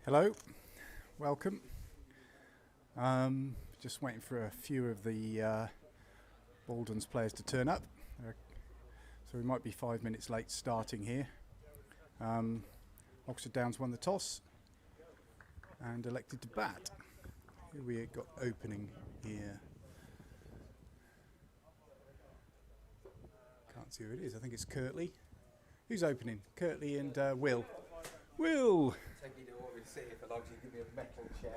Hello, welcome. Just waiting for a few of the Baldons players to turn up. So we might be 5 minutes late starting here. Oxford Downs won the toss and elected to bat. Here we got opening here. Can't see who it is. I think it's Kirtley. Who's opening? Kirtley and Will. Will!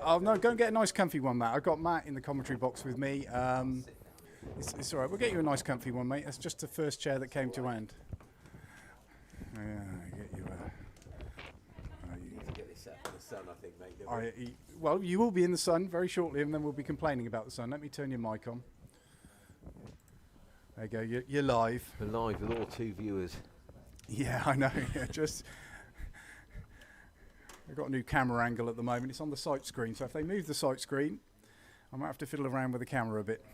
Oh no, go and get a nice comfy one, Matt. I've got Matt in the commentary box with me. It's all right. We'll get you a nice comfy one, mate. That's just the first chair that came to hand. Yeah, get you Get this out in the sun, I think, mate. well, you will be in the sun very shortly, and then we'll be complaining about the sun. Let me turn your mic on. There you go. You're live. We're live with all two viewers. Yeah, I know. Yeah, just. I've got a new camera angle at the moment. It's on the sight screen, so if they move the sight screen, I might have to fiddle around with the camera a bit.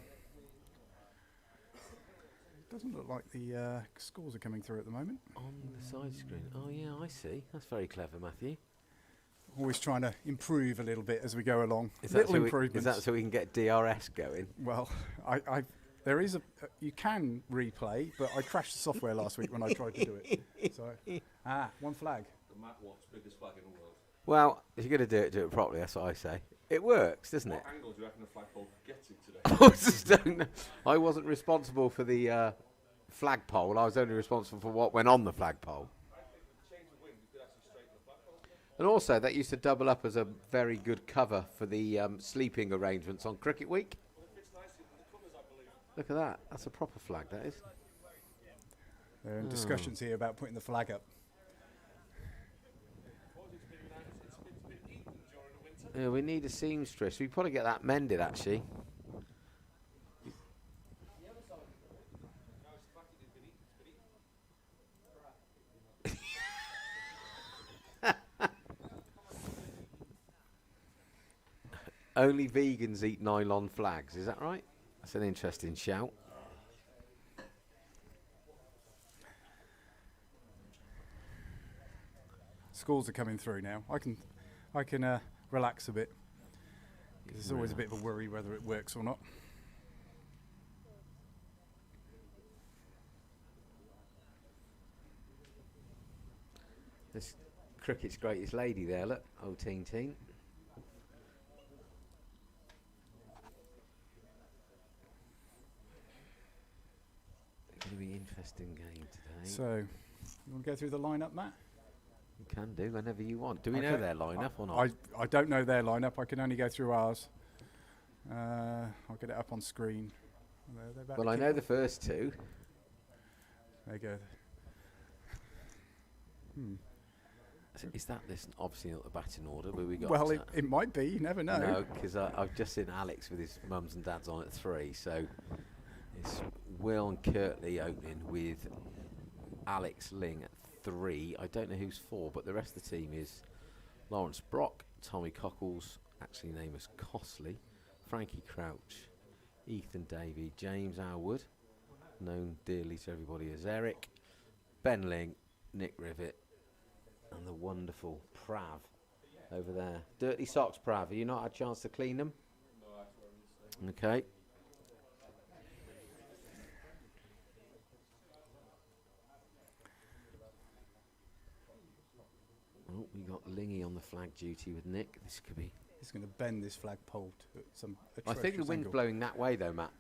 It doesn't look like the scores are coming through at the moment. On the side screen. Oh, yeah, I see. That's very clever, Matthew. Always trying to improve a little bit as we go along. Is Little improvements. Is that so we can get DRS going? Well, there is you can replay, but I crashed the software last week when I tried to do it. So, one flag. The Matt Watt's biggest flag in the world. Well, if you're going to do it properly, that's what I say. It works, doesn't it? What angle do you reckon the flagpole could get to today? I just don't know. I wasn't responsible for the flagpole. I was only responsible for what went on the flagpole. Change the wind, you could actually straighten the flagpole. And also, that used to double up as a very good cover for the sleeping arrangements on Cricket Week. Well, it fits nicely with the colours, I believe. Look at that. That's a proper flag, that is. There are discussions here about putting the flag up. It's been eaten during the winter. Yeah, we need a seamstress. We've got to get that mended, actually. No, it's the fact that it's been eaten. Only vegans eat nylon flags, is that right? That's an interesting shout. Scores are coming through now. I can relax a bit. There's always a bit of a worry whether it works or not. This cricket's greatest lady there, look. Old Teen. It's going to be an interesting game today. So, you want to go through the lineup, Matt? You can do whenever you want. Do we know their lineup or not? I don't know their lineup. I can only go through ours. I'll get it up on screen. They're about Well, to I kick know off. the first two. There you go. Is that this? Obviously not the batting order, but we got. Well, it might be. You never know. No, because I've just seen Alex with his mums and dads on at 3, so it's Will and Kirtley opening with Alex Ling at 3. I don't know who's 4, but the rest of the team is Lawrence Brock, Tommy Cockles, actually named as Cosley, Frankie Crouch, Ethan Davey, James Alwood, known dearly to everybody as Eric, Ben Ling, Nick Rivet, and the wonderful Prav over there. Dirty socks, Prav. Have you not had a chance to clean them? No, that's what I would say. Okay. Oh, we got Lingy on the flag duty with Nick. This could be. It's going to bend this flagpole to some I think the wind's blowing that way though, Matt.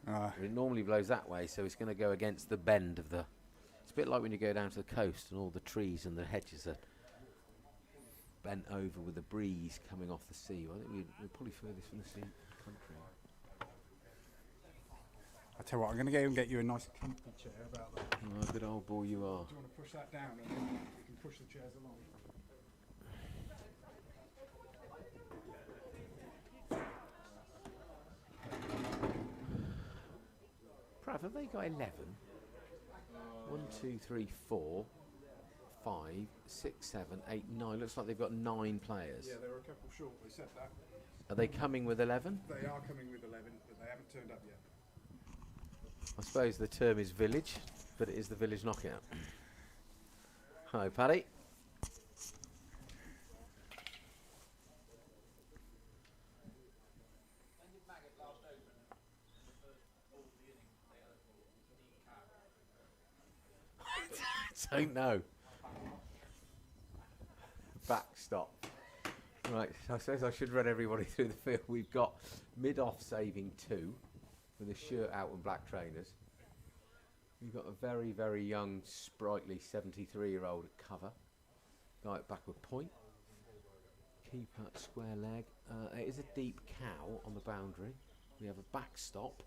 It normally blows that way, so it's going to go against the bend of the. It's a bit like when you go down to the coast and all the trees and the hedges are bent over with the breeze coming off the sea. I think we're probably furthest from the sea country. I tell you what, I'm going to go and get you a nice comfy chair about that. Oh, good old boy you are. Do you want to push that down and then you can push the chairs along? Prav, have they got 11? 1, 2, 3, 4, 5, 6, 7, 8, 9. Looks like they've got 9 players. Yeah, there were a couple short, they said that. Are they coming with 11? They are coming with 11, but they haven't turned up yet. I suppose the term is village, but it is the village knockout. Hi, Paddy. Don't know. Backstop. Right, so I suppose I should run everybody through the field. We've got mid-off saving 2 with a shirt out and black trainers. We've got a very, very young, sprightly 73-year-old at cover. Guy at backward point. Keeper at square leg. It is a deep cow on the boundary. We have a backstop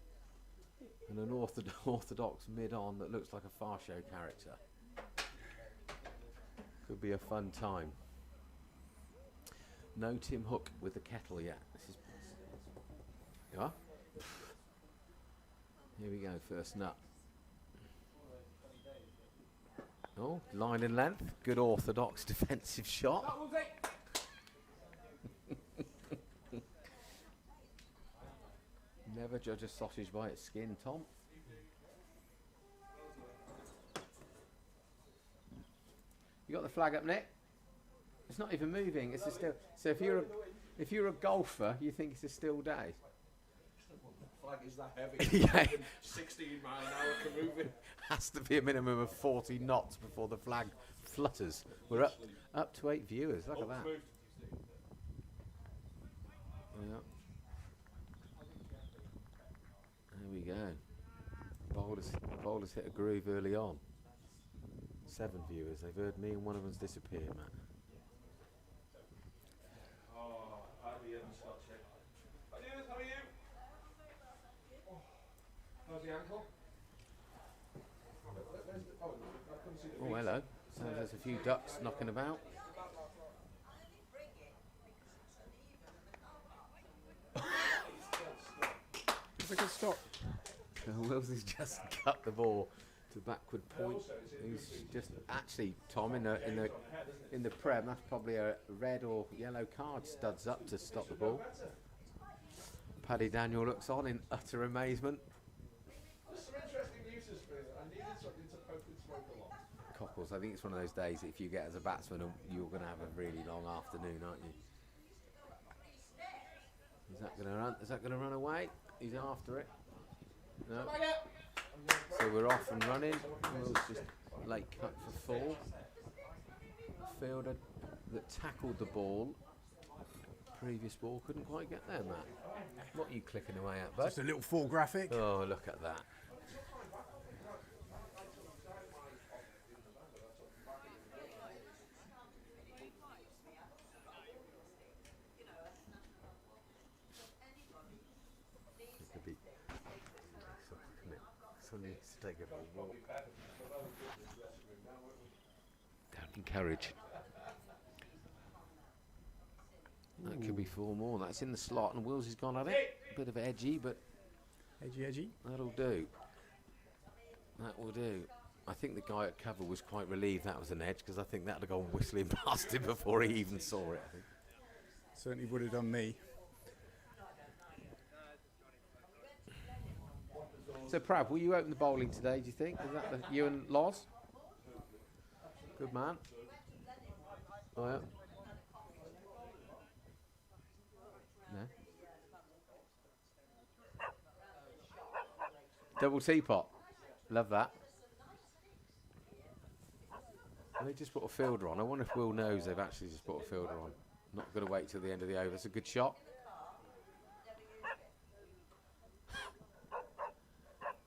and an orthodox mid-on that looks like a Far Show character. Could be a fun time. No Tim Hook with the kettle yet. This is. Yeah. Here we go. First nut. Oh, line and length. Good orthodox defensive shot. Never judge a sausage by its skin, Tom. You got the flag up, Nick? It's not even moving. It's a still. So if you're a golfer, you think it's a still day. Flag is that heavy. Yeah. 16 mile an hour can move it. Has to be a minimum of 40 knots before the flag flutters. We're up to 8 viewers. Look at that. Yeah. There we go. Bowlers hit a groove early on. 7 viewers. They've heard me and one of them's disappeared, Matt. Oh, I'll be in the Scotch. How are you? How's the ankle? Oh, hello. So there's a few ducks knocking about. It's a good stop. Wills has just cut the ball to backward point. He's just actually, Tom, in the prem, that's probably a red or yellow card. Studs up to stop the ball. Paddy Daniel looks on in utter amazement. Cockles, I think it's one of those days that if you get as a batsman, you're going to have a really long afternoon, aren't you? Is that going to run? Is that going to run away? He's after it. No. So we're off and running. Will's just late cut for 4. Fielder that tackled the ball. Previous ball couldn't quite get there, Matt. What are you clicking away at, bud? Just a little 4 graphic. Oh, look at that. Needs to take a walk. Don't encourage. That could be 4 more. That's in the slot, and Wills has gone at it. Bit of edgy, but Edgy. that'll do. That will do. I think the guy at cover was quite relieved that was an edge, because I think that'd have gone whistling past him before he even saw it. I think. Certainly would have done me. So, Prav, will you open the bowling today, do you think? Is that you and Loz? Good man. Oh, yeah. No. Double teapot. Love that. They just put a fielder on. I wonder if Will knows they've actually just put a fielder on. Not going to wait till the end of the over. It's a good shot.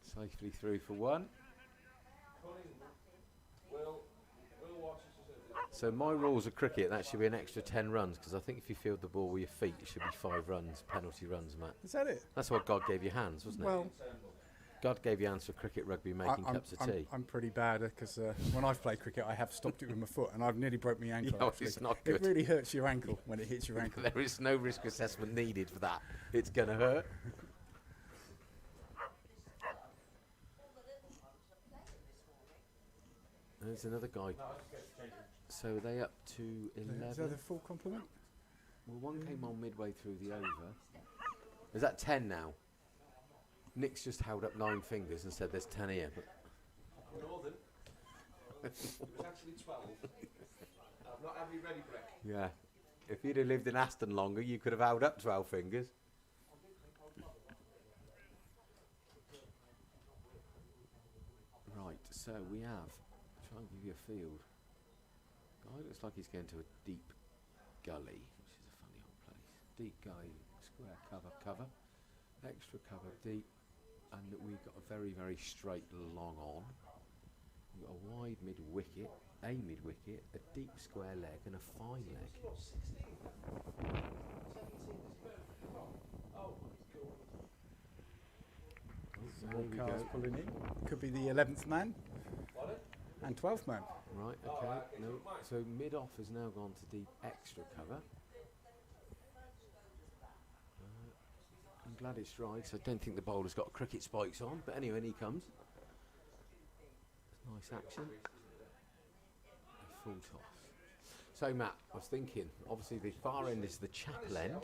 Safely through for 1. So my rules of cricket, that should be an extra 10 runs, because I think if you field the ball with your feet, it should be 5 runs, penalty runs, Matt. Is that it? That's what God gave you hands, wasn't Well, it? God gave you hands for cricket, rugby, making cups of tea. I'm pretty bad, because when I've played cricket, I have stopped it with my foot, and I've nearly broke my ankle. Yeah, actually. it's not good. It really hurts your ankle when it hits your ankle. There is no risk assessment needed for that. It's going to hurt. There's another guy. So are they up to 11? Is that a full compliment? Well, one came on midway through the over. Is that 10 now? Nick's just held up 9 fingers and said there's 10 here. But Northern. It was actually 12. I've not had me ready brick. yeah, if you'd have lived in Aston longer, you could have held up 12 fingers. Right, so we have try and give you a field. Guy looks like he's going to a deep gully, which is a funny old place. Deep gully, square cover, extra cover, deep, and we've got a very, very straight long on. We've got a wide mid wicket, a mid wicket, a deep square leg, and a fine leg. More cars pulling in. Could be the 11th man and 12th man. Right, okay. No, so mid off has now gone to deep extra cover. I'm glad it's strikes. I don't think the bowler's got cricket spikes on, but anyway, in he comes. Nice action. A full toss. So Matt, I was thinking, obviously the far end is the chapel end.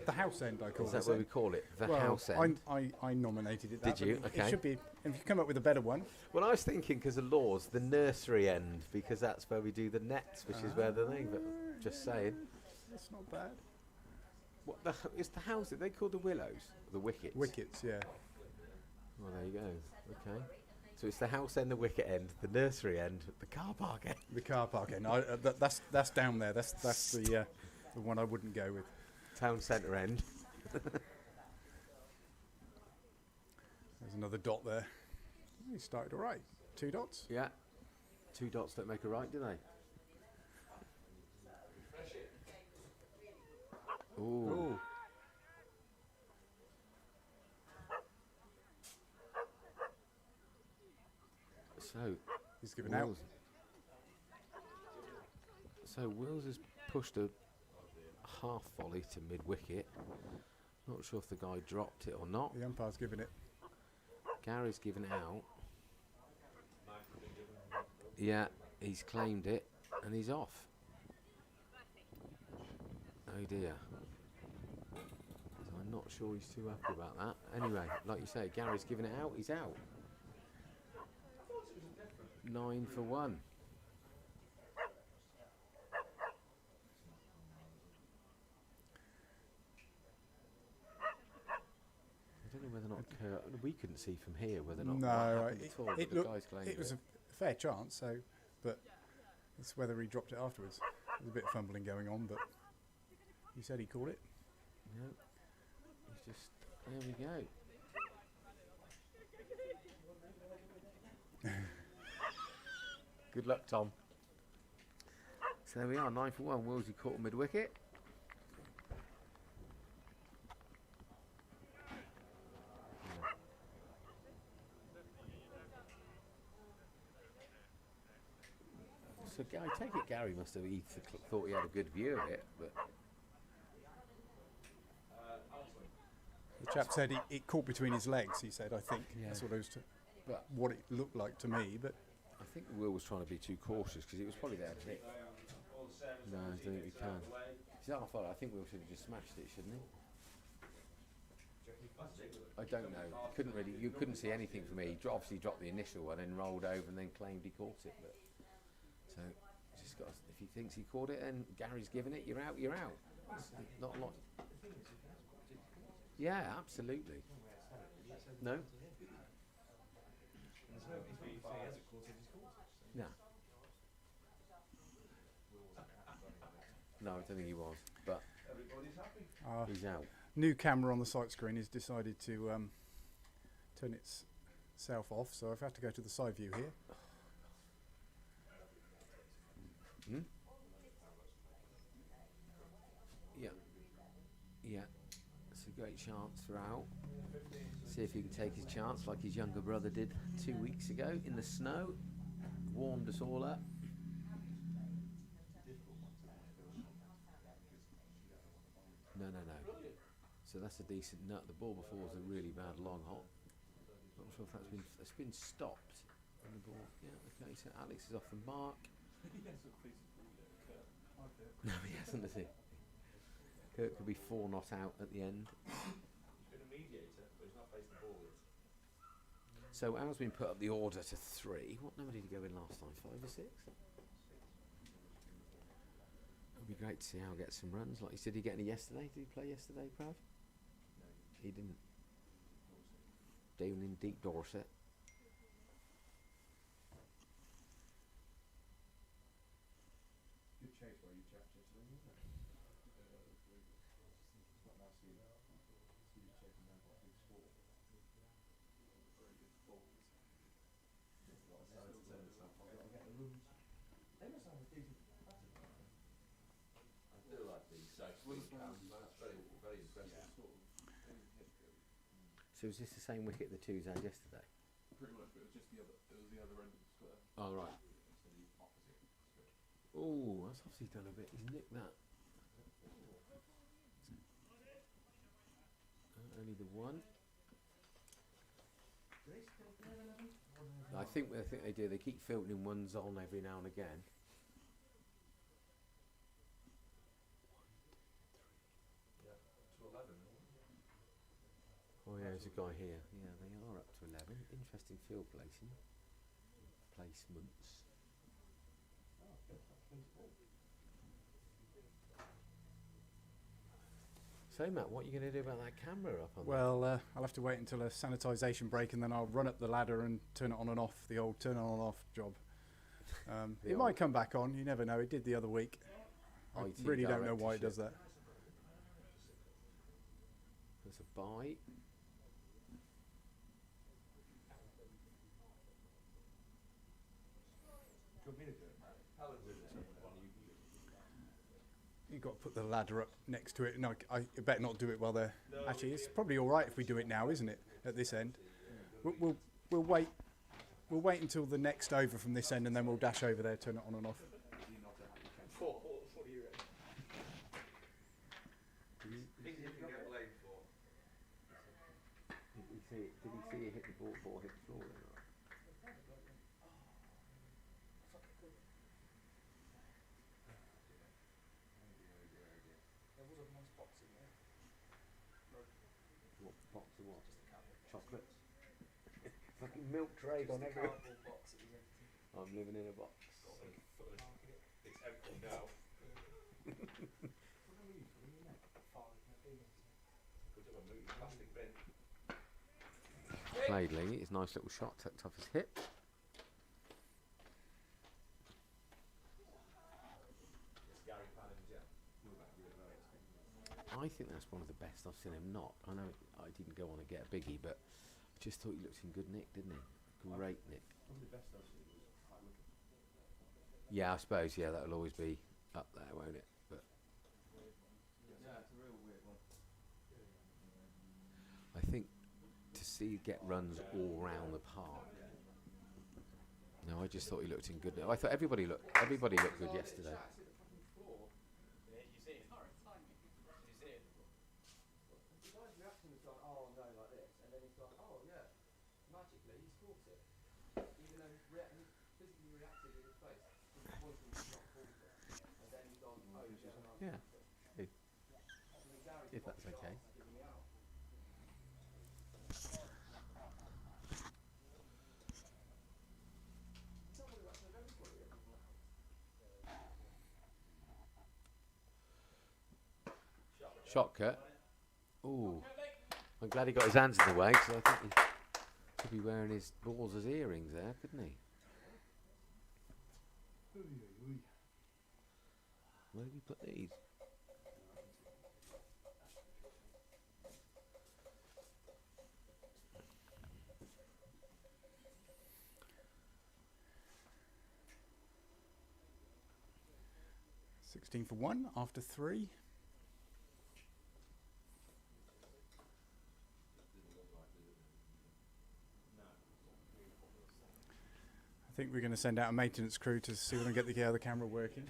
The house end, I call it. Is that what we call it? The house end. I nominated it. Did you? Okay. It should be. If you come up with a better one. Well, I was thinking because of laws, the nursery end, because that's where we do the nets, which is where the thing. But just saying. That's not bad. What is the house? Are they called the willows? The wickets. Wickets, yeah. Well, there you go. Okay. So it's the house end, the wicket end, the nursery end, the car park end. The car park end. That's down there. That's the one I wouldn't go with. Town centre end. There's another dot there. He started all right. 2 dots. Yeah. 2 dots don't make a right, do they? Ooh. Ooh. So He's given out. So Wills has pushed a half volley to mid wicket. Not sure if the guy dropped it or not. The umpire's given it. Gary's given it out. Yeah, he's claimed it and he's off. Oh dear. So I'm not sure he's too happy about that. Anyway, like you say, Gary's given it out, he's out. 9 for 1. I don't know whether or not we couldn't see from here whether or not No, what happened at all, but it the looked. guy's claimed It was a fair chance. So, but it's whether he dropped it afterwards. There's a bit of fumbling going on, but he said he caught it. No, he's just there we go. Good luck, Tom. So there we are, 9 for 1. Willsey caught mid wicket. So I take it Gary must have thought he had a good view of it, but The chap said it caught between his legs. He said, I think that's what what it looked like to me. But I think Will was trying to be too cautious because he was probably there to hit. No, I don't think he can. He's half volley. I think Will should have just smashed it, shouldn't he? I don't know. Couldn't really. You couldn't see anything from me. He obviously dropped the initial one and rolled over and then claimed he caught it. But so just got. If he thinks he caught it, then Gary's given it. You're out. You're out. It's not a lot. Yeah, absolutely. No. No. No, I don't think he was, but he's out. new camera on the sight screen has decided to turn itself off. So I've had to go to the side view here. Hmm? Yeah. Yeah. It's a great chance for out. See if he can take his chance like his younger brother did 2 weeks ago in the snow. Warmed us all up. No. So that's a decent nut. The ball before was a really bad long hop. Not sure if that's been stopped. On the ball. Yeah, okay, so Alex is off the mark. No, he hasn't, has he? Kirk could be 4 not out at the end. So Al's been put up the order to 3. What number did he go in last time? 5 or 6? It'd be great to see Al get some runs. Like, did he get any yesterday? Did he play yesterday, Prav? He didn't. Down in deep Dorset. That's very, very impressive. So is this the same wicket the twos had yesterday? Pretty much, but it was just the other end of the square. Oh, right. So the opposite square. Oh, that's obviously done a bit. He's nicked that. Only the one. I think they do. They keep filtering ones on every now and again. Yeah, to 11. Oh yeah, there's a guy here. Yeah, they are up to 11. Interesting field placements. So Matt, what are you going to do about that camera up on there? Well, I'll have to wait until a sanitisation break, and then I'll run up the ladder and turn it on and off. The old turn on and off job. It might come back on. You never know. It did the other week. I IT really don't know why it does directorship. that. There's a bite. Do you want me to do it, Matt? Helen's in there. You've got to put the ladder up next to it. No, I better not do it while they're... Actually, it's probably all right if we do it now, isn't it? At this end, we'll wait. We'll wait until the next over from this end, and then we'll dash over there, turn it on and off. What do you reckon? Think you can get blamed for? Did he see it hit the ball hit the floor then? There was a nice box in there. What box of what? Just a cardboard. Chocolates? Fucking milk tray on Just a everywhere. cardboard box that was empty. I'm living in a box. It's empty now. Plastic bin. Played Lee, his nice little shot tucked off his hip. Gary Baldons, yeah. I think that's one of the best I've seen him knock. I know I didn't go on and get a biggie, but I just thought he looked in good nick, didn't he? Great nick. One of the best I've seen was high wicket. Yeah, I suppose, yeah, that'll always be up there, won't it? But Yeah, it's a real weird one. I think to see get runs all round the park. No, I just thought he looked in good. I thought everybody looked good yesterday. The guy's reaction was like, oh no, like this, and then he's like, oh yeah, magically he caught it. Even though he physically reacted in his face, his voice was not called it. And then he's gone, oh yeah, no, Yeah. I mean, Gary's If got that's the okay. chance to give me out. 'Shot cut. Ooh. I'm glad he got his hands in the way, because I think he could be wearing his balls as earrings there, couldn't he? Where did we put these? $16 for 1 after 3. I think we're going to send out a maintenance crew to see if we can get the other camera working.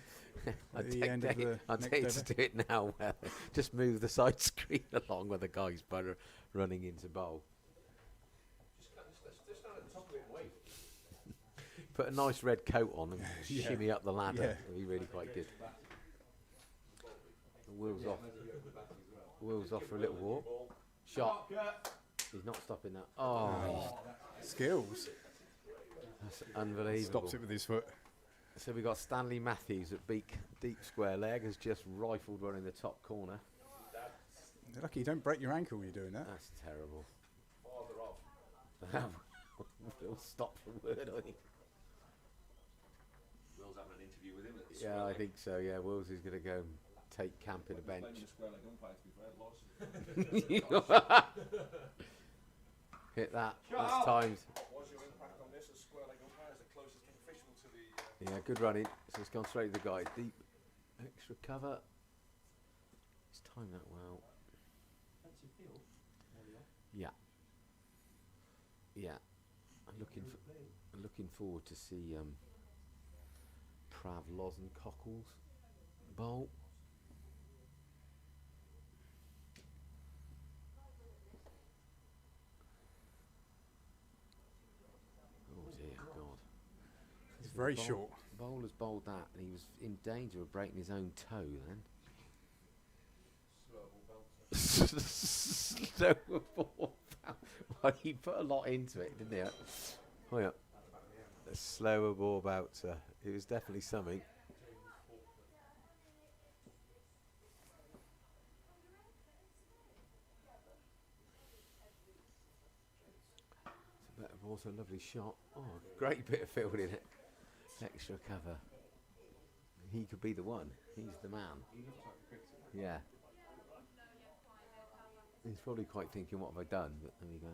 At the end of the I'll next take you over. to do it now. Just move the side screen along with the guy's butter running into bowl. Just stand at the top of it and wait. Put a nice red coat on and Yeah. shimmy up the ladder. Yeah. It'll be really quite good. The wheels off. Wheels off for a little walk. Shot. He's not stopping that. Oh, Skills. that's unbelievable. Stops it with his foot. So we got Stanley Matthews at deep square leg, has just rifled one in the top corner. You're lucky you don't break your ankle when you're doing that. That's terrible. Father off. We'll stop for word, I think. Will's having an interview with him at the Yeah, I think so. Yeah, Wills is going to go and take camp in a bench. Blaming the square leg umpire, to be fair, loss. Hit that. That's timed. What's your impact on this as square leg umpire? Is the closest official to the... Yeah, good running. So it's gone straight to the guy. Deep extra cover. timed that well. Fancy field. Early on. Yeah. Yeah. I'm looking forward to see Prav Loz and Cockles bowl. Oh dear God. It's very short. Bowler's bowled that and he was in danger of breaking his own toe then. Slow ball bouncer. Well, he put a lot into it, didn't he? Oh yeah. A slower ball bouncer. It was definitely something. It's a better ball, so a lovely shot. Oh, great bit of fielding it. Extra cover. He could be the one. He's the man. Yeah. He's probably quite thinking, what have I done? But there we go.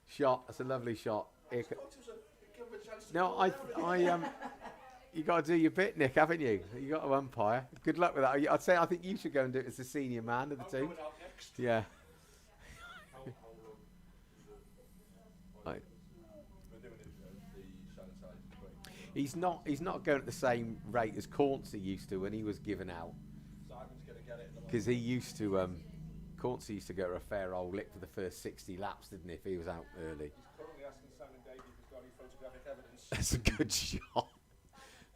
Shot. That's a lovely shot. No, you got to do your bit, Nick, haven't you? You got to umpire. Good luck with that. I'd say I think you should go and do it as the senior man of the team. Yeah. Right. He's not going at the same rate as Cornsey used to when he was given out. Because he used to Cornsey used to go a fair old lick for the first 60 laps, didn't he, if he was out early. He's currently asking Simon Davey if he's got any photographic evidence. That's a good shot.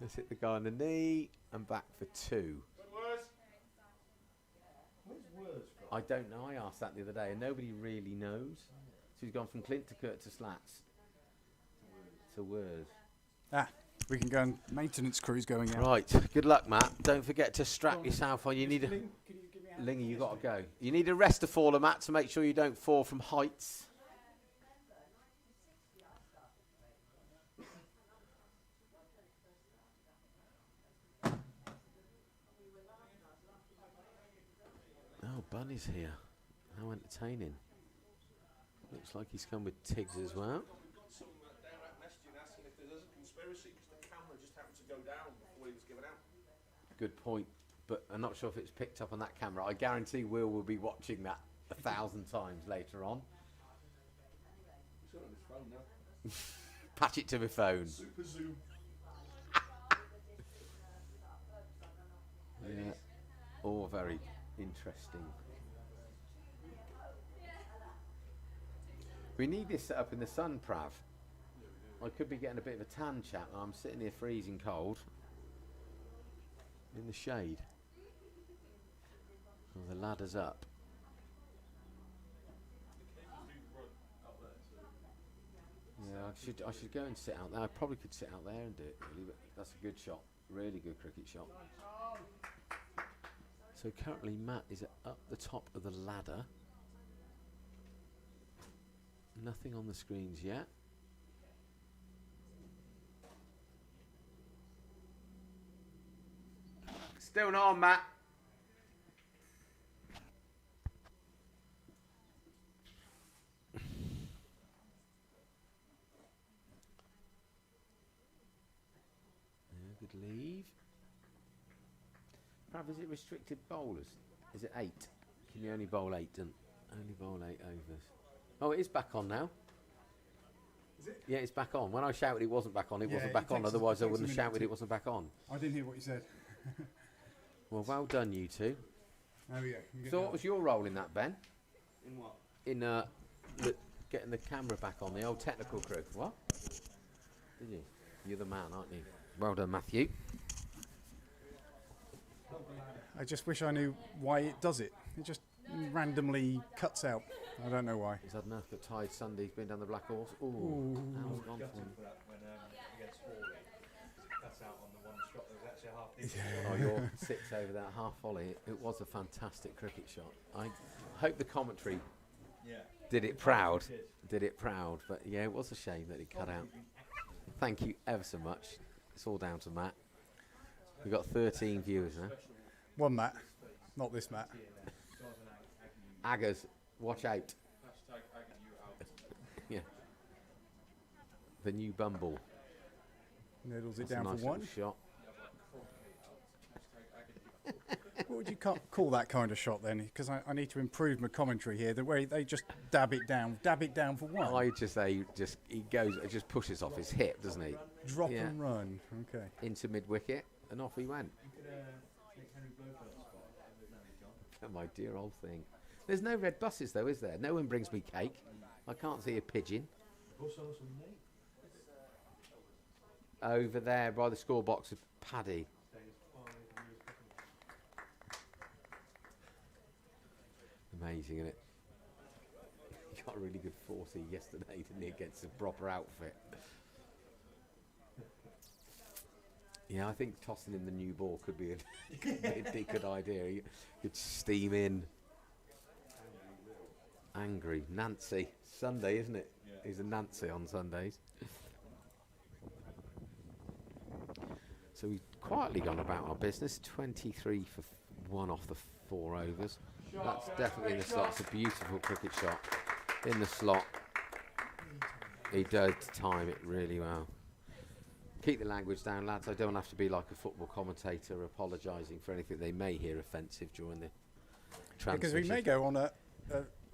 Let's hit the guy on the knee and back for 2. Where's Words from? I don't know. I asked that the other day and nobody really knows. So he's gone from Clint to Kurt to Slats to Words. Ah, we can go and maintenance crews going out. Right. Good luck, Matt. Don't forget to strap yourself on. You need a Can you give me a hand? Lingy. You got to go. You need a rest of faller, Matt, to make sure you don't fall from heights. Oh, Bunny's here. How entertaining. Looks like he's come with Tiggs as well. We've got some direct messaging asking if there is a conspiracy because the camera just happened to go down before he was given out. Good point. But I'm not sure if it's picked up on that camera. I guarantee will be watching that 1,000 times later on. He's got it on his phone now. Patch it to my phone. Super zoom. Yeah. All very interesting. We need this set up in the sun, Prav. I could be getting a bit of a tan, chap. I'm sitting here freezing cold in the shade. Well, the ladder's up. Yeah, I should go and sit out there. I probably could sit out there and do it, really, but that's a good shot. Really good cricket shot. So currently Matt is up the top of the ladder. Nothing on the screens yet. Still not on, Matt. Good leave. Prav, is it restricted bowlers? Is it 8? Can you only bowl 8? Only bowl 8 overs. Oh, it is back on now. Is it? Yeah, it's back on. When I shouted it wasn't back on, it Yeah, wasn't it back on. takes- Otherwise, I it takes a wouldn't have minute shouted to- it wasn't back on. I didn't hear what you said. Well, well done, you two. There we go. You get So, the what was your role in that, Ben? In what? In getting the camera back on, the old technical crew. What? Did you? You're the man, aren't you? Well done, Matthew. I just wish I knew why it does it. It just randomly cuts out. I don't know why. He's had enough, but Tide Sunday's been down the Black Horse. Ooh, how's it gone for him? For that when against Hawley, cuts out on the one shot. There was actually a half decent. Oh, your 6 over that half volley. It was a fantastic cricket shot. I hope the commentary did it proud. Did it proud. But yeah, it was a shame that it cut out. Thank you ever so much. It's all down to Matt. We've got 13 viewers now. One Matt, not this Matt. Aggers, watch out. Hashtag Aggie you out. Yeah. the new Bumble. Noodles it That's a down nice for little one. shot. What would you call that kind of shot then? Because I need to improve my commentary here. The way they just dab it down for one. I just say, he goes, it just pushes off his hip, doesn't he? Drop Yeah. and run. Okay. Into mid wicket, and off he went. Oh, my dear old thing. There's no red buses though, is there? No one brings me cake. I can't see a pigeon. Over there by the score box of Paddy. Amazing, isn't it? He got a really good 40 yesterday, didn't he, against a proper outfit. Yeah, I think tossing in the new ball could be a good idea. You could steam in. Angry. Nancy. Sunday, isn't it? Yeah. He's a Nancy on Sundays. So we've quietly gone about our business. 23 for 1 off the 4 overs. That's definitely in the slot. It's a beautiful cricket shot. In the slot. He does time it really well. Keep the language down, lads. I don't have to be like a football commentator apologising for anything they may hear offensive during the transmission. Because we may go on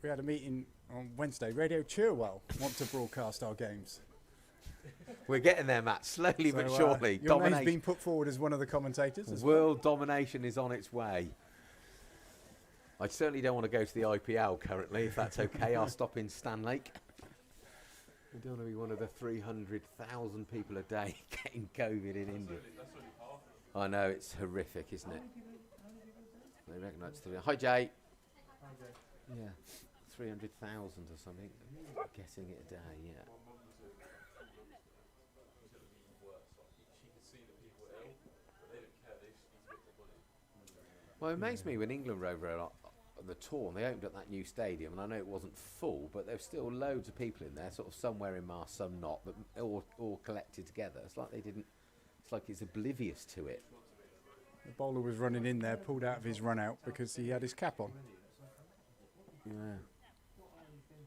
we had a meeting on Wednesday. Radio Cheerwell want to broadcast our games. We're getting there, Matt. Slowly but So, surely. your name's been put forward as one of the commentators. As well. World domination is on its way. I certainly don't want to go to the IPL currently, if that's okay. I'll stop in Stanlake. I don't want to be one of the 300,000 people a day getting COVID in India. I know, it's horrific, isn't it? They reckon that's 300. Hi, Jay. Yeah, 300,000 or something getting it a day, yeah. Well, it amazed me when England were over on the tour and they opened up that new stadium, and I know it wasn't full, but there's still loads of people in there, sort of somewhere in mass, some not, but all collected together. It's like they didn't, it's like it's oblivious to it. The bowler was running in there, pulled out of his run out because he had his cap on. Yeah.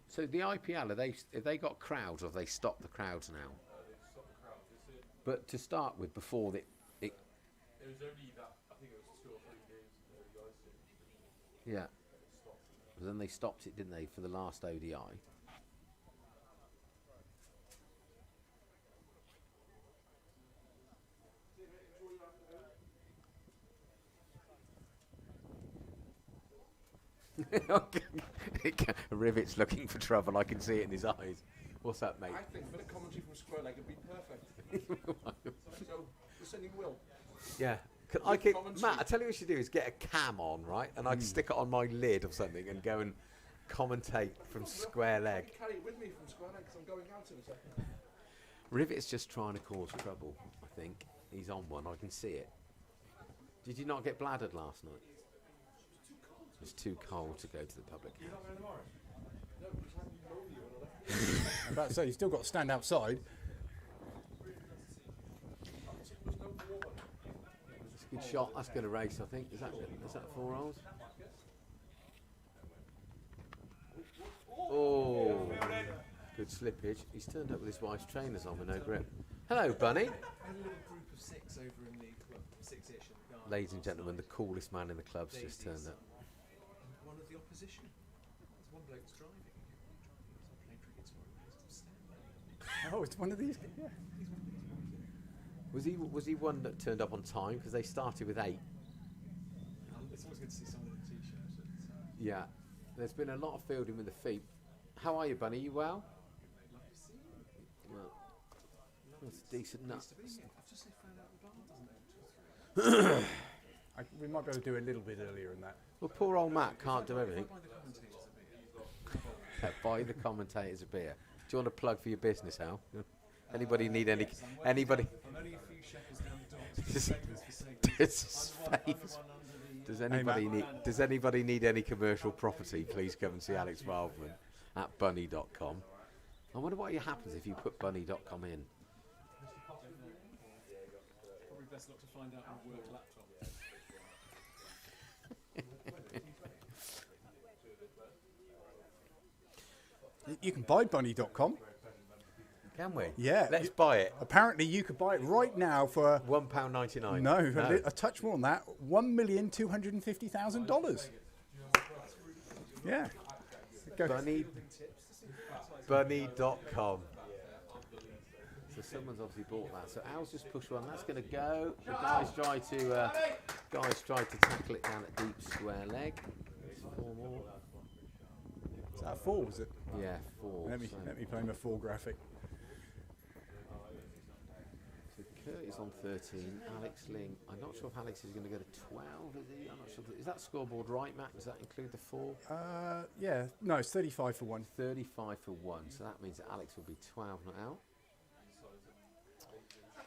So the IPL, have they got crowds or have they stopped the crowds now? But to start with, before It was only that, I think it was 2 or 3 games in the ODI series. yeah. But then they stopped it, didn't they, for the last ODI? Rivet's looking for trouble. I can see it in his eyes. What's up, mate? I think a bit of commentary from Square Leg would be perfect. So, we're sending Will. Yeah. Matt, I tell you what you should do is get a cam on, right? And I can stick it on my lid or something and go and commentate from Square Leg. Carry it with me from Square Leg because I'm going out in a second. Rivet's just trying to cause trouble, I think. He's on one, I can see it. Did you not get bladdered last night? It's too cold to go to the public house. No, because I'm lonely when I left. I'm about to say, you've still got to stand outside. There's no water. It's a good shot. That's going to race, I think. Is that 4 holes? Oh, good slippage. He's turned up with his wife's trainers on with no grip. Hello, Bunny. I had a little group of 6 over in the club, 6-ish in the garden. Ladies and gentlemen, the coolest man in the club's just turned up. And one of the opposition. There's one bloke that's driving. He's playing cricket tomorrow. He's standing. Oh, it's one of these. Yeah. Was he one that turned up on time? Because they started with 8. It's always good to see someone in a t-shirt. Yeah. There's been a lot of fielding with the feet. How are you, Bunny? You well? Well, that's decent nuts. I've just found out the bar doesn't open till 3. We might be able to do a little bit earlier than that. Well, poor old Matt can't do everything. By the commentators a bit. Buy the commentators a beer. Do you want a plug for your business, Al? Anybody need any? Anybody? I'm only a few shekels down the door. Does- Does anybody need any commercial property? Please come and see Alex Wildman at bunny.com. I wonder what happens if you put bunny.com in. Probably best not to find out on a work laptop. You can buy bunny.com. Can we? Yeah. Let's buy it. Apparently, you could buy it right now for £1.99. no, a touch more than that. $1,250,000. Yeah. Go. Bunny.com. So someone's obviously bought that. So Al's just pushed one. That's going to go. The guys try to tackle it down at deep square leg. It's 4 more. Is that a 4? Was it? Yeah, 4. Let me play my 4 graphic. So Kurt is on 13. Alex Ling. I'm not sure if Alex is going to go to 12. Is he? I'm not sure. Is that scoreboard right, Matt? Does that include the 4? Yeah. No, it's 35 for 1. 35 for 1. So that means that Alex will be 12 not out.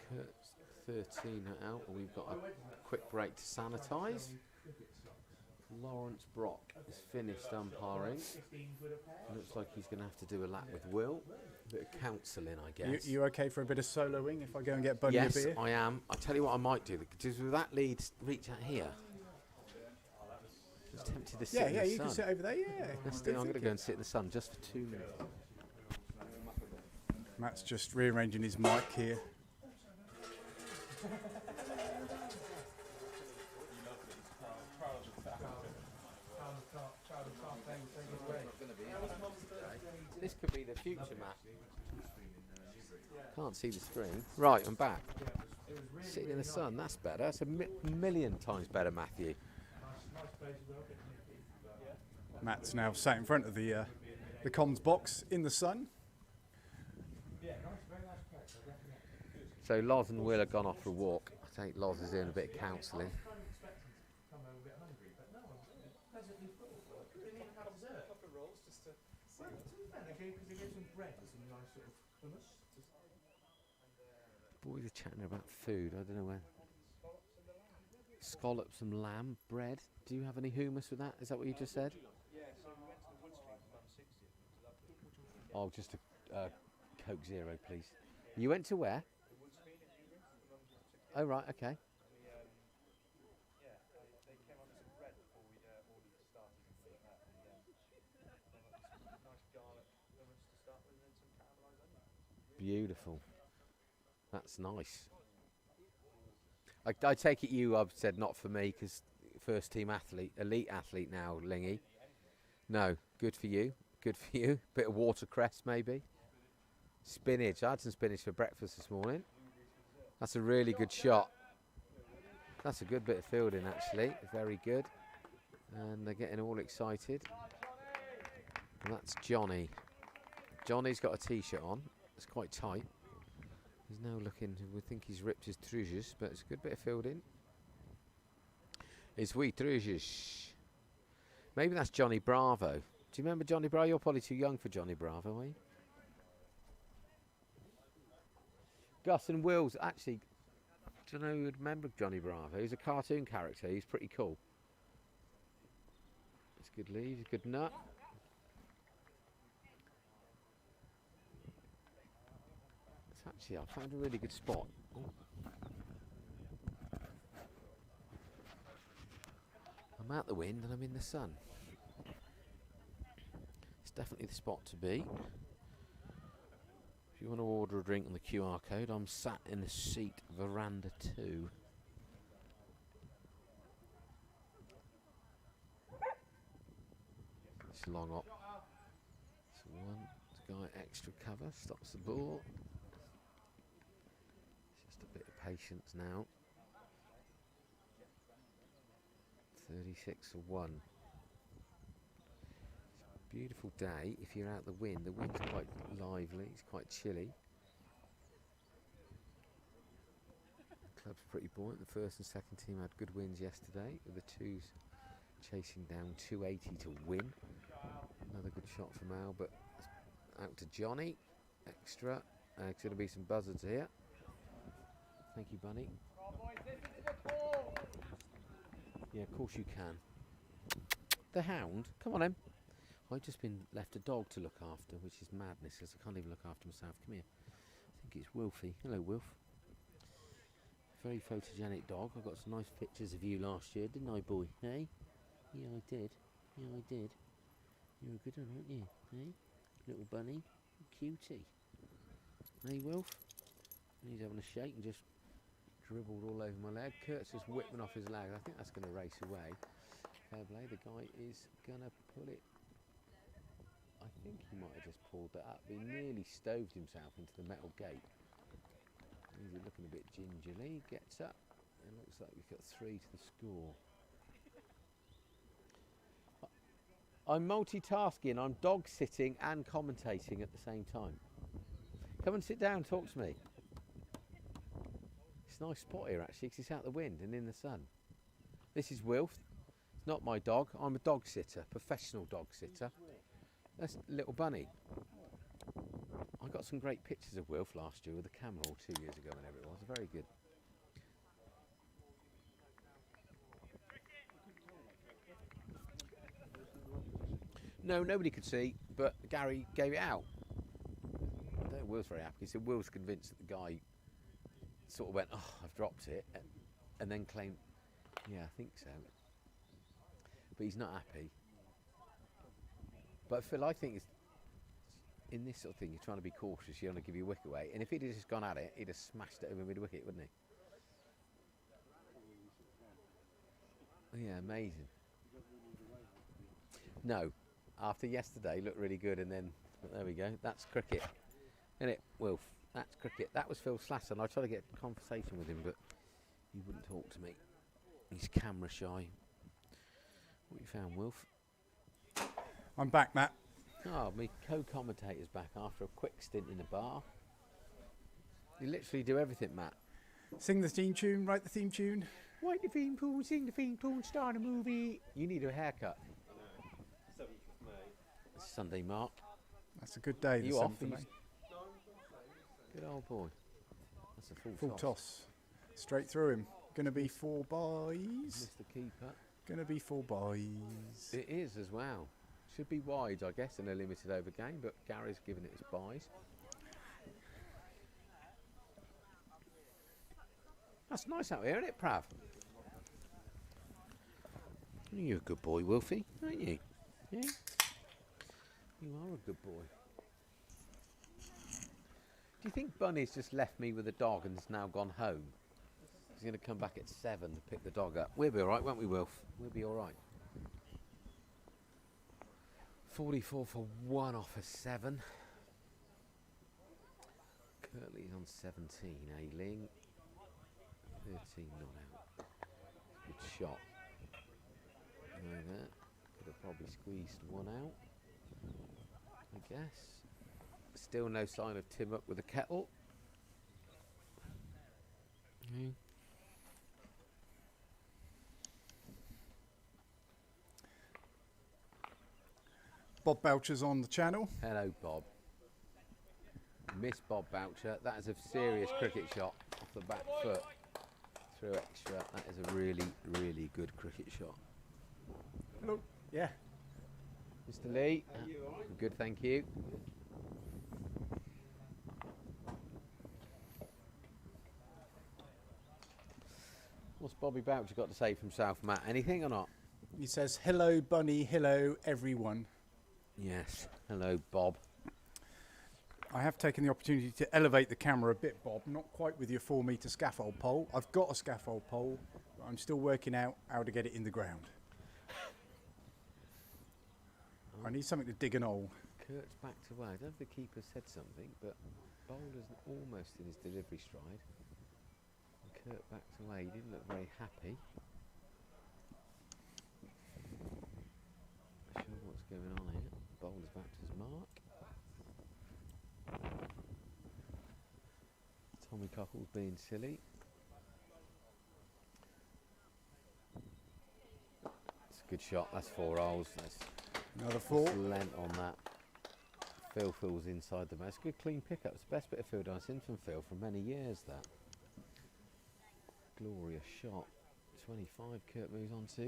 Kurt's 13 not out, and we've got a quick break to sanitise. Lawrence Brock is finished umpiring. Looks like he's going to have to do a lap with Will. A bit of counselling, I guess. You okay for a bit of soloing if I go and get Bunny a Yes, beer? I am. I'll tell you what I might do. Because with that lead, reach out here. I was tempted to sit in Yeah, the you sun. can sit over there. Yeah. Let's do, I'm going to go and sit in the sun just for 2 minutes. Matt's just rearranging his mic here. This could be the future, Matt. Can't see the screen. Right, I'm back. Sitting in the sun, that's better. That's a million times better, Matthew. Matt's now sat in front of the comms box in the sun. So Loz and Will have gone off for a walk. I think Loz is doing a bit of counselling. Boys are chatting about food. I don't know where. Scallops and lamb, bread. Do you have any hummus with that? Is that what you just said? Oh, just a Coke Zero, please. You went to where? Oh, right, okay. Beautiful. That's nice. I take it I've said not for me because first team athlete, elite athlete now, Lingy. No, good for you. Good for you. Bit of watercress maybe. Spinach. I had some spinach for breakfast this morning. That's a really good shot. That's a good bit of fielding actually. Very good. And they're getting all excited. And that's Johnny. Johnny's got a t-shirt on. It's quite tight. He's now looking, we think he's ripped his truges, but it's a good bit of fielding. It's wee truges. Maybe that's Johnny Bravo. Do you remember Johnny Bravo? You're probably too young for Johnny Bravo, are you? Gus and Wills, actually, do you know who would remember Johnny Bravo? He's a cartoon character, he's pretty cool. It's good lead, good nut. Actually, I found a really good spot. Ooh. I'm out the wind and I'm in the sun. It's definitely the spot to be. If you want to order a drink on the QR code, I'm sat in the seat veranda 2. It's long up. It's one. The guy extra cover stops the ball. Patience now. 36 for 1. It's a beautiful day if you're out the wind. The wind's quite lively, it's quite chilly. The club's pretty buoyant. The first and second team had good wins yesterday, with the twos chasing down 280 to win. Another good shot from Al, but out to Johnny. Extra. There's going to be some buzzards here. Thank you, Bunny. Yeah, of course you can. The hound? Come on, Em. I've just been left a dog to look after, which is madness, as I can't even look after myself. Come here. I think it's Wilfie. Hello, Wilf. Very photogenic dog. I got some nice pictures of you last year, didn't I, boy? Hey? Yeah, I did. Yeah, I did. You're a good one, aren't you? Hey? Little bunny. Cutie. Hey, Wilf. He's having a shake and just dribbled all over my leg. Kurt's just whipping off his leg. I think that's going to race away. Fair play. The guy is going to pull it. I think he might have just pulled that up. He nearly stoved himself into the metal gate. He's looking a bit gingerly. Gets up. It looks like we've got 3 to the score. I'm multitasking. I'm dog sitting and commentating at the same time. Come and sit down and talk to me. It's a nice spot here actually because it's out the wind and in the sun. This is Wilf. It's not my dog. I'm a dog sitter, professional dog sitter. That's little Bunny. I got some great pictures of Wilf last year with a camera, or 2 years ago, whenever it was. Very good. No, nobody could see, but Gary gave it out. I think Will's very happy. He said Will's convinced that the guy sort of went, "Oh, I've dropped it," and then claimed, "Yeah, I think so." But he's not happy. But Phil, I think it's, in this sort of thing, you're trying to be cautious. You don't want to give your wicket away. And if he'd just gone at it, he'd have smashed it over mid-wicket, wouldn't he? Yeah, amazing. No. After yesterday, looked really good, and then there we go. That's cricket, isn't it, Wilf? That's cricket. That was Phil Slasson. I tried to get a conversation with him, but he wouldn't talk to me. He's camera shy. What you found, Wilf? I'm back, Matt. Oh, my co-commentator's back after a quick stint in the bar. You literally do everything, Matt. Sing the theme tune, write the theme tune. Write the theme tune, sing the theme tune, start a movie. You need a haircut. 7th of May. It's Sunday, Mark. That's a good day. You the off? 7th of May. Good old boy. That's a Full toss. Straight through him. Gonna be 4 buys. Missed the keeper. Gonna be 4 buys. It is as well. Should be wide, I guess, in a limited over game, but Gary's given it his buys. That's nice out here, isn't it, Prav? You're a good boy, Wilfie, aren't you? Yeah? You are a good boy. Do you think Bunny's just left me with a dog and has now gone home? He's going to come back at 7 to pick the dog up. We'll be all right, won't we, Wilf? We'll be all right. 44 for 1 off of 7. Curtly's on 17. Ailing. 13 not out. Good shot. Like that. Could have probably squeezed 1 out, I guess. Still no sign of Tim up with a kettle. Okay. Bob Boucher's on the channel. Hello, Bob. Miss Bob Boucher. That is a serious cricket shot off the back foot. Through extra. That is a really, really good cricket shot. Hello. Yeah. Mr. Lee. Good, thank you. What's Bobby Boucher got to say for himself, Matt? Anything or not? He says, "Hello, Bunny. Hello, everyone." Yes. Hello, Bob. I have taken the opportunity to elevate the camera a bit, Bob. Not quite with your 4-metre scaffold pole. I've got a scaffold pole, but I'm still working out how to get it in the ground. I need something to dig an hole. Kurt's backed away. I don't know if the keeper said something, but Baldons almost in his delivery stride. And Kurt backed away. He didn't look very happy. Not sure what's going on here. Baldons back to his mark. Tommy Cockle's being silly. It's a good shot. That's 4 holes. That's Another 4. lent on that. Phil feels inside the match. Good clean pickup. It's the best bit of field I've seen from Phil for many years. That glorious shot. 25. Kurt moves on to. I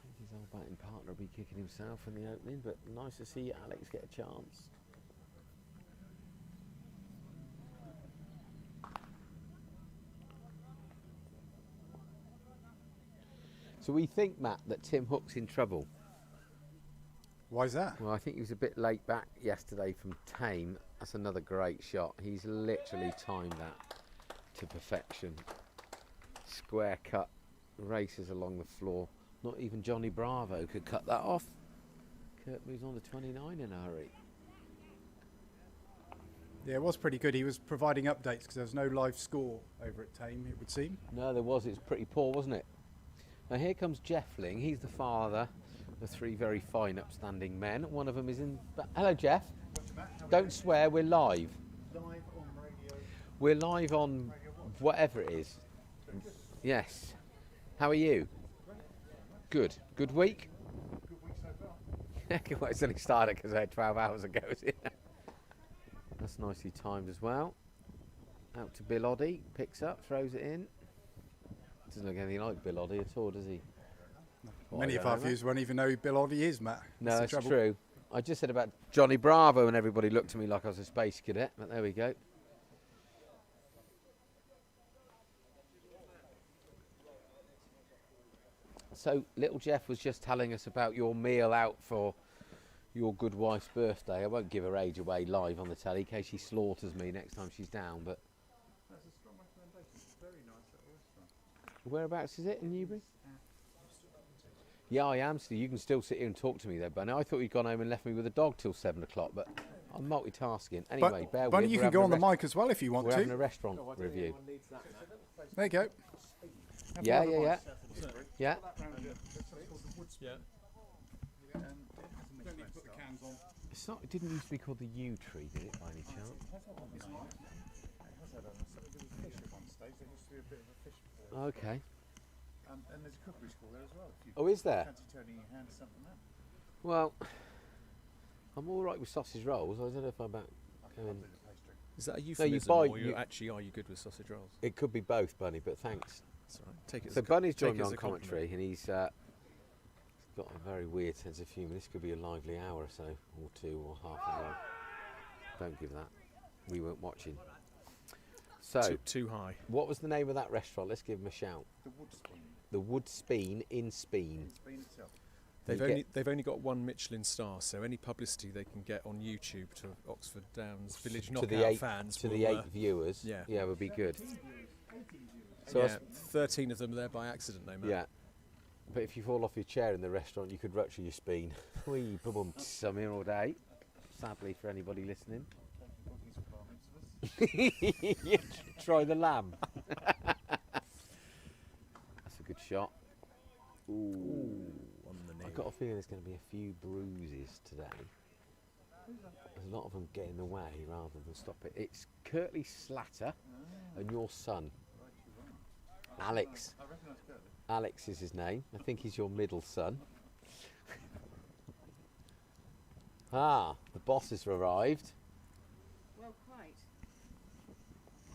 think his old batting partner will be kicking himself in the opening, but nice to see Alex get a chance. So we think, Matt, that Tim Hook's in trouble. Why is that? Well, I think he was a bit late back yesterday from Tame. That's another great shot. He's literally timed that to perfection. Square cut, races along the floor. Not even Johnny Bravo could cut that off. Kurt moves on to 29 in a hurry. Yeah, it was pretty good. He was providing updates because there was no live score over at Tame, it would seem. No, there was. It was pretty poor, wasn't it? Now here comes Jeffling. He's the father of 3 very fine, upstanding men. One of them is in... Hello, Jeff. Don't swear, we're live. Live on radio. We're live on whatever it is. Yes. How are you? Good. Good week? Good week so far. Well, it's only started because I had 12 hours ago. That's nicely timed as well. Out to Bill Oddie. Picks up, throws it in. Doesn't look anything like Bill Oddie at all, does he? Many of our viewers won't even know who Bill Oddie is, Matt. No, it's true. I just said about Johnny Bravo and everybody looked at me like I was a space cadet, but there we go. So, little Jeff was just telling us about your meal out for your good wife's birthday. I won't give her age away live on the telly in case she slaughters me next time she's down, but... That's a strong recommendation. It's a very nice little restaurant. Whereabouts is it in Newbury? Yeah, I am. So you can still sit here and talk to me there, Bunny. I thought you'd gone home and left me with a dog till 7 o'clock, but I'm multitasking. Anyway, bear with Bunny, me. you can go on the mic as well if you want We're having a to. restaurant review. There you go. Yeah. Yeah. Yeah. It's not. It didn't used to be called the yew tree, did it, by any chance? Okay. And there's a cookery school there as well. If you Oh, is there? fancy turning your hand to something there. Well, I'm all right with sausage rolls. I don't know if I'm about going. Is that a No, euphemism, buy- or you- are you good with sausage rolls? It could be both, Bunny, but thanks. That's all right. Take it. So as a Bunny's take joined it me as on a compliment. commentary, and he's got a very weird sense of humour. This could be a lively hour or so, or 2 or half an hour. Don't give that. We weren't watching. So, Too high. what was the name of that restaurant? Let's give him a shout. The wood spoon. The Wood Speen in Speen. Spoon itself. They've only got 1 Michelin star, so any publicity they can get on YouTube to Oxford Downs Village To Knockout the 8, fans to will, the 8 viewers. yeah. would be good. So I yeah, 13 of them are there by accident, though, Matt. yeah. But if you fall off your chair in the restaurant, you could rupture your spine. Wee, boom, I'm here all day. Sadly for anybody listening. Yeah, try the lamb. That's a good shot. Ooh. On the knee. I've got a feeling there's going to be a few bruises today. There's a lot of them get in the way rather than stop it. It's Curtly Slatter and your son, Alex. I recognise Curtly. Alex is his name. I think he's your middle son. The boss has arrived. Well, quite.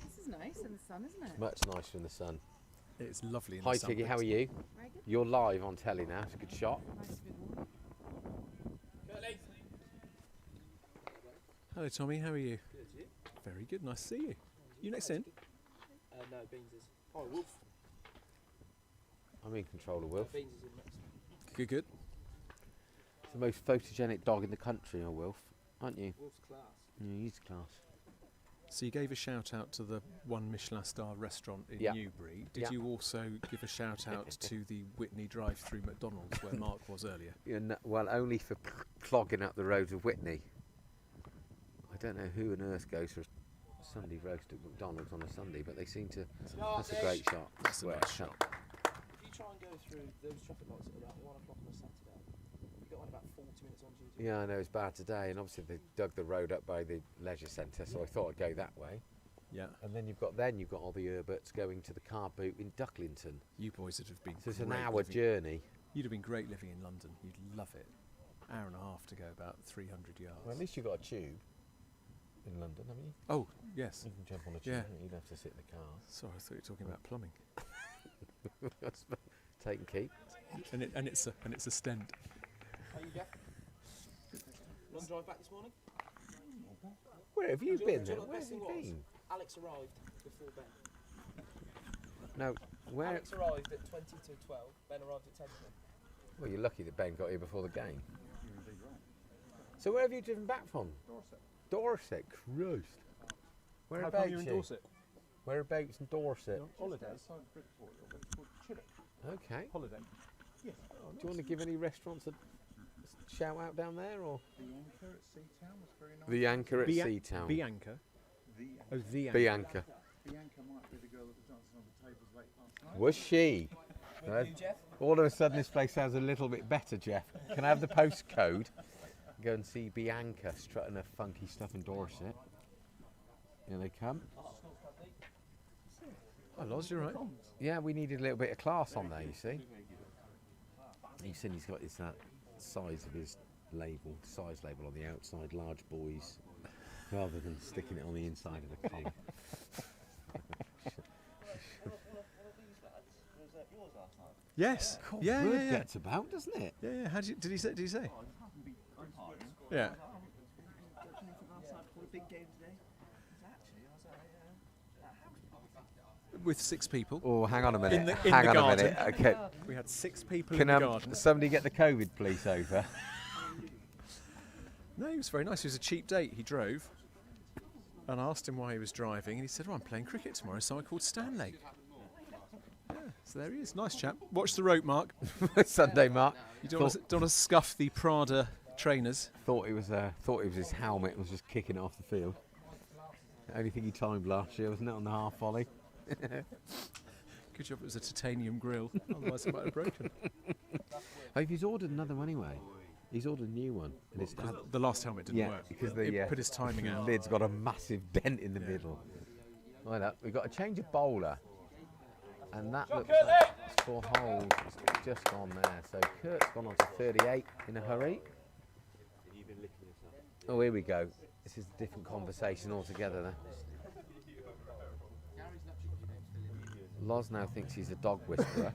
This is nice in the sun, isn't it? Much nicer in the sun. It's lovely in Hi the sun. Tiggy, how are you? Very good. You're live on telly now. It's a good shot. Nice to be warm. Hello, Tommy. How are you? Very good. Nice to see you. You next in? No, Beans is. Oh, Wolf. I'm in control of Wilf. Beans is in next. Good. He's the most photogenic dog in the country, Wilf, aren't you? Wolf's class. Yeah, he's class. So you gave a shout out to the 1 Michelin star restaurant in Yeah. Newbury. Did Yeah. you also give a shout out to the Whitney drive-through McDonald's where Mark was earlier? Well, only for clogging up the roads of Whitney. I don't know who on earth goes for a Sunday roast at McDonald's on a Sunday, but they seem to. That's a great shot. That's a Swear. nice shot. If you try and go through those traffic lights at about 1 o'clock on a Saturday, you've got about 40 minutes on duty. Yeah, I know it's bad today, and obviously they dug the road up by the leisure centre, so I thought I'd go that way. Yeah. And then you've got all the Herberts going to the car boot in Ducklington. You boys would have been So it's an great hour living- journey. You'd have been great living in London. You'd love it. Hour and a half to go, about 300 yards. Well, at least you've got a tube in London, haven't you? Oh, yes. You can jump on a tube. Yeah. You don't have to sit in the car. Sorry, I thought you were talking about plumbing. Take and keep. And it's a stent. How you, Jeff? Long drive back this morning? Where have you Do been do then? what the Where best have you thing was? been? Alex arrived before Ben. No, where? Alex arrived at 20 to 12. Ben arrived at 10 to. Well, you're lucky that Ben got here before the game. You're indeed right. So where have you driven back from? Dorset. Dorset, Christ. How Whereabouts come you're in Dorset? Whereabouts in Dorset? Holiday. Outside Bridport, a little bit called Chillock. Okay. Holiday. Yes. Do you want to give any restaurants a shout out down there, or? The Anchor at Seatown was very nice. The Anchor at Bia- Seatown. Bianca. The Oh, the Anchor. Bianca. The Anchor might be the girl that was dancing on the tables late last night. Was she? All of a sudden this place sounds a little bit better, Jeff. Can I have the postcode? Go and see Bianca strutting her funky stuff in Dorset. Here they come. Oh, Loz, you're right. Yeah, we needed a little bit of class on there, you see. You've seen he's got his size of his label, size label on the outside, large boys, rather than sticking it on the inside of the collar. Yes. Cool. Yeah, Word yeah, yeah. gets about, doesn't it? Yeah, yeah. How did he say? Did he say? Yeah. With 6 people. Oh, hang on a minute. In the hang on garden. a minute. Okay. We had 6 people Can in the garden. somebody get the COVID police over? No, he was very nice. It was a cheap date. He drove. And I asked him why he was driving, and he said, "Oh, I'm playing cricket tomorrow, so I called Stanley." Yeah, so there he is. Nice chap. Watch the rope, Mark. Sunday, Mark. You don't want to scuff the Prada trainers. Thought it was his helmet and was just kicking it off the field. Only thing he timed last year, wasn't it, on the half volley? Good job it was a titanium grill, otherwise it might have broken. Oh, he's ordered another one anyway. He's ordered a new one. And it's The last helmet didn't work. because It the put his timing out. lid's got a massive dent in the middle. Right up, we've got a change of bowler, and that looks like 4 holes. It's just gone there. So Kurt's gone on to 38 in a hurry. Oh, here we go. This is a different conversation altogether then. Loz now thinks he's a dog whisperer.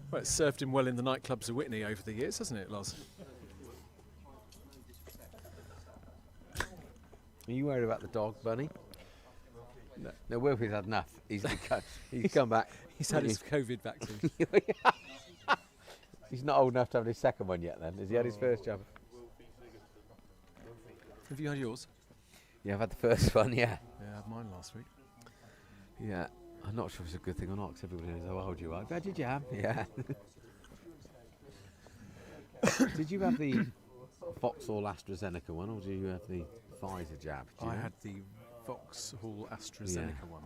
Well, it's served him well in the nightclubs of Whitney over the years, hasn't it, Loz? Are you worried about the dog, Bunny? No. No, Wilfie's had enough. He's come back. He's had his COVID vaccine. He's not old enough to have his second one yet then. Has he had his first jab? Have you had yours? Yeah, I've had the first one, yeah. Yeah, I had mine last week. Yeah. I'm not sure if it's a good thing or not, because everybody knows how old you are. Have you had your jab? Yeah. Did you have the Vauxhall AstraZeneca one, or did you have the Pfizer jab? Do you I know? had the Vauxhall AstraZeneca one.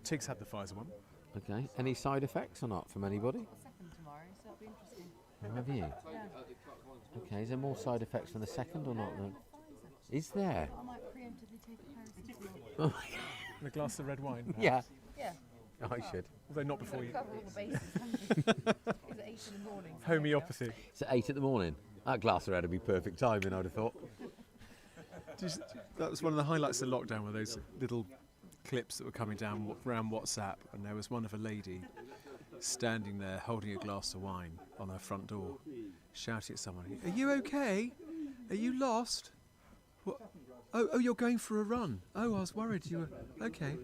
Tiggs had the Pfizer one. Okay. Any side effects or not from anybody? Second tomorrow, so that'll be interesting. Oh, have you? Yeah. Okay. Is there more side effects from the second or not? Then? Pfizer. Is there? I might preemptively take a paracetamol. Oh, And a glass of red wine. yeah. Yeah. I should. Although not before you. Cover all the bases, haven't we? Is it 8 in the morning? Homeopathy. It's at 8 in the morning. That glass of red would be perfect timing, I'd have thought. That was one of the highlights of lockdown, were those little clips that were coming down around WhatsApp, and there was one of a lady standing there holding a glass of wine on her front door, shouting at someone, "Are you okay? Are you lost? What? Oh, you're going for a run. Oh, I was worried you were okay."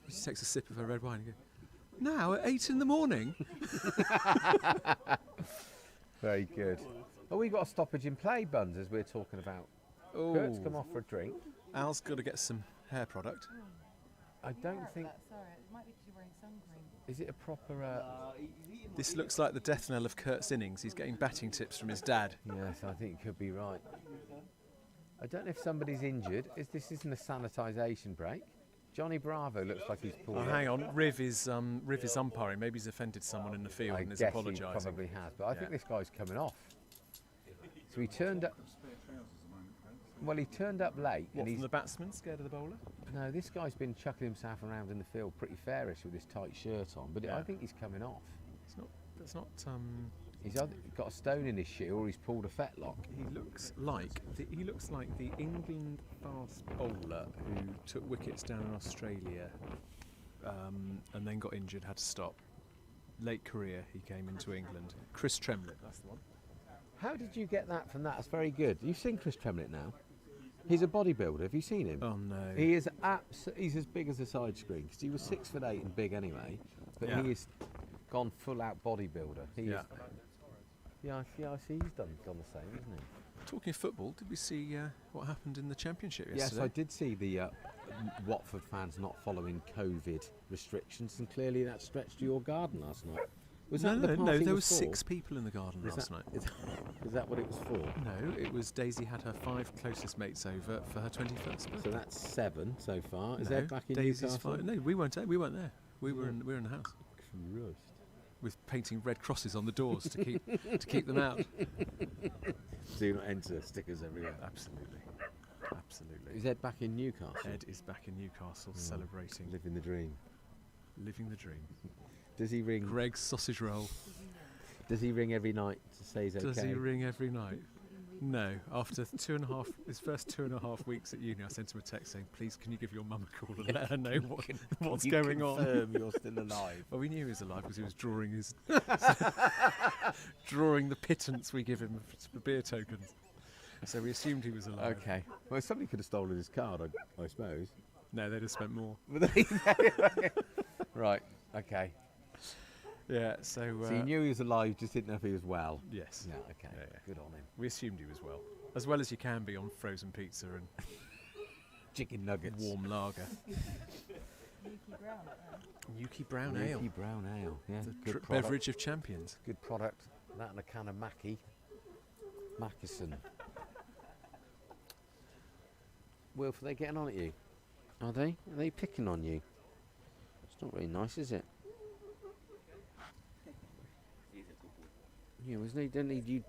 She takes a sip of her red wine and goes, "Now at 8 in the morning?" Very good. Oh, we've got a stoppage in play, Buns, as we're talking about. Kurt's come off for a drink. Al's got to get some hair product. I don't think... Sorry, it might be because you're wearing sun cream. Is it a proper... This looks like the death knell of Kurt's innings. He's getting batting tips from his dad. Yes, I think you could be right. I don't know if somebody's injured. This isn't a sanitisation break. Johnny Bravo looks like he's pulled Oh, up. hang on, Riv is umpiring. Maybe he's offended someone in the field I and is guess he apologising. probably has, but I think Yeah. this guy's coming off. So he turned up... Well, he turned up late. What, and he's from the batsman, scared of the bowler? No, this guy's been chucking himself around in the field pretty fairish with his tight shirt on, but Yeah. I think he's coming off. That's not. He's either got a stone in his shoe or he's pulled a fetlock. He looks like the England fast bowler who took wickets down in Australia, and then got injured, had to stop. Late career, he came into England. Chris Tremlett, that's the one. How did you get that from that? That's very good. You've seen Chris Tremlett now. He's a bodybuilder. Have you seen him? Oh no. He is he's as big as a side screen because he was 6'8" and big anyway, but Yeah. he is gone full out bodybuilder. He Yeah. is Yeah, I see he's done the same, isn't he? Talking of football, did we see what happened in the Championship yesterday? Yes, I did see the Watford fans not following COVID restrictions, and clearly that stretched to your garden last night. Was that the No, party there were was for? 6 people in the garden Is last that- night. Is that what it was for? No, it was Daisy had her 5 closest mates over for her 21st birthday. So that's 7 so far. Is no, that back in Daisy's Newcastle? 5. No, we weren't there. We were in the house Christ. with painting red crosses on the doors to keep them out. Do not enter stickers everywhere. Absolutely. Is Ed back in Newcastle? Ed is back in Newcastle celebrating, Living the dream. living the dream. Does he ring? Greg's sausage roll. Does he ring every night to say he's okay? Does he ring every night? No. After his first 2.5 weeks at uni, I sent him a text saying, "Please, can you give your mum a call and let her know what's You going on?" confirm you're still alive. Well, we knew he was alive because he was drawing the pittance we give him for beer tokens. So we assumed he was alive. Okay. Well, somebody could have stolen his card, I suppose. No, they'd have spent more. Right. Okay. Yeah. So. So you knew he was alive, just didn't know if he was well. Yes. Yeah. Okay. Yeah. Good on him. We assumed he was as well as you can be on frozen pizza and Chicken nuggets. warm lager. Yuki Brown Ale. Milky brown ale. Yeah. The Good product. beverage of champions. Good product. That and a can of Mackison. Wilf, are they getting on at you? Are they? Are they picking on you? It's not very nice, is it? Yeah, he don't need you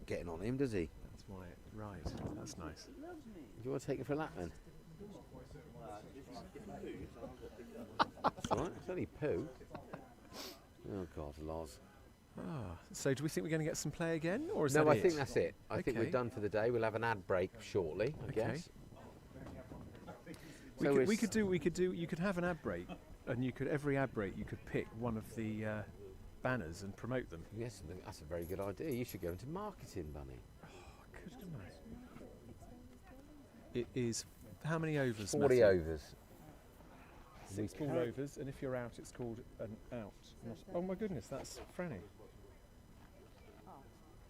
getting on him, does he? That's why. Right. That's nice. Do you want to take it for a lap then? That's right. It's only poo. Oh God, Loz. So do we think we're going to get some play again, or is No, that I it? think that's it. I think we're Okay. done for the day. We'll have an ad break shortly, I Okay. guess. We So could, it's- we could do. You could have an ad break, and every ad break you could pick one of the banners and promote them. Yes, that's a very good idea. You should go into marketing, Bunny. Couldn't I? It is how many overs? 40 Matthew? overs. 6 ball overs, and if you're out, it's called an out. Oh my goodness, that's Franny.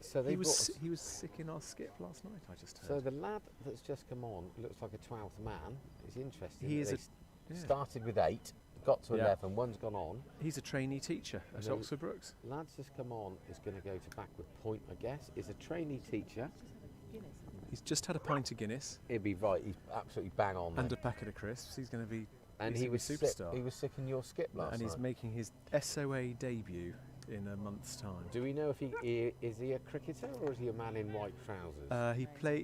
So they He brought was us- he was sick in our skip last night. I just So heard. the lad that's just come on looks like a 12th man. It's interesting. He that is they yeah. started with 8, got to Yeah. 11, one's gone on. He's a trainee teacher at No. Oxford Brookes. Lad's just come on is going to go to backward point, I guess. Is a trainee teacher. He's just had a pint of Guinness He'd be right. He's absolutely bang on. and a there. packet of crisps. He's going to be And he's he a was superstar. He was sick in your skip last and he's night. making his SOA debut in a month's time. Do we know if is he a cricketer or is he a man in white trousers?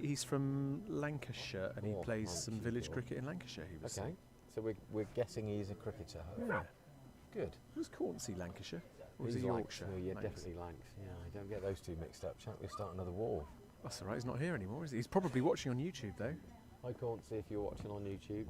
He's from Lancashire and he Oh, plays some Lancashire village boy. cricket in Lancashire. He was Okay, so we're guessing he's a cricketer. Yeah. Good. Was Cornsey Lancashire? Or was He's it Lancs. Yorkshire? Oh, yeah, Lancs. definitely Lancs. Yeah, I don't get those two mixed up. Chat, we'll start another war. That's all right. He's not here anymore, is he? He's probably watching on YouTube though. I can't see if you're watching on YouTube.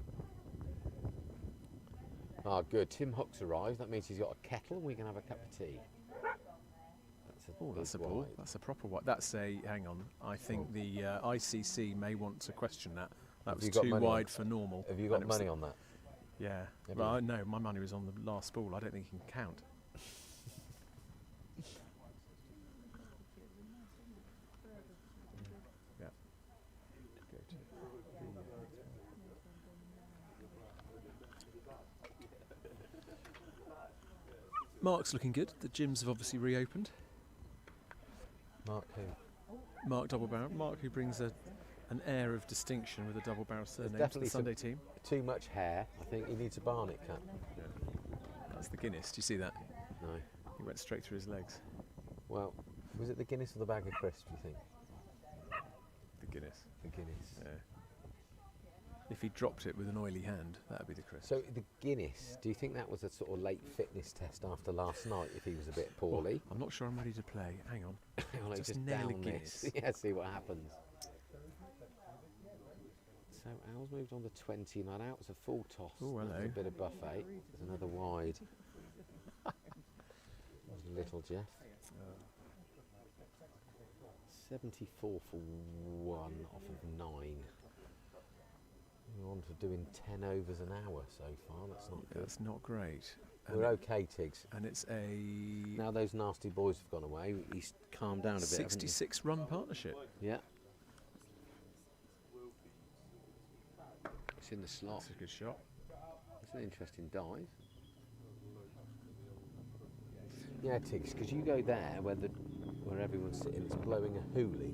Ah, good. Tim Hook's arrived. That means he's got a kettle and we can have a cup of tea. That's a Oh, that's a big ball. wide. That's a proper one. That's a. Hang on. I think the ICC may want to question that. That Have was you got too money on wide it? for normal. Have you and got it was money on that? Yeah. Have Well, you? no, my money was on the last ball. I don't think he can count. Yeah. Go to Mark's looking good. The gyms have obviously reopened. Mark who? Mark double barrel. Mark who brings an air of distinction with a double barrel surname to definitely the some- Sunday team. Too much hair. I think he needs a Barnet cut. That's the Guinness. Do you see that? No. He went straight through his legs. Well, was it the Guinness or the bag of crisps, do you think? The Guinness. The Guinness. Yeah. If he dropped it with an oily hand, that would be the crisp. So the Guinness, do you think that was a sort of late fitness test after last night if he was a bit poorly? I'm not sure I'm ready to play. Hang on. Hang on, Just just nail a down this. Guinness. Yeah, see what happens. So Al's moved on to 20 and that out. It's a full toss. Oh, That was hello. a bit of buffet. There's another wide. There's little Jeff. 74 for 1 off of 9. We're on to doing 10 overs an hour so far. That's not good. That's not great. We're okay, Tiggs. And it's a Now those nasty boys have gone away. He's calmed down a bit. 66-run partnership. Yeah. It's in the slot. That's a good shot. It's an interesting dive. Yeah, Tiggs, because you go there where everyone's sitting, it's blowing a hoolie.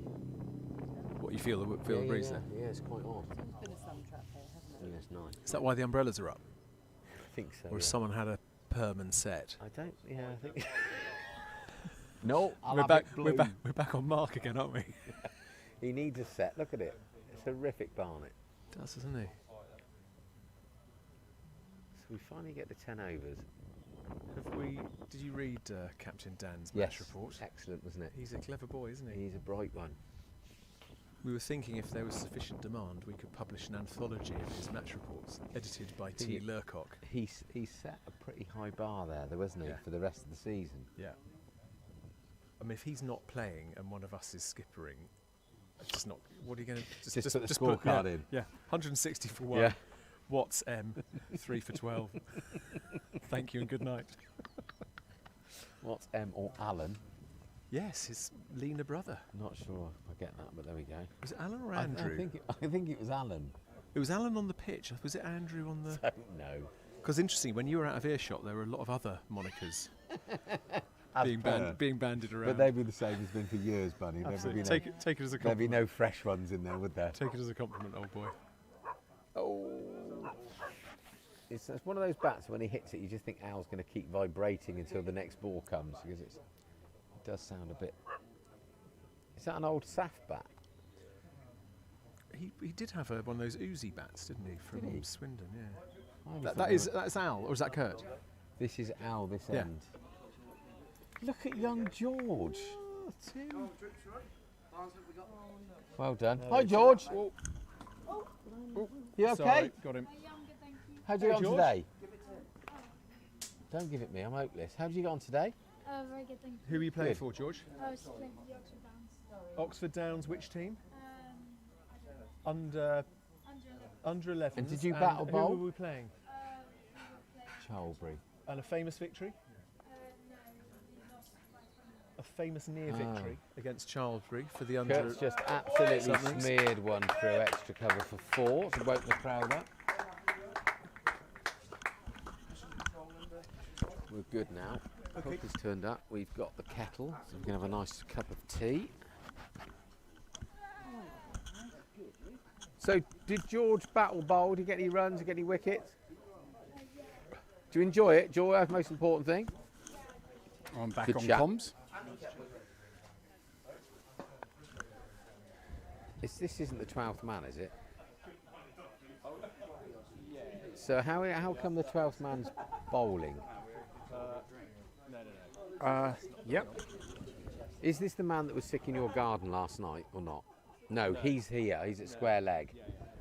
What, you feel the breeze there? Yeah, it's quite odd. There's been a sun trap here, hasn't it? Yeah, it's nice. Is that why the umbrellas are up? I think so. Or has yeah. someone had a perm and set? I don't. Yeah, I think. No, We're back on Mark again, aren't we? He needs a set. Look at it. It's horrific, Barnet. Does, doesn't he? So we finally get the 10 overs. Did you read Captain Dan's Yes. match report? Excellent, wasn't it? He's a clever boy, isn't he? He's a bright one. We were thinking if there was sufficient demand, we could publish an anthology of his match reports, edited by T. Lurcock. He set a pretty high bar there, wasn't he, Yeah. for the rest of the season? Yeah. I mean, if he's not playing and one of us is skippering, just not. What are you going to Just put the scorecard in. Yeah, 160 for one. Yeah. Watts M, 3 for 12. Thank you and good night. What's M or Alan? Yes, his leaner brother. Not sure if I get that, but there we go. Was it Alan or I Andrew? think it was Alan. It was Alan on the pitch. Was it Andrew on the? Don't know. Because interesting, when you were out of earshot, there were a lot of other monikers being bandied around. But they'd be the same as been for years, Bunny. Absolutely. There'd be Take it as a there'd be compliment. no fresh ones in there, would there? Take it as a compliment, old boy. Oh. It's one of those bats when he hits it, you just think Al's going to keep vibrating until the next ball comes because it does sound a bit. Is that an old Saf bat? He did have one of those Uzi bats, didn't he, from Did he? Swindon? Yeah. I always thought That's Al, or is that Kurt? This is Al. This Yeah. end. Look at young George. Tim. Well done. Hi, George. You okay? Sorry, got him. How'd you get on George. today? Don't give it me. I'm hopeless. How'd you get on today? Very good, thank you. Who are you playing Good. for, George? I was just playing for the Oxford Downs. Oxford Downs, which team? I don't know. Under 11. And did you battle bowl? Who were we playing? We were playing, Charlbury. And a famous victory? no, we lost by 20. A famous near victory against Charlbury for the Kurt's just absolutely Something. smeared one through extra cover for 4 to woke the crowd up. We're good now. Cook has turned up. We've got the kettle, so we can have a nice cup of tea. So, did George battle bowl? Did he get any runs? Did he get any wickets? Do you enjoy it? Joy, that's the most important thing. I'm back Good on chap. comms. This isn't the 12th man, is it? So how come the 12th man's bowling? Yep. Is this the man that was sick in your garden last night or not? No, he's here. He's at square leg.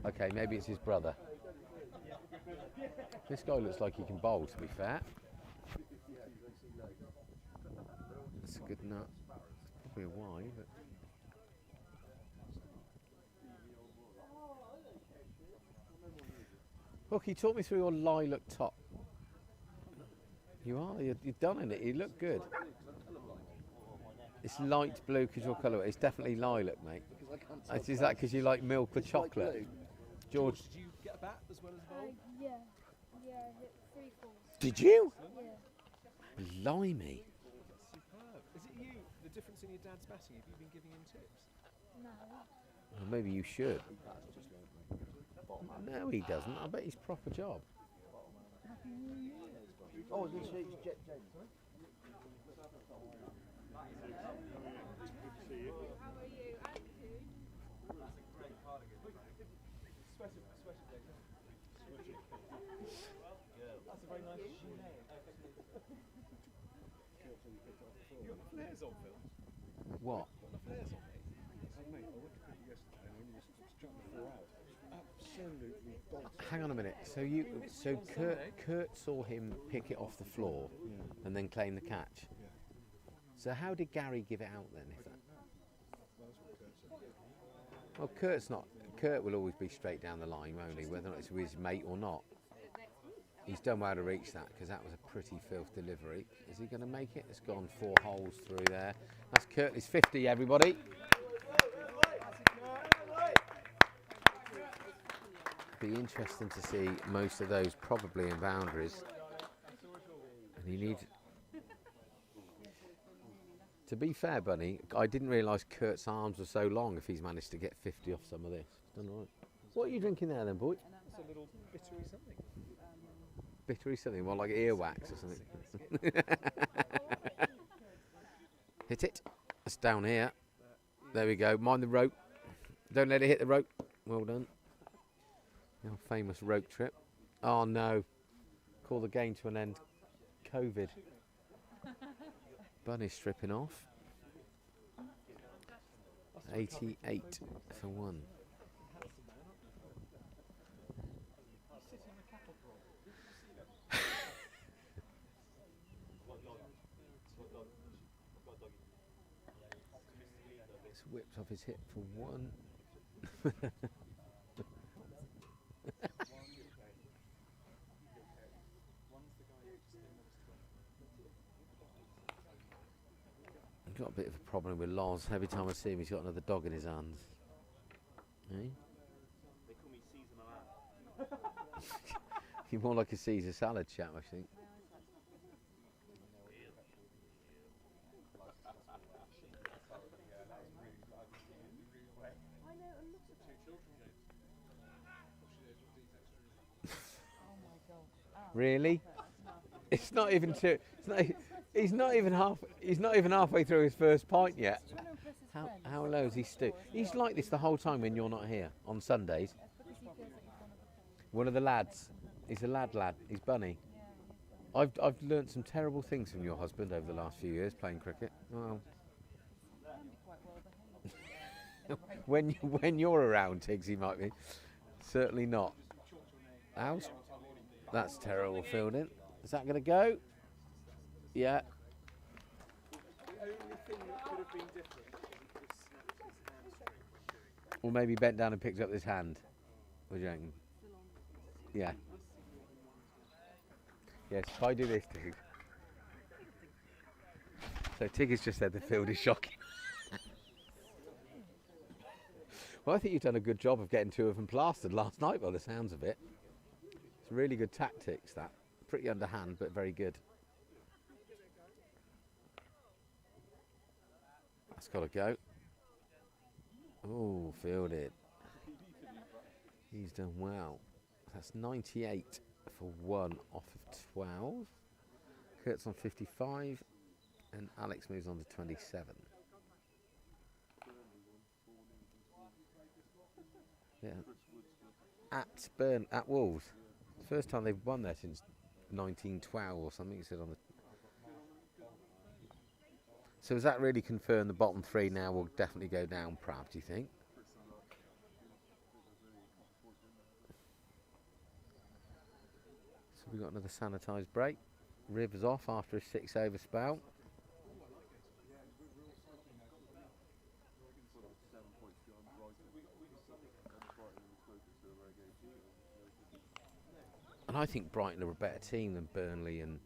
Okay, maybe it's his brother. This guy looks like he can bowl, to be fair. That's a good nut. It's probably a Y, but... Hooky, talk me through your lilac top. You are, you're done in it. You look good. It's light blue because your colour. It's definitely lilac, mate. Is that because you like milk or chocolate? George, Did you get a bat as well as a bowl? Yeah, I hit 3 balls. did you? Yeah. Blimey. Superb. Is it you, the difference in your dad's batting? Have you been giving him tips? No. Well, maybe you should. No, he doesn't. I bet he's proper job. Oh, this is James. That's a very nice gilet. You got the flares on, Phil? What? Got the flares on, mate? Mate, I went to cricket yesterday and only just struck the 4 out. Absolutely bolted. Hang on a minute. So Kurt saw him pick it off the floor and then claim the catch. Yeah. So how did Gary give it out then? If that? That's what Kurt said. Well, Kurt's not. Kurt will always be straight down the line, won't he? Whether or not it's with his mate or not. He's done well to reach that because that was a pretty filth delivery. Is he going to make it? It's gone 4 holes through there. That's Kirtley's 50, everybody. Be interesting to see most of those probably in boundaries. And you need... To be fair, Bunny, I didn't realise Kurt's arms were so long if he's managed to get 50 off some of this. Done all right. What are you drinking there then, boy? It's a little bittery something. Bittery something, more like earwax or something. Hit it. It's down here. There we go. Mind the rope. Don't let it hit the rope. Well done. Your famous rope trip. Oh no. Call the game to an end. COVID. Bunny's stripping off. 88 for 1. It's whipped off his hip for 1. I've got a bit of a problem with Loz. Every time I see him, he's got another dog in his hands. Eh? They call me Caesar Milan. You're more like a Caesar salad chap, I think. Really? It's not even two. He's not even halfway through his first pint yet. How low is he stood? He's like this the whole time when you're not here on Sundays. One of the lads. He's a lad. He's Bunny. I've learnt some terrible things from your husband over the last few years playing cricket. Well, when you're around, Tiggs, he might be. Certainly not. How's? That's terrible fielding. Is that going to go? Yeah. The only thing that could have been different is he could have snapped his hamstring. Or maybe bent down and picked up this hand. What do you reckon? Yeah. Yes, if I do this, Tig. So Tig has just said the field is shocking. Well, I think you've done a good job of getting 2 of them plastered last night by the sounds of it. It's really good tactics, that. Pretty underhand, but very good. That's got to go. Oh, fielded. He's done well. That's 98 for 1 off of 12. Kurt's on 55, and Alex moves on to 27. Yeah. At Wolves. First time they've won there since 1912 or something, he said on the... So does that really confirm the bottom 3 now will definitely go down, Prav, do you think? So we've got another sanitised break. Rivers off after a 6-over spell. And I think Brighton are a better team than Burnley and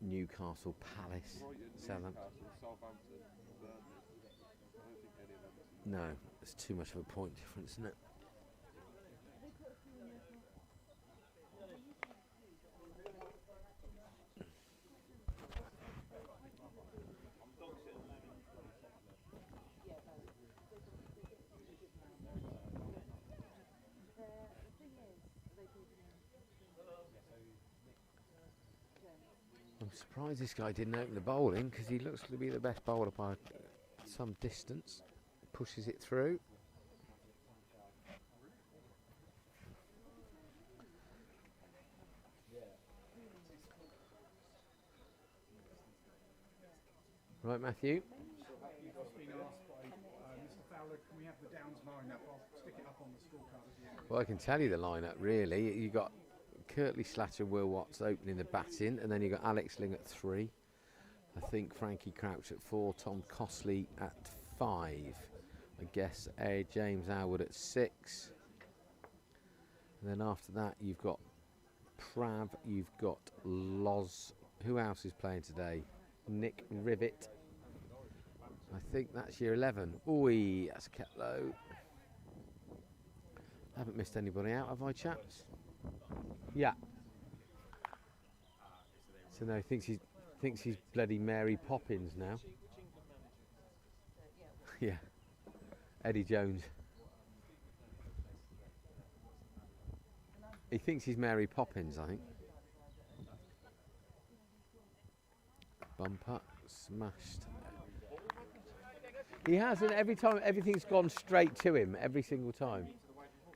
Newcastle, Palace, Southampton. No, it's too much of a point difference, isn't it? I'm surprised this guy didn't open the bowling because he looks to be the best bowler by some distance. Pushes it through. Right, Matthew. Well, I can tell you the lineup really. You got Kirtley, Slatter, Will Watts opening the batting, and then you got Alex Ling at 3. I think Frankie Crouch at 4, Tom Costley at 5, I guess James Howard at 6. And then after that, you've got Prav, you've got Loz. Who else is playing today? Nick Rivet. I think that's year 11. Oi, that's kept low. I haven't missed anybody out, have I, chaps? Yeah. So no, he thinks he's bloody Mary Poppins now. Yeah. Eddie Jones. He thinks he's Mary Poppins, I think. Bumper smashed. He has, and every time everything's gone straight to him every single time,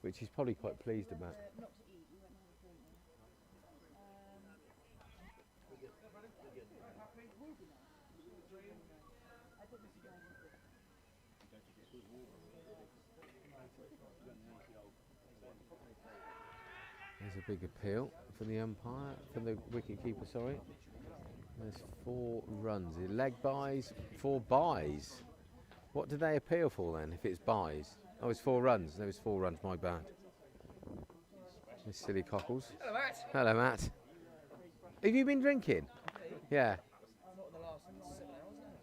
which he's probably quite pleased about. There's a big appeal for the umpire, for the wicket-keeper, sorry. There's 4 runs. Leg buys, 4 buys. What do they appeal for then, if it's buys? Oh, it's 4 runs. No, it's 4 runs, my bad. There's silly cockles. Hello, Matt. Hello, Matt. Have you been drinking? Yeah.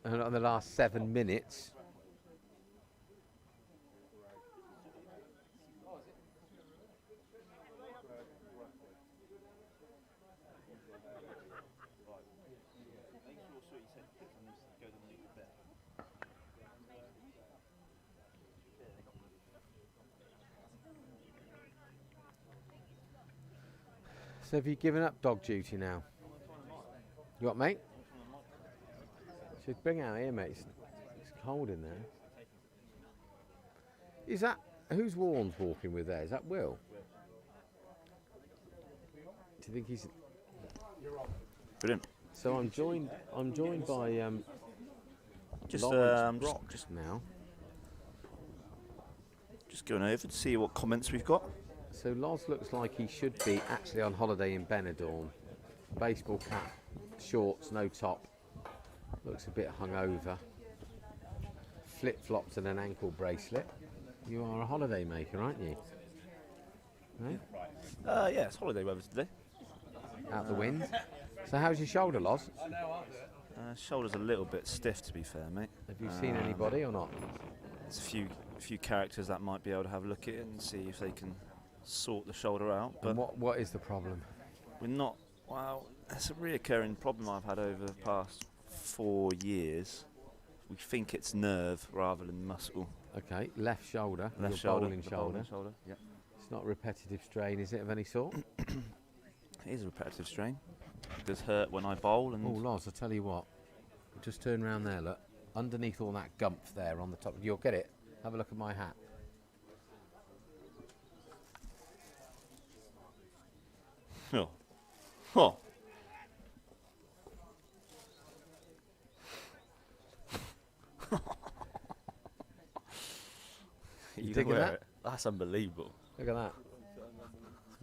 Not in the last 7 minutes. So have you given up dog duty now? You what, mate? Should bring it out here, mate. It's cold in there. Is that who's Warren's walking with there? Is that Will? Do you think he's? Brilliant. So I'm joined by Just Brock now. Just going over to see what comments we've got. So Loz looks like he should be actually on holiday in Benidorm. Baseball cap, shorts, no top. Looks a bit hungover. Flip-flops and an ankle bracelet. You are a holiday maker, aren't you? No? Yeah, it's holiday weather today. Out the wind. So how's your shoulder, Loz? Shoulder's a little bit stiff, to be fair, mate. Have you seen anybody or not? There's a few characters that might be able to have a look at it and see if they can sort the shoulder out. But And what is the problem? we're not. Well, it's a reoccurring problem I've had over the past 4 years. We think it's nerve rather than muscle. Okay, left shoulder. Left your shoulder, bowling the shoulder. bowling shoulder. Yeah, It's not a repetitive strain, is it, of any sort? it is a repetitive strain. It does hurt when I bowl. And Oh, Loz, I tell you what. Just turn round there, look. Underneath all that gumph there on the top. You'll get it. Have a look at my hat. Oh. Oh. You digging wear that? it? That's unbelievable. Look at that. It's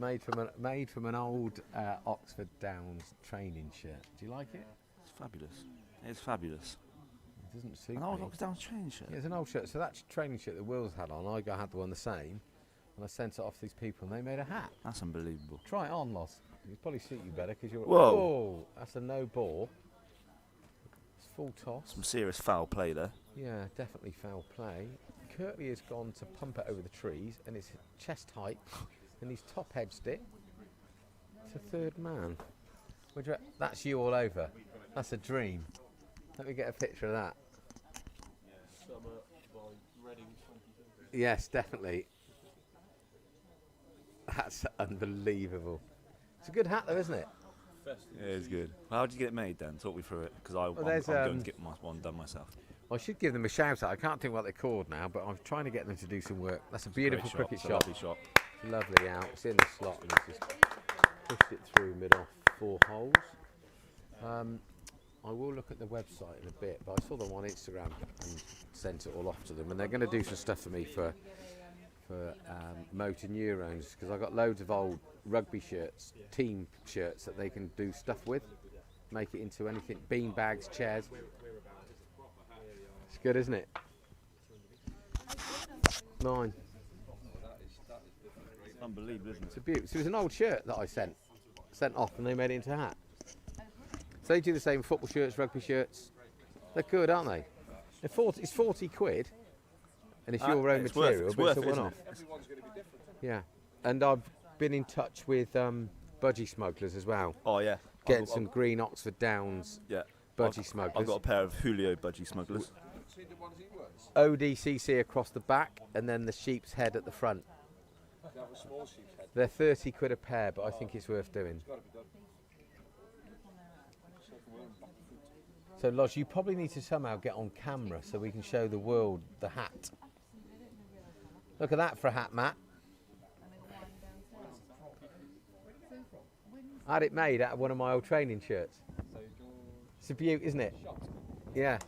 made from an old Oxford Downs training shirt. Do you like it? It's fabulous. It's fabulous. It doesn't suit An me. old Oxford Downs training shirt. Yeah, it's an old shirt. So that training shirt that Will's had on, I had the one the same, and I sent it off to these people, and they made a hat. That's unbelievable. Try it on, Loz. It'll probably suit you better because you're. Whoa. Whoa! That's a no ball. It's full toss. Some serious foul play there. Yeah, definitely foul play. Kirtley has gone to pump it over the trees, and it's chest height, and he's top edged it to third man. That's you all over. That's a dream. Let me get a picture of that. Yes, definitely. That's unbelievable. It's a good hat, though, isn't it? Yeah, it's good. How did you get it made, Dan? Talk me through it, because I'm there's, going to get one done myself. I should give them a shout out. I can't think what they're called now, but I'm trying to get them to do some work. That's a beautiful Great cricket It's a shot. lovely shot. Lovely out. It's in the slot and it's just pushed it through mid-off 4 holes. I will look at the website in a bit, but I saw them on Instagram and sent it all off to them, and they're going to do some stuff for me for motor neurons, because I've got loads of old rugby shirts, team shirts that they can do stuff with, make it into anything, bean bags, chairs. It's good, isn't it? mine. It's unbelievable, isn't It's a beauty. So it was an old shirt that I sent off, and they made it into a hat. So they do the same with football shirts, rugby shirts. They're good, aren't they? It's 40 quid, and it's your own material, but it's a one-off. Everyone's going to be different. Yeah, and I've been in touch with budgie smugglers as well. Oh yeah. Getting some green Oxford Downs budgie smugglers. I've got a pair of Julio budgie smugglers. See the ones he wears? ODCC across the back, and then the sheep's head at the front. They have a small sheep's head. They're 30 quid a pair, but I think it's worth doing. It's got to be done. So, Lodge, you probably need to somehow get on camera so we can show the world the hat. Look at that for a hat, Matt. I had it made out of one of my old training shirts. It's a beaut, isn't it? Yeah.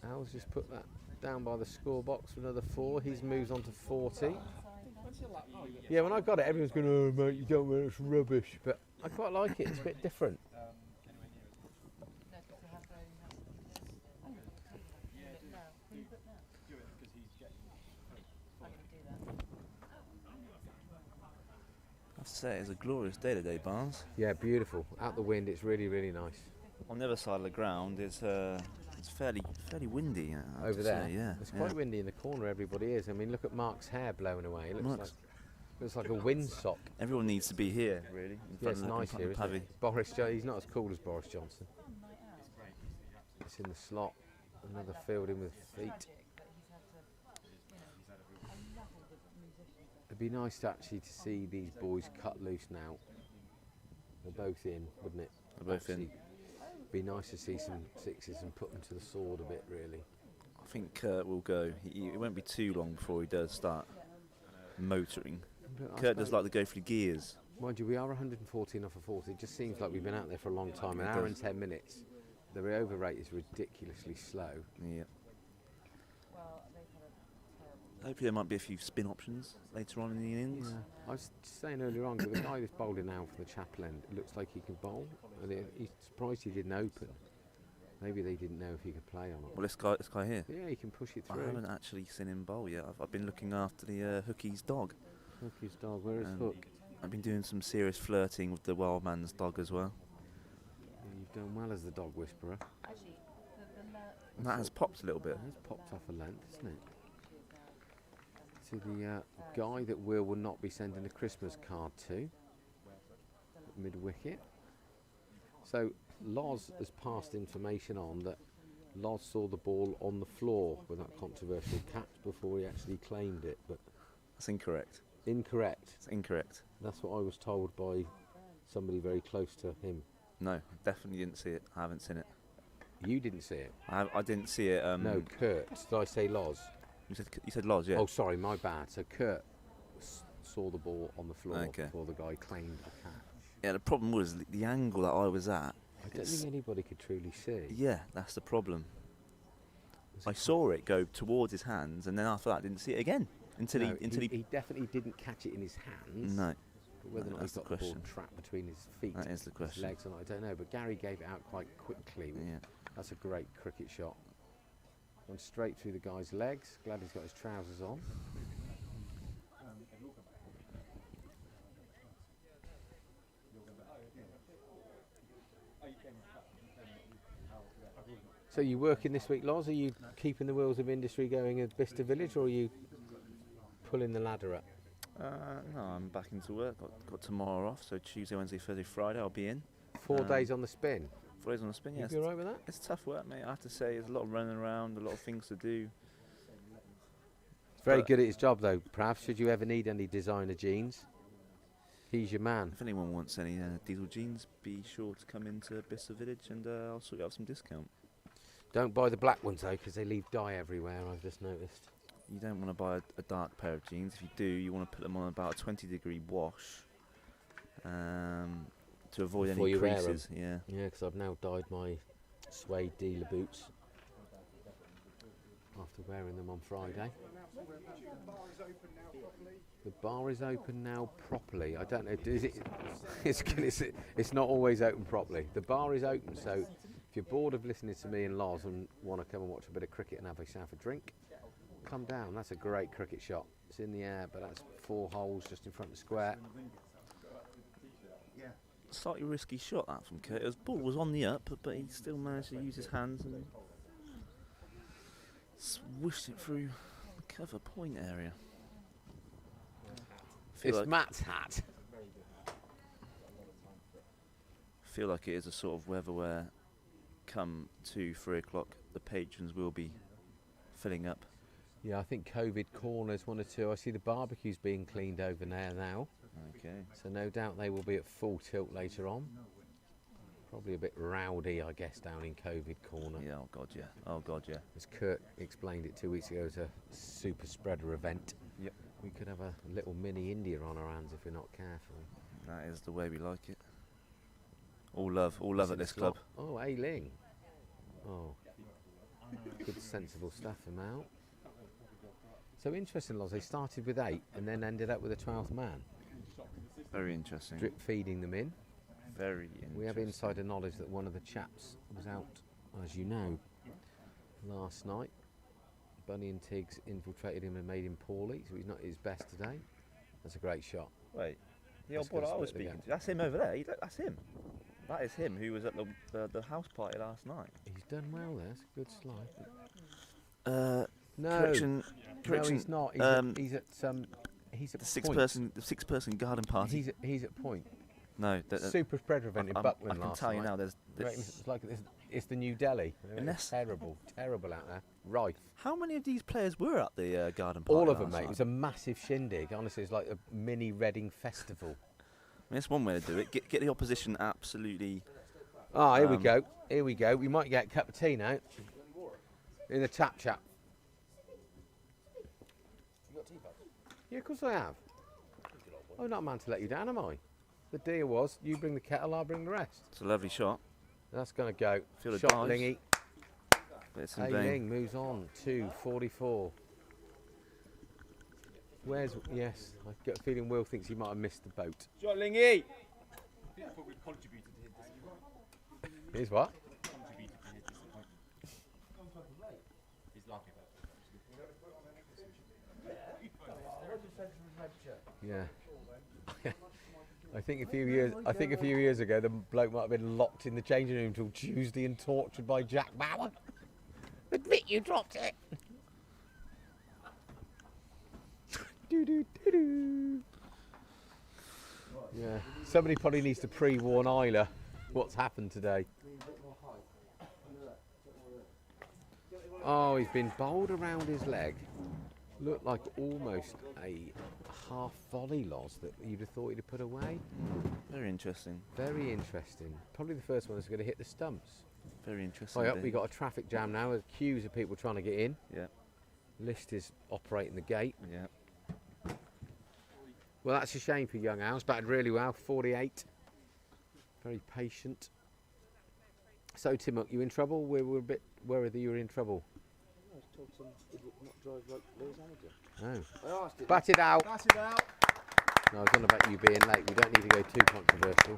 Al's just put that down by the score box for another 4. He's moves on to 40. Yeah, when I got it, everyone's going, oh, mate, you don't wear it, it's rubbish. But I quite like it, it's a bit different. I have to say, it's a glorious day today, Barnes. Yeah, beautiful. Out the wind, it's really, really nice. On the other side of the ground, it's fairly windy. I have Over to there, say, yeah. it's quite windy in the corner. Everybody is. I mean, look at Mark's hair blowing away. It looks like a windsock. Everyone needs to be here, really. Yeah, it's nice here, isn't it? Boris, he's not as cool as Boris Johnson. It's in the slot. Another fielding with feet. It'd be nice to actually see these boys cut loose now. They're both in, wouldn't it? They're both in. It'd be nice to see some sixes and put them to the sword a bit, really. I think Kurt will go. It won't be too long before he does start motoring. Kurt does like to go through gears. Mind you, we are 114 off of 40. It just seems like we've been out there for a long time. An hour and 10 minutes. The over rate is ridiculously slow. Yeah. Hopefully there might be a few spin options later on in the innings. Yeah. I was saying earlier on, the guy that's bowling now from the Chapel End, it looks like he can bowl. And he's surprised he didn't open. Maybe they didn't know if he could play or not. Well, this guy here. Yeah, he can push it through. I haven't actually seen him bowl yet. I've been looking after the Hookie's dog. Hookie's dog, where is Hook? I've been doing some serious flirting with the wild man's dog as well. Yeah, you've done well as the dog whisperer. And that has popped a little bit. It has popped off a length, isn't it? To the guy that will not be sending a Christmas card to, mid-wicket. So Loz has passed information on that Loz saw the ball on the floor with that controversial catch before he actually claimed it, but that's incorrect. Incorrect. It's incorrect. That's what I was told by somebody very close to him. No, definitely didn't see it. I haven't seen it. You didn't see it? I didn't see it. No, Kurt. Did I say Loz? You said Loz, yeah. Oh, sorry, my bad. So Kurt saw the ball on the floor before the guy claimed the catch. Yeah, the problem was the angle that I was at. I don't think anybody could truly see. Yeah, that's the problem. I saw it go towards his hands, and then after that, I didn't see it again until he definitely didn't catch it in his hands. No. But whether or not he's got the ball trapped between his feet, that is the question. His legs, or not, I don't know. But Gary gave it out quite quickly. Yeah. That's a great cricket shot. Went straight through the guy's legs. Glad he's got his trousers on. So you working this week, Loz? Are you keeping the wheels of industry going at Bicester Village, or are you pulling the ladder up? No, I'm back into work. Got tomorrow off, so Tuesday, Wednesday, Thursday, Friday I'll be in. 4 days on the spin? 4 days on the spin, yeah. You be alright with that? It's tough work, mate. I have to say, there's a lot of running around, a lot of things to do. He's very good at his job, though. Perhaps should you ever need any designer jeans, he's your man. If anyone wants any diesel jeans, be sure to come into Bicester Village, and I'll sort you out some discount. Don't buy the black ones, though, because they leave dye everywhere, I've just noticed. You don't want to buy a dark pair of jeans. If you do, you want to put them on about a 20-degree wash to avoid Before any creases. Yeah. Yeah, because I've now dyed my suede dealer boots after wearing them on Friday. The bar is open now properly. I don't know. Is it? It's not always open properly. The bar is open, so if you're bored of listening to me and Loz and want to come and watch a bit of cricket and have yourself a drink, come down. That's a great cricket shot. It's in the air, but that's 4 holes just in front of the square. Slightly risky shot that from Kurt. His ball was on the up, but he still managed to use his hands and swished it through the cover point area. It's Matt's hat. Feel like it is a sort of weather where come 2-3 o'clock the patrons will be filling up. Yeah, I think COVID corners 1 or 2. I see the barbecues being cleaned over there now. Okay. So no doubt they will be at full tilt later on. Probably a bit rowdy, I guess, down in COVID corner. Yeah, oh god, yeah. Oh god, yeah. As Kurt explained it 2 weeks ago, it's a super spreader event. Yep. We could have a little mini India on our hands if we're not careful. That is the way we like it. All love at this club. Oh, A-Ling. Oh, good sensible stuff from out. So interesting, Loz, they started with 8 and then ended up with a 12th man. Very interesting. Drip feeding them in. Very interesting. We have insider knowledge that one of the chaps was out, as you know, last night. Bunny and Tiggs infiltrated him and made him poorly, so he's not at his best today. That's a great shot. Wait, the That's old boy gonna I was split the speaking to, that's him over there. That's him. That is him who was at the house party last night. He's done well there. It's a good slide. No, Correction. no, he's not. He's at the Point. six person garden party. He's at Point. No, Super spreader event in Buckland I can last tell you night. now. There's It's like it's the New Delhi. Unless- Terrible out there. Rife. how many of these players were at the garden party? All of them, last mate. It night? was a massive shindig. Honestly, it's like a mini Reading festival. I mean, that's one way to do it. Get the opposition absolutely. Ah, here we go. Here we go. We might get a cup of tea now. In the tap chat. Yeah, of course I have. I'm not a man to let you down, am I? The deal was, you bring the kettle, I'll bring the rest. It's a lovely shot. That's going to go. Feel the Shot dives. Lingy. But it's in Hey, vain. Ling moves on. 2:44. Where's... Yes, I get a feeling Will thinks he might have missed the boat. Shot Lingy! Here's what? Yeah. I think a few years ago the bloke might have been locked in the changing room till Tuesday and tortured by Jack Bauer. Admit you dropped it. Yeah. Somebody probably needs to pre-warn Isla what's happened today. Oh, he's been bowled around his leg. Looked like almost a half volley loss that you'd have thought he'd have put away. Very interesting. Very interesting. Probably the first one that's going to hit the stumps. Very interesting. High up, we've got a traffic jam now. There's queues of people trying to get in. Yeah. List is operating the gate. Yeah. Well, that's a shame for Young House. Batted really well, 48. Very patient. So, Timok, you in trouble? We were a bit worried that you were in trouble. I was told to not drive like Lewis Hamilton. Oh. I asked it. Bat it out. No, I was on about you being late. We don't need to go too controversial.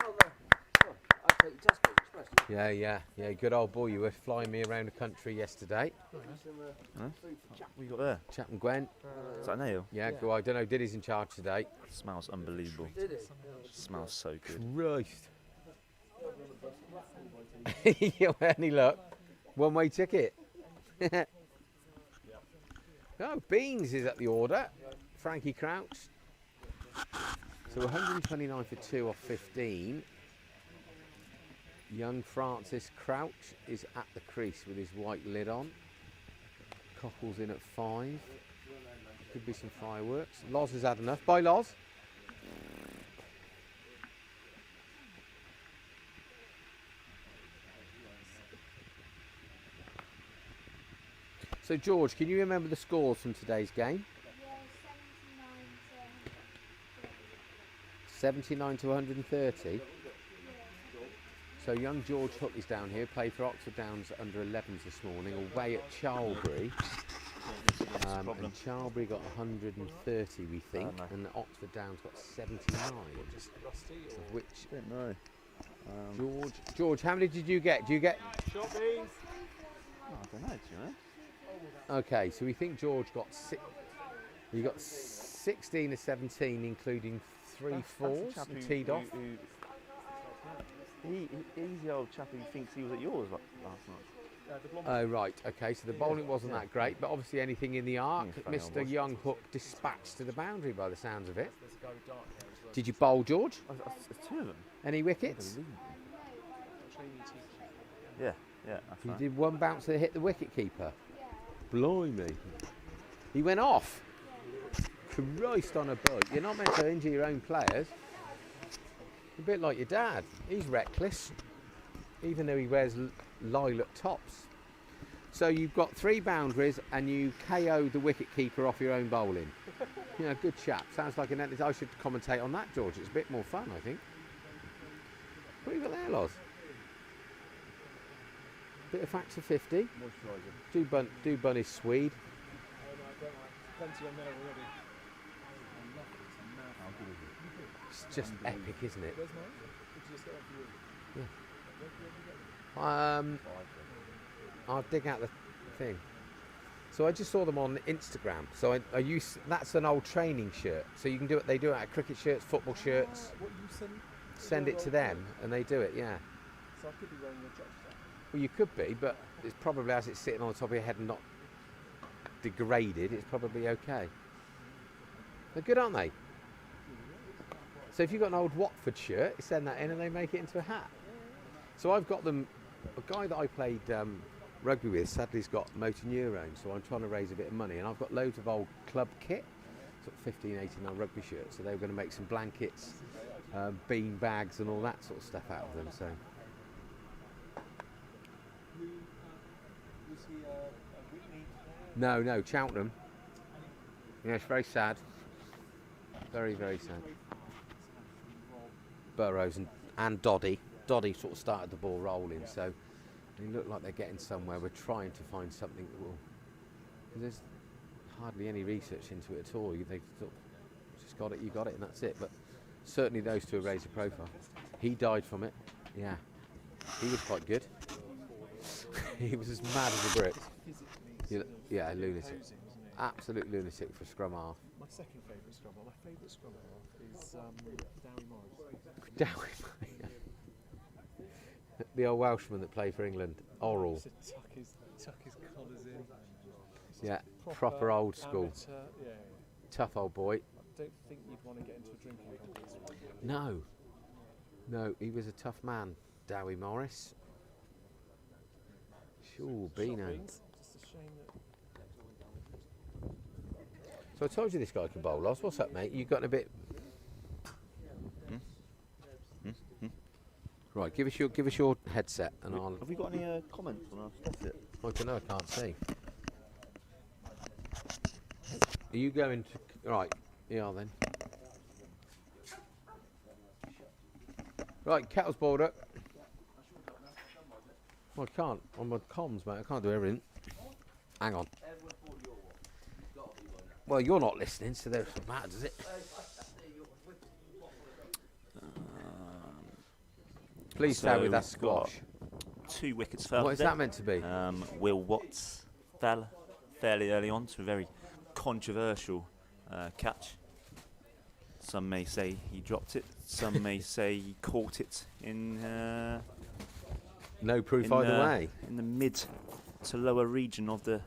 Oh, no. Sorry. I take your Tesco Express. Yeah. Good old boy. You were flying me around the country yesterday. Huh? What you got there? Chapman Gwen. Is that a nail? Yeah, go. I don't know. Diddy's in charge today. Smells unbelievable. Did it? Smells so good. Christ. Yeah, any luck? One-way ticket. Oh, Beans is at the order. Frankie Crouch. So 129 for 2 off 15. Young Francis Crouch is at the crease with his white lid on. Cockles in at 5. Could be some fireworks. Loz has had enough. Bye, Loz. So, George, can you remember the scores from today's game? Yeah, 79 to 130. So young George Hook is down here, played for Oxford Downs under 11s this morning, away at Charlbury. And Charlbury got 130, we think, and Oxford Downs got 79. Of which George, how many did you get? Do you get? Oh, I don't know, do you know? Okay, so we think George got he got 16 or 17, including 3 fours, and teed off. He's the old chap who thinks he was at yours last night. Oh, right, okay, so the bowling wasn't that great, but obviously anything in the arc, funny Mr. old Young Hook dispatched to the boundary by the sounds of it. Did you bowl, George? There's 2 of them. Any wickets? Yeah, that's You right. did one bounce that hit the wicket keeper. Blimey. He went off. Christ on a bike. You're not meant to injure your own players. A bit like your dad. He's reckless, even though he wears lilac tops. So you've got 3 boundaries and you KO the wicket keeper off your own bowling. Yeah, good chap. Sounds like I should commentate on that, George. It's a bit more fun, I think. What have you got there, Loz? Bit of factor 50. Do Bunny's Swede. It's just epic, isn't it? Yeah. I'll dig out the thing. So I just saw them on Instagram. So I use that's an old training shirt. So you can do it. They do it out of cricket shirts, football shirts. Send it to them, and they do it. Yeah. So I could be wearing your judge. Well, you could be, but it's probably as it's sitting on the top of your head and not degraded. It's probably okay. They're good, aren't they? So if you've got an old Watford shirt, you send that in and they make it into a hat. So I've got them. A guy that I played rugby with, sadly, has got motor neurone, so I'm trying to raise a bit of money, and I've got loads of old club kit, sort of 15, 18 old rugby shirts. So they were going to make some blankets, bean bags, and all that sort of stuff out of them. So. No, Cheltenham. Yeah, it's very sad. Very, very sad. Burrows and Doddy. Doddy sort of started the ball rolling, so they look like they're getting somewhere. We're trying to find something that will. There's hardly any research into it at all. They sort of just got it, you got it, and that's it. But certainly those two have raised a profile. He died from it. Yeah, he was quite good. He was as mad as a brick. Yeah, lunatic. Absolute lunatic for scrum half. My second favourite scrum half. My favourite scrum half is Dowie Morris. Dowie, the old Welshman that played for England. Oral. To tuck his collars in. Yeah, proper old school. Amateur, yeah. Tough old boy. I don't think you'd want to get into a drinking contest. No, he was a tough man, Dowie Morris. Sure, Beano. Just a shame that. So I told you this guy could bowl, Loz. What's up, mate? You got a bit. Right, give us your headset, and I'll. Have we got any comments on our stuff? I don't know. I can't see. Are you going to? Right, yeah then. Right, kettle's boiled up. Well, I can't. On my comms, mate. I can't do everything. Hang on. Well, you're not listening, so there's what matters, does it? Please stay with that squash. 2 wickets fell. What is that meant to be? Will Watts fell fairly early on to a very controversial catch. Some may say he dropped it. Some may say he caught it in. No proof either way. In the mid to lower region of the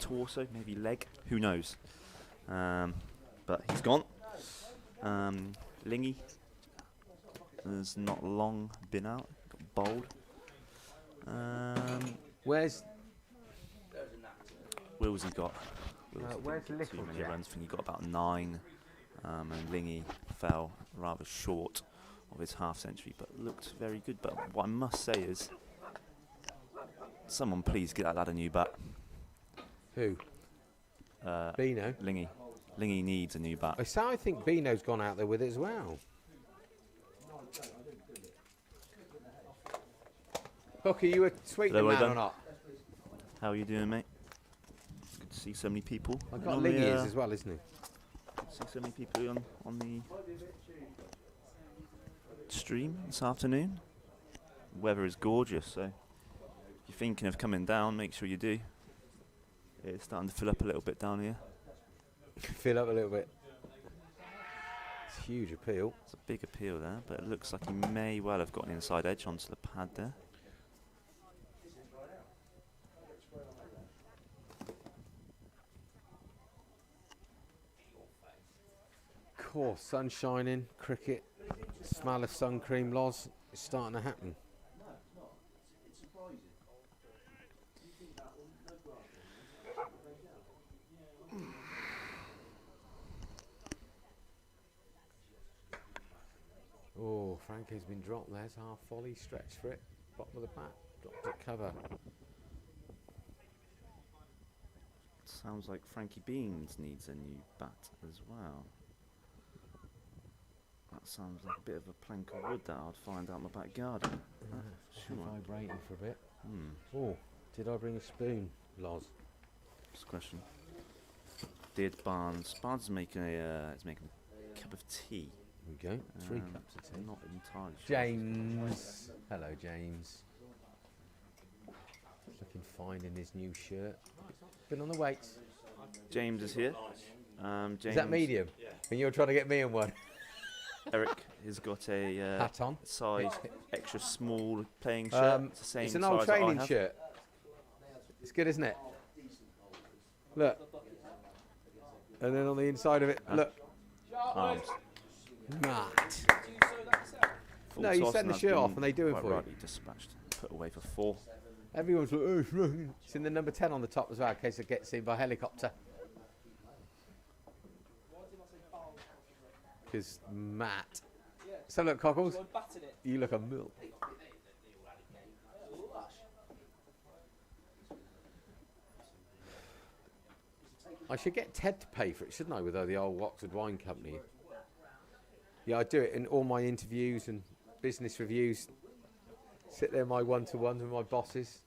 torso, maybe leg. Who knows? But he's gone. Lingy has not long been out. Got bowled. Where's Willsy got? where's Too Little many Jack? runs. I think he got about 9. And Lingy fell rather short of his half century, but looked very good. But what I must say is, someone please get that lad a new bat. Who? Beano. Lingy. Lingy needs a new bat. I think Beano's gone out there with it as well. Bucky, you a sweetening Hello, man Aidan. or not? How are you doing, mate? Good to see so many people. I've got on the, Lingy as well, isn't he? good to see so many people on the stream this afternoon. Weather is gorgeous, so if you're thinking of coming down, make sure you do. It's starting to fill up a little bit down here. Fill up a little bit. It's a huge appeal. It's a big appeal there, but it looks like he may well have got an inside edge onto the pad there. Course, sun shining, cricket, smell of sun cream, Loz. It's starting to happen. Oh, Franco's been dropped. There's half volley, stretch for it. Bottom of the bat, dropped it cover. Sounds like Frankie Beans needs a new bat as well. That sounds like a bit of a plank of wood that I'd find out in my back garden. Vibrating for a bit. Hmm. Oh, did I bring a spoon, Loz? Just a question. Did Barnes? Barnes is making a cup of tea. There we go. 3 cups of tea. Not entirely sure. James. Hello, James. Looking fine in his new shirt. Been on the weights. James is here. James, Is that medium? And you're trying to get me in one? Eric has got a Hat on. size extra small playing shirt. It's the same It's an old size that I training have. shirt. It's good, isn't it? Look. And then on the inside of it, look. Arms. Matt. Full No, you toss, send the that's shirt been off and they do it quite for you. rightly dispatched. Put away for 4. Everyone's like, oh, it's wrong. It's in the number 10 on the top as well, in case it gets seen by helicopter. Because Matt. So look, Cockles, you look a milk. I should get Ted to pay for it, shouldn't I, with the old Oxford Wine Company? Yeah, I do it in all my interviews and business reviews. Sit there, my one-to-ones with my bosses.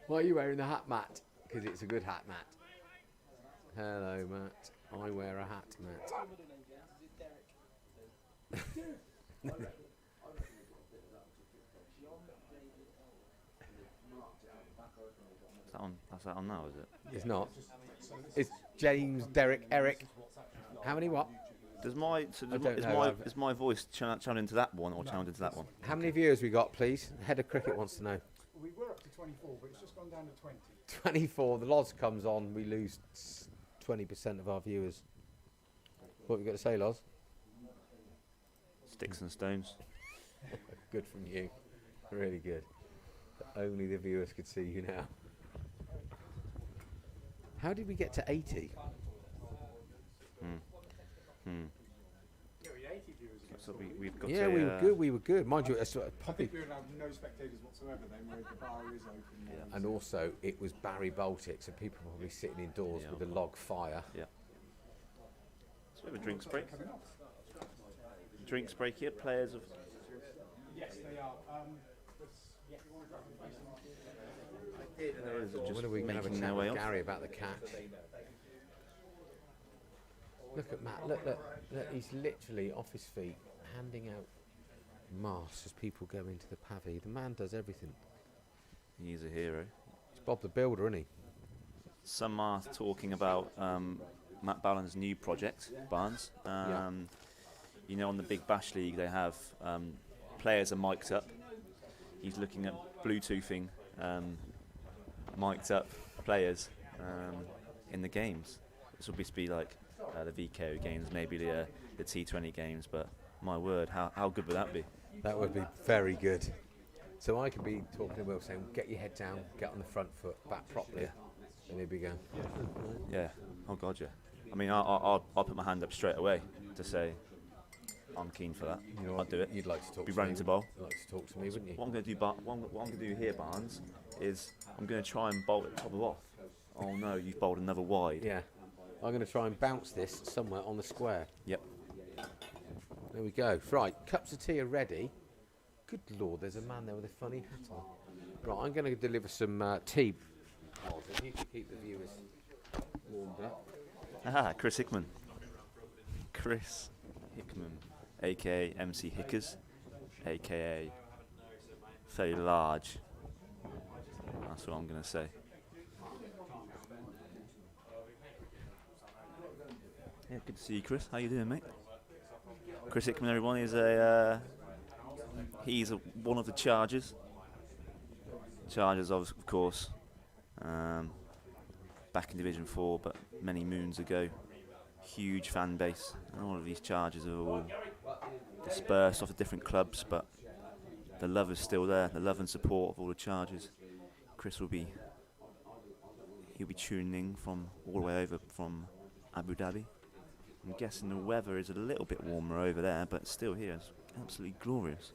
Why are you wearing the hat, Matt? Because it's a good hat, Matt. Hello, Matt. I wear a hat, Matt. Is that on? That's that on now, is it? It's not. It's James, Derek, Eric. How many what? Does my so I does don't my, is, know, my I've- is my voice channeled into that one or channeled into that one? How many viewers we got, please? Head of Cricket wants to know. We were up to 24, but it's just gone down to 20. 24. The Loz comes on, we lose 20% of our viewers. What have you got to say, Loz? Sticks and stones. Good from you. Really good. But only the viewers could see you now. How did we get to 80? So we've got Yeah, a, we were good. We were good. Mind you, it's I probably. think we would have no spectators whatsoever then, where the bar is open. And also, it was Barry Baltic, so people were probably sitting indoors Yeah. with a log fire. Yeah. So we have a drinks break. Drinks break here. Players of. Yes, they are. Players are just When are we going to have a making chat their way with off. Gary about the catch? Look at Matt. Look, look, look. He's literally off his feet, handing out masks as people go into the pavy. The man does everything. He's a hero. He's Bob the Builder, isn't he? Some are talking about Matt Baldons' new project, Barnes. You know, on the Big Bash League, they have players are mic'd up. He's looking at Bluetoothing mic'd up players in the games. This will be like the VKO games, maybe the T20 games, but my word, how good would that be? That would be very good. So I could be talking to Will saying, get your head down, get on the front foot, bat properly. Yeah. And he'd be going, Yeah, oh God, yeah. I mean, I'll put my hand up straight away to say I'm keen for that. you know I'll what, do it. you'd like to talk Be to running me. to bowl. You'd like to talk to me, wouldn't you? What I'm going to do, what I'm going to do here, Barnes, is I'm going to try and bowl it top of off. Oh no, you've bowled another wide. Yeah. I'm going to try and bounce this somewhere on the square. Yep. There we go. Right, cups of tea are ready. Good Lord, there's a man there with a funny hat on. Right, I'm going to deliver some tea. Oh, so you can keep the viewers warmed up. Ah, Chris Hickman. Chris Hickman, aka MC Hickers, aka fairly large. That's what I'm going to say. Yeah, good to see you, Chris. How you doing, mate? Chris Hickman, everyone, is a he's one of the Chargers. Chargers, of course, back in Division 4, but many moons ago. Huge fan base, and all of these Chargers are all dispersed off of different clubs, but the love is still there. The love and support of all the Chargers. Chris he'll be tuning in from all the way over from Abu Dhabi. I'm guessing the weather is a little bit warmer over there, but still here it's absolutely glorious.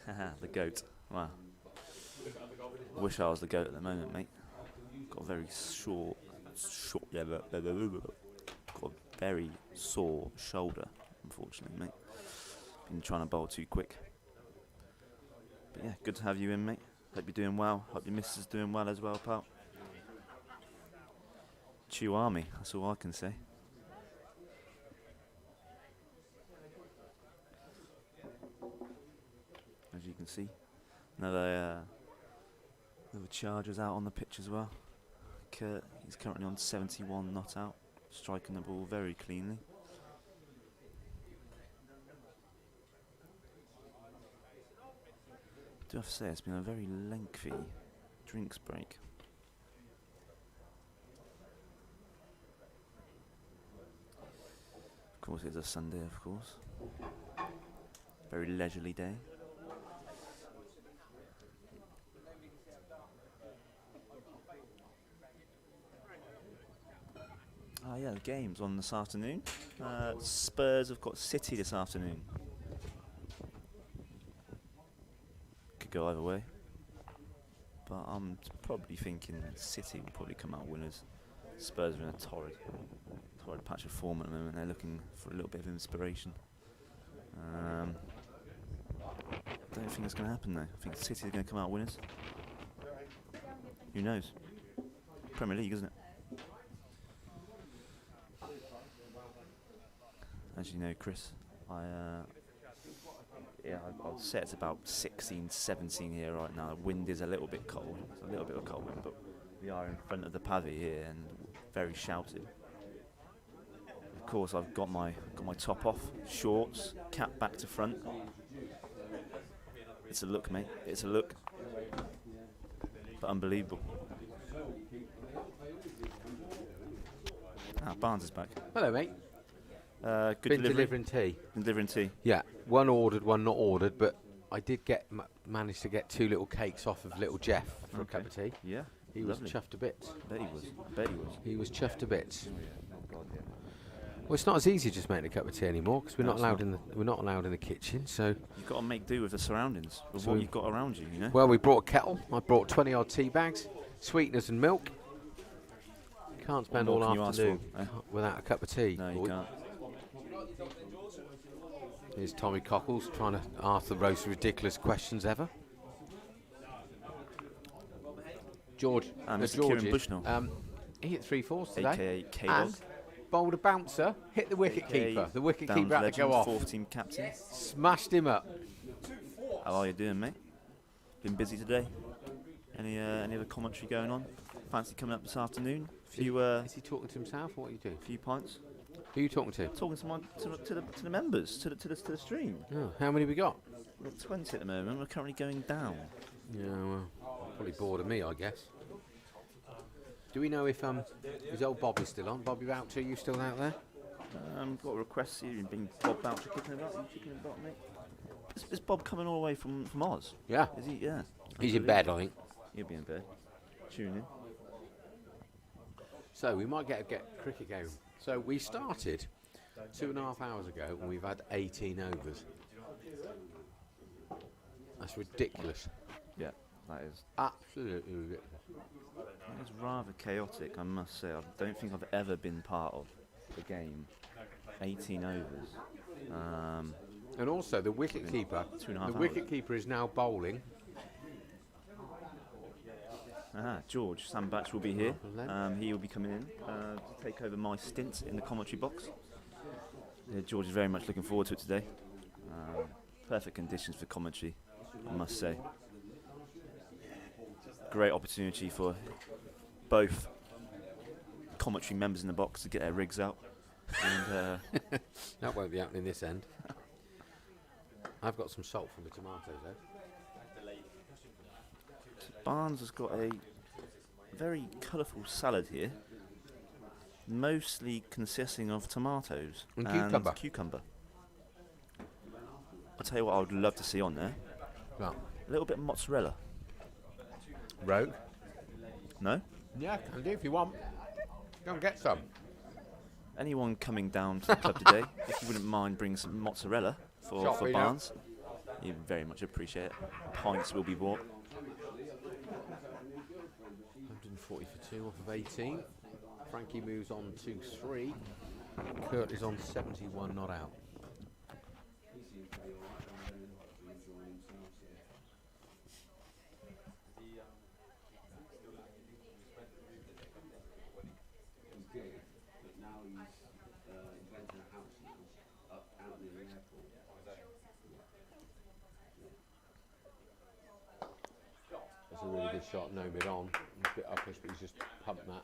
Haha, the goat. Wow. Wish I was the goat at the moment, mate. Got a very got a very sore shoulder, unfortunately, mate. Been trying to bowl too quick. But yeah, good to have you in, mate. Hope you're doing well. Hope your missus is doing well as well, pal. Chew Army, that's all I can say. As you can see, another Chargers out on the pitch as well. Kurt, he's currently on 71 not out, striking the ball very cleanly. I do have to say, it's been a very lengthy drinks break. Of course, it's a Sunday, of course. Very leisurely day. Ah, yeah, the game's on this afternoon. Spurs have got City this afternoon. Could go either way. But I'm probably thinking City will probably come out winners. Spurs are in a torrid patch of form at the moment. They're looking for a little bit of inspiration. I don't think it's going to happen though. I think City are going to come out winners. Who knows? Premier League, isn't it? As you know, Chris, I'd say it's about 16, 17 here right now. The wind is a little bit cold. It's a little bit of a cold wind, but we are in front of the pavy here and very shouty. Of course, I've got my top off, shorts, cap back to front. It's a look, mate. It's a look, but unbelievable. Ah, Barnes is back. Hello, mate. Good Been delivery. delivering tea. Delivering tea. Yeah, one ordered, one not ordered, but I did get managed to get 2 little cakes off of little Jeff for a cup of tea. Yeah, he lovely. was chuffed to bits. Bet he was. Bet he was. He was chuffed to bits. Oh, yeah. Oh, God, yeah. Well, it's not as easy just making a cup of tea anymore because we're No, not it's allowed not. we're not allowed in the kitchen. So You've got to make do with the surroundings, with So what we- you've got around you, you know? well, we brought a kettle. I brought 20 odd tea bags, sweeteners and milk. Can't spend more all can you ask afternoon for, eh? without a cup of tea. No, you boy. can't. Here's Tommy Cockles trying to ask the most ridiculous questions ever. George, Mr. George Kieran Bushnell. he hit 3-4s today. AKA K-Dog. And bowled a bouncer, hit the wicket keeper. The wicket Downs keeper had to legend, go off. Fourth team captain. Smashed him up. How are you doing, mate? Been busy today? Any other commentary going on? Fancy coming up this afternoon? Is he talking to himself? Or what are you doing? Few pints. Who are you talking to? Talking to the members, to the stream. Oh, how many we got? We're at 20 at the moment. We're currently going down. Yeah, well, probably bored of me, I guess. Do we know if is old Bobby still on? Bobby Boucher, you still out there? Got a request here. You've been Bob Boucher kicking about. Are you kicking about, mate? Is Bob coming all the way from Oz? Yeah. Is he? Yeah. He's in bed, I think. He'll be in bed. Tune in. So we might get a cricket game. So we started 2.5 hours ago and we've had 18 overs. That's ridiculous. Yeah, that is. Absolutely ridiculous. That was rather chaotic, I must say. I don't think I've ever been part of a game. 18 overs. And also the wicket keeper. 2.5 The hours. wicket keeper is now bowling. George Sambach will be here. Lovely. He will be coming in to take over my stint in the commentary box. Yeah, George is very much looking forward to it today. Perfect conditions for commentary, I must say. Great opportunity for both commentary members in the box to get their rigs out. And That won't be happening this end. I've got some salt for my tomatoes, though. Barnes has got a very colourful salad here, mostly consisting of tomatoes And cucumber. I'll tell you what I would love to see on there. Well, A little bit of mozzarella. rogue. No? Yeah, can do if you want. Go and get some. Anyone coming down to the club today, if you wouldn't mind bringing some mozzarella for Chopping Barnes, you very much appreciate it. Pints will be bought. 140 for 2 off of 18. Frankie moves on to 3. Kurt is on 71, not out. That's a really good shot, no mid on. He's a bit uppish, but he's just pumped that.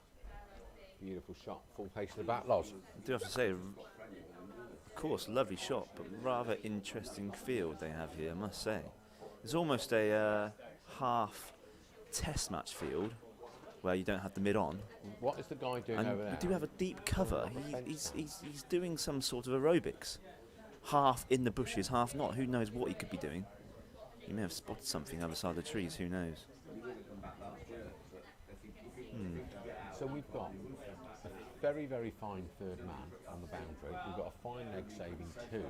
Beautiful shot, full pace to the back, Loz. I do have to say, of course, lovely shot, but rather interesting field they have here, I must say. It's almost a half test match field where you don't have the mid on. What is the guy doing And over there? you do have a deep cover. He's doing some sort of aerobics. Half in the bushes, half not. Who knows what he could be doing? He may have spotted something other side of the trees, who knows? So we've got a very, very fine third man on the boundary. We've got a fine leg saving 2.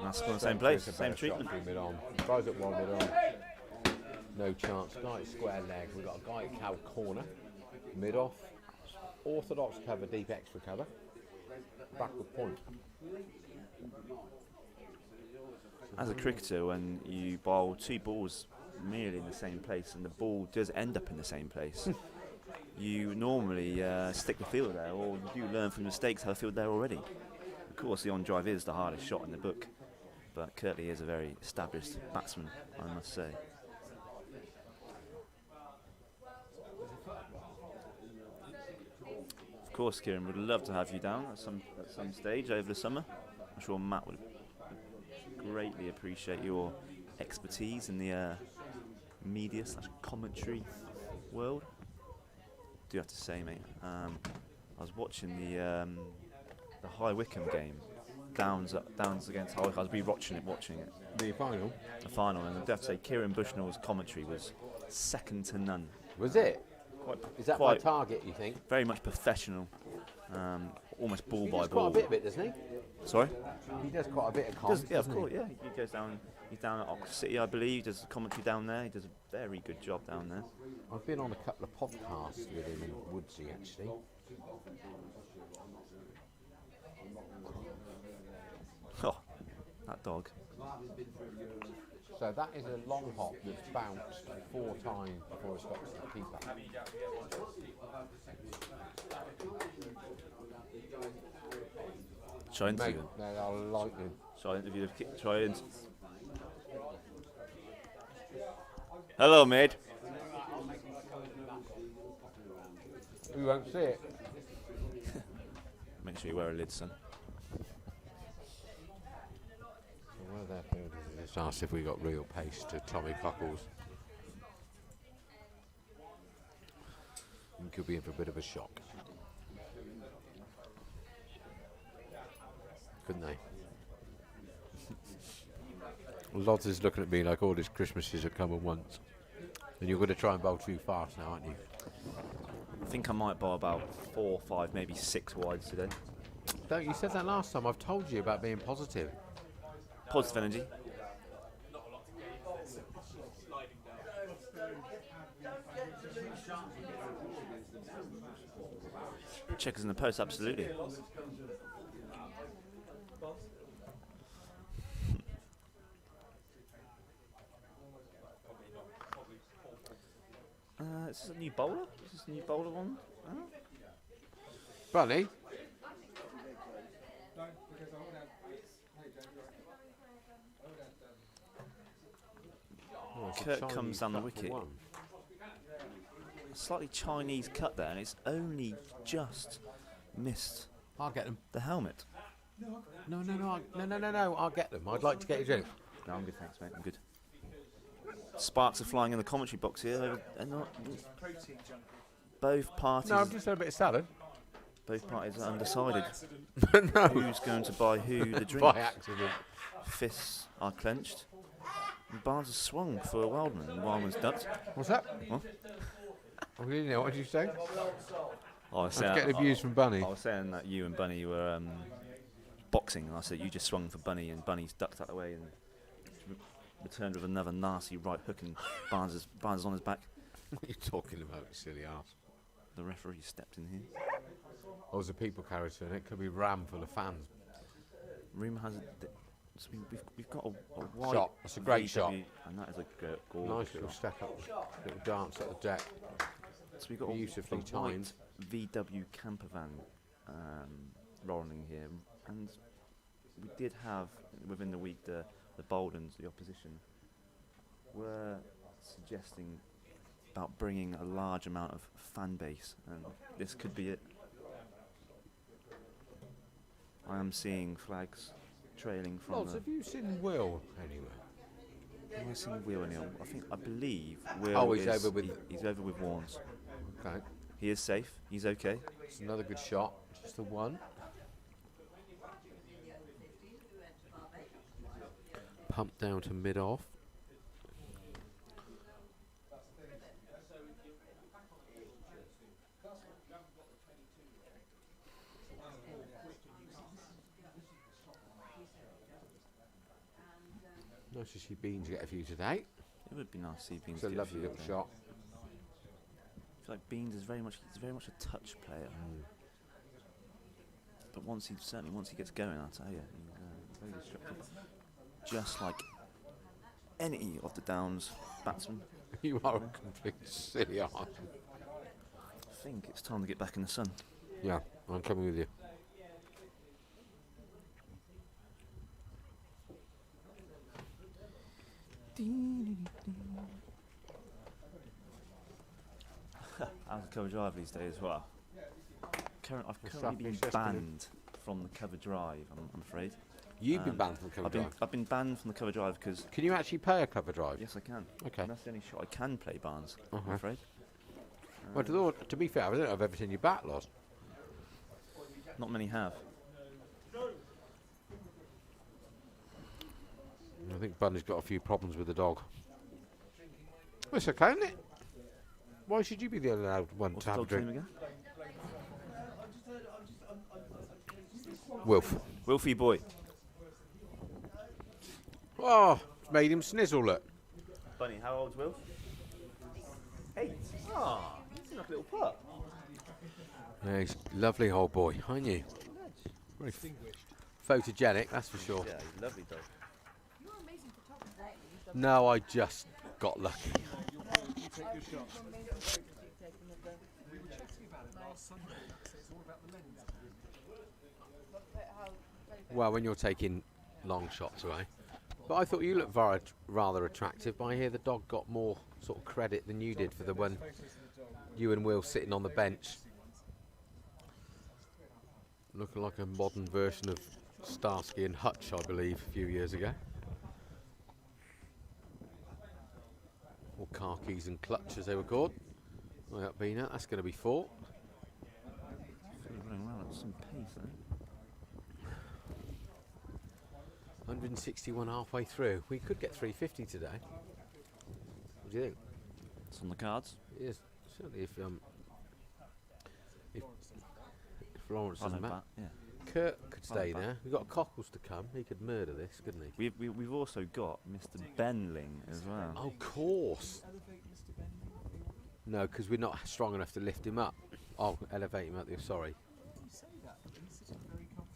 That's on the same place, It's a same better shot treatment. through mid on. Tries at 1 mid on. No chance. Guy at square leg. We've got a guy at cow corner. Mid off. Orthodox cover, deep extra cover. Backward point. As a cricketer, when you bowl 2 balls merely in the same place and the ball does end up in the same place, you normally stick the field there, or you do learn from mistakes how the field there already. Of course, the on drive is the hardest shot in the book, but Kirtley is a very established batsman, I must say. Of course, Kieran, would love to have you down at some stage over the summer. I'm sure Matt would greatly appreciate your expertise in the media/commentary world. Do have to say, mate, I was watching the High Wycombe game, Downs against High Wycombe. I was watching it. The final? The final, and I have to say, Kieran Bushnell's commentary was second to none. Was it? Is that my quite target, you think? Very much professional, almost ball He by does ball. quite a bit of it, doesn't he? Sorry? He does quite a bit of comms, Yeah, of doesn't course, he? yeah. He goes down. He's down at Oxford City, I believe. He does commentary down there. He does a very good job down there. I've been on a couple of podcasts with him in Woodsey, actually. Oh, that dog. So that is a long hop that's bounced 4 times before it's got to the keeper. Try and Mate, interview him. they are lightning. Try and interview the try and. Hello, mate. We won't see it. Make sure you wear a lid, son. One of their fielders just asked if we got real pace to Tommy Cockles. He could be in for a bit of a shock. Couldn't they? Lots is looking at me like all his Christmases are coming once. And you're going to try and bowl too fast now, aren't you? I think I might bowl about 4, 5, maybe 6 wides today. Don't, you said that last time. I've told you about being positive. Positive energy. Checkers in the post, absolutely. Is this a new bowler? Is this a new bowler one? Bunny? Kurt comes down the wicket. slightly Chinese cut there, and it's only just missed I'll get them. the helmet. No, I'll get them. I'd like to get your drink. No, I'm good, thanks, mate. I'm good. Sparks are flying in the commentary box here. Protein junkie. Both parties, No, I've just had a bit of salad. both parties are undecided. No. Who's going to buy who the drink? By accident. Fists are clenched. And Barnes has swung for Wildman, and Wildman's ducked. What's that? What? Oh, you know, what did you say? I was I'm getting abused from Bunny. I was saying that you and Bunny were boxing, and I said you just swung for Bunny, and Bunny's ducked out of the way and returned with another nasty right hook, and Barnes is on his back. What are you talking about, you silly ass? The referee stepped in here. Oh, there's a people carrier and it could be ram full of fans. Rumour has it that so we've got a wide Shot. That's a great shot. and that is a gorgeous Nice little shot. step up, little dance at the deck. So we've got Beautifully a white timed. VW camper van rolling here, and we did have within the week the Baldons, the opposition, were suggesting about bringing a large amount of fan base, and this could be it. I am seeing flags trailing from Lots, the. have you seen Will anywhere? Have I seen Will O'Neill? I believe Will. Oh, he's is- over with- He's over with Warnes. Okay. He is safe. He's okay. It's another good shot. Just the one. Pump down to mid-off. Nice to see Beans get a few today. It would be nice to see Beans. It's a get lovely few little there. shot. I feel like Beans is very much a touch player. But once he gets going, I'll tell you, he's very destructive. Just like any of the Downs batsmen. You are a complete silly ass. I think it's time to get back in the sun. Yeah, I'm coming with you. How's the cover drive these days as well? I've What's currently that, been Manchester? banned from the cover drive, I'm afraid. You've been banned from the cover drive. I've been banned from the cover drive because Can you actually pay a cover drive? yes, I can. Okay. And that's the only shot I can play, Barnes. I'm Uh-huh. afraid. Well, to be fair, I don't know if I've ever seen you bat lost. Not many have. I think Bunny's got a few problems with the dog. Well, it's okay, isn't it? Why should you be the allowed one What's to the have a dog's name drink? again? Wolf. Wilfie boy. Oh, it's made him snizzle, look. Bunny, how old's Wilf? 8. Ah, he's like a little pup. Yeah, he's a lovely old boy, aren't you? Very photogenic, that's for sure. Yeah, he's a lovely dog. You're an amazing photographer, aren't you? No, I just got lucky. You take your shots. You're amazing photos you've taken of the. We were chatting about it last Sunday. So it's all about the lens. Look at how very Well, when you're taking long shots away. But I thought you looked rather attractive, but I hear the dog got more sort of credit than you did for the one you and Will sitting on the bench. Looking like a modern version of Starsky and Hutch, I believe, a few years ago. Or car keys and clutch, as they were called. Way up Bina, that's going to be 4. Running around at some pace, eh? 161 halfway through. We could get 350 today. What do you think? It's on the cards. Yes, certainly if Florence I doesn't know matter. that, yeah. Kurt could stay back. there. We've got Cockles to come. He could murder this, couldn't he? We've also got Mr. Benling as well. Oh, of course. No, because we're not strong enough to lift him up. Oh, elevate him up there. Sorry.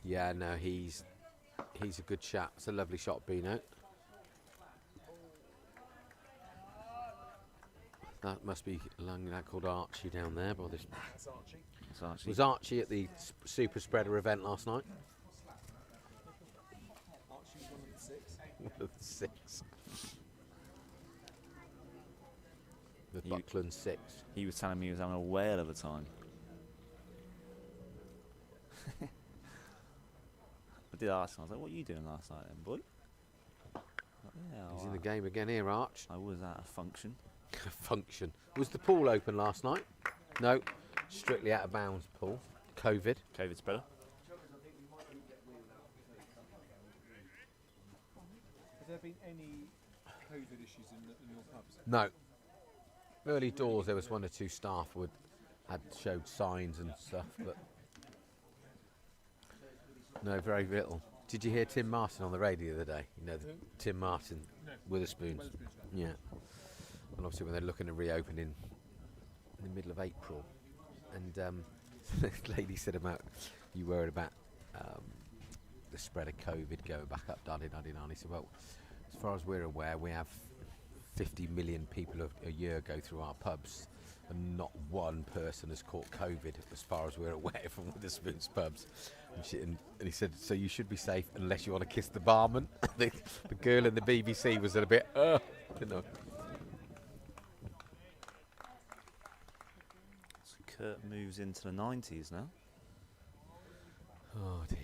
Yeah, no, he's a good chap. It's a lovely shot, Beano. That must be a young lad called Archie down there. By this. That's Archie. It's Archie. Was Archie at the Super Spreader event last night? Archie's one of the 6. One of the 6. with You- Buckland 6. He was telling me he was having a whale of a time. I did ask him, I was like, what were you doing last night then, boy? Like, yeah, He's well, in the game again here, Arch. I was at a function. Function. Was the pool open last night? No. Strictly out of bounds pool. COVID. COVID's better. Have there been any COVID issues in your pubs? No. Early doors, there was 1 or 2 staff had showed signs and stuff, but no, very little. Did you hear Tim Martin on the radio the other day? You know, Tim Martin, Witherspoons. Yeah. And obviously when they're looking at reopening in the middle of April. And the lady said about, you worried about the spread of COVID going back up, da-di-da-di-da. He said, well, as far as we're aware, we have 50 million people a year go through our pubs, and not one person has caught COVID, as far as we're aware, from Witherspoons pubs. And he said, so you should be safe unless you want to kiss the barman. the girl in the BBC was a bit, you know. So Kurt moves into the 90s now. Oh dear.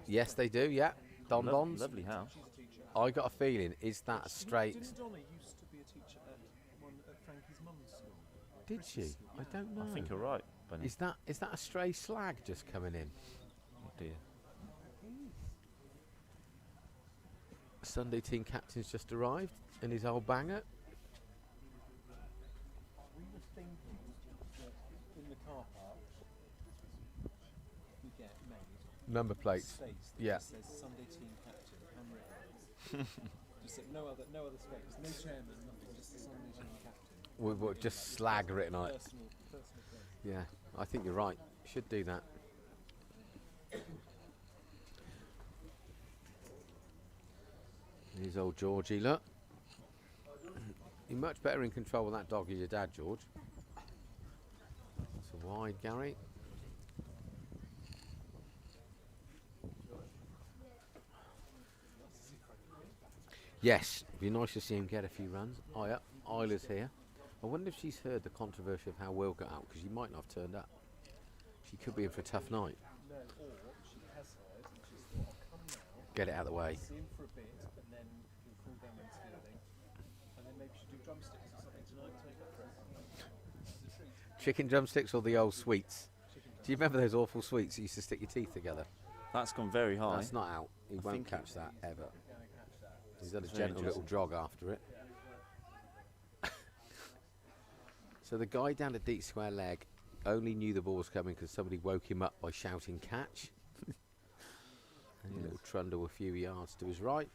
Yes, they do, yeah. Don Bons. Lovely house. I got a feeling, is that a straight... Didn't Donna used to be a teacher at Frankie's mum's school? Did she? I don't know. I think you're right, Benny. Is that a stray slag just coming in? Oh dear. Sunday team captain's just arrived in his old banger. We were thinking that in the car park we get made Number plates. space that Yeah. just says Sunday team captain handwritten. Just said no other space, no chairman, nothing, just the Sunday team captain. With just slag written on it. Personal place. Yeah, I think you're right. Should do that. Here's old Georgie, look. You're much better in control with that dog as your dad, George. That's a wide, Gary. Yes, it'd be nice to see him get a few runs. Oh yeah, Isla's here. I wonder if she's heard the controversy of how Will got out, because she might not have turned up. She could be in for a tough night. No, or she has heard and she's thought, I'll come now, Get it out of the way. see him for a bit, and then he'll cool down when he's feeling, and then maybe she'll do drumsticks or something tonight, take that for us. Chicken drumsticks or the old sweets? Do you remember those awful sweets that used to stick your teeth together? That's gone very high. That's not out. He I won't think catch that ever. He's done a It's very gentle little juicy. jog after it. So the guy down the deep square leg only knew the ball was coming because somebody woke him up by shouting catch. And a little trundle a few yards to his right.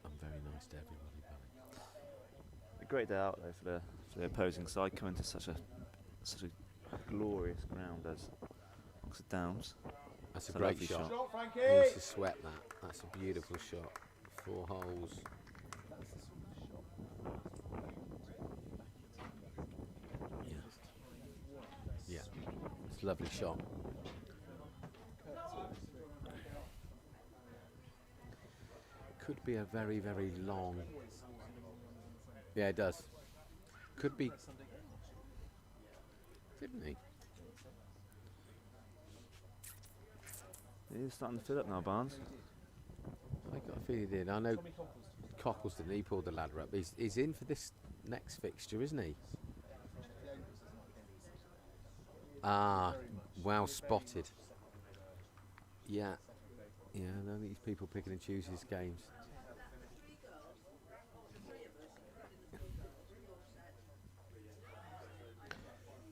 I'm very nice to everybody, buddy. A great day out though for the opposing side, coming to such a glorious ground as Oxford Downs. That's a It's a great lovely shot. shot. He needs to sweat that. That's a beautiful shot. 4 holes. Yeah. Yeah. It's a lovely shot. Could be a very, very long. Yeah, it does. Could be. Didn't he? It is starting to fill up now, Barnes. I got a feeling he did. I know Cockles didn't. He pulled the ladder up. He's in for this next fixture, isn't he? Ah, well spotted. Yeah. Yeah, I don't think these people picking and choosing his games.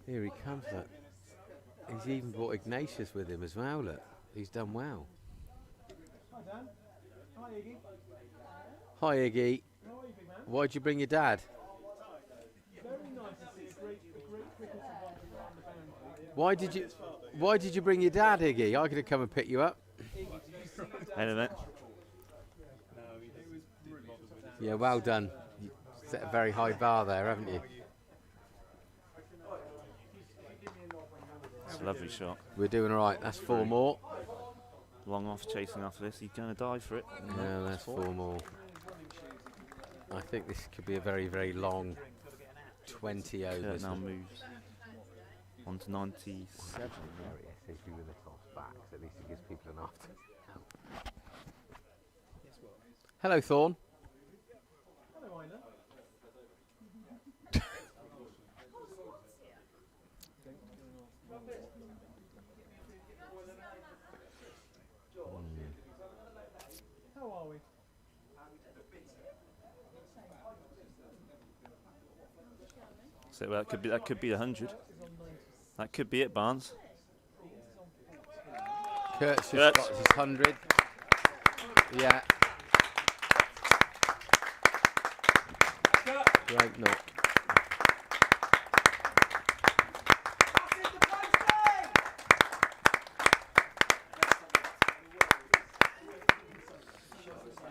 Here he comes, look. He's even brought Ignatius with him as well, look. He's done well. Hi Dan. Hi Iggy. Hi, Iggy. How are you, big man? Why'd you bring your dad? Very nice to see a great cricket survivor around the boundary. Why did you bring your dad, Iggy? I could have come and picked you up. Hey, mate. Yeah, well done. You set a very high bar there, haven't you? It's a lovely shot. We're doing all right. That's 4 more. Long off chasing after this. He's going to dive for it. Yeah, that's 4 more. I think this could be a very, very long 20 overs. Kurt now moves on to 97. Very SAP with the toss back, so at least it gives people enough to help. Hello, Thorn. Hello, Isla. How are we? So that could be 100. That could be it, Barnes. Kurt's just got his 100. Yeah. Great knock.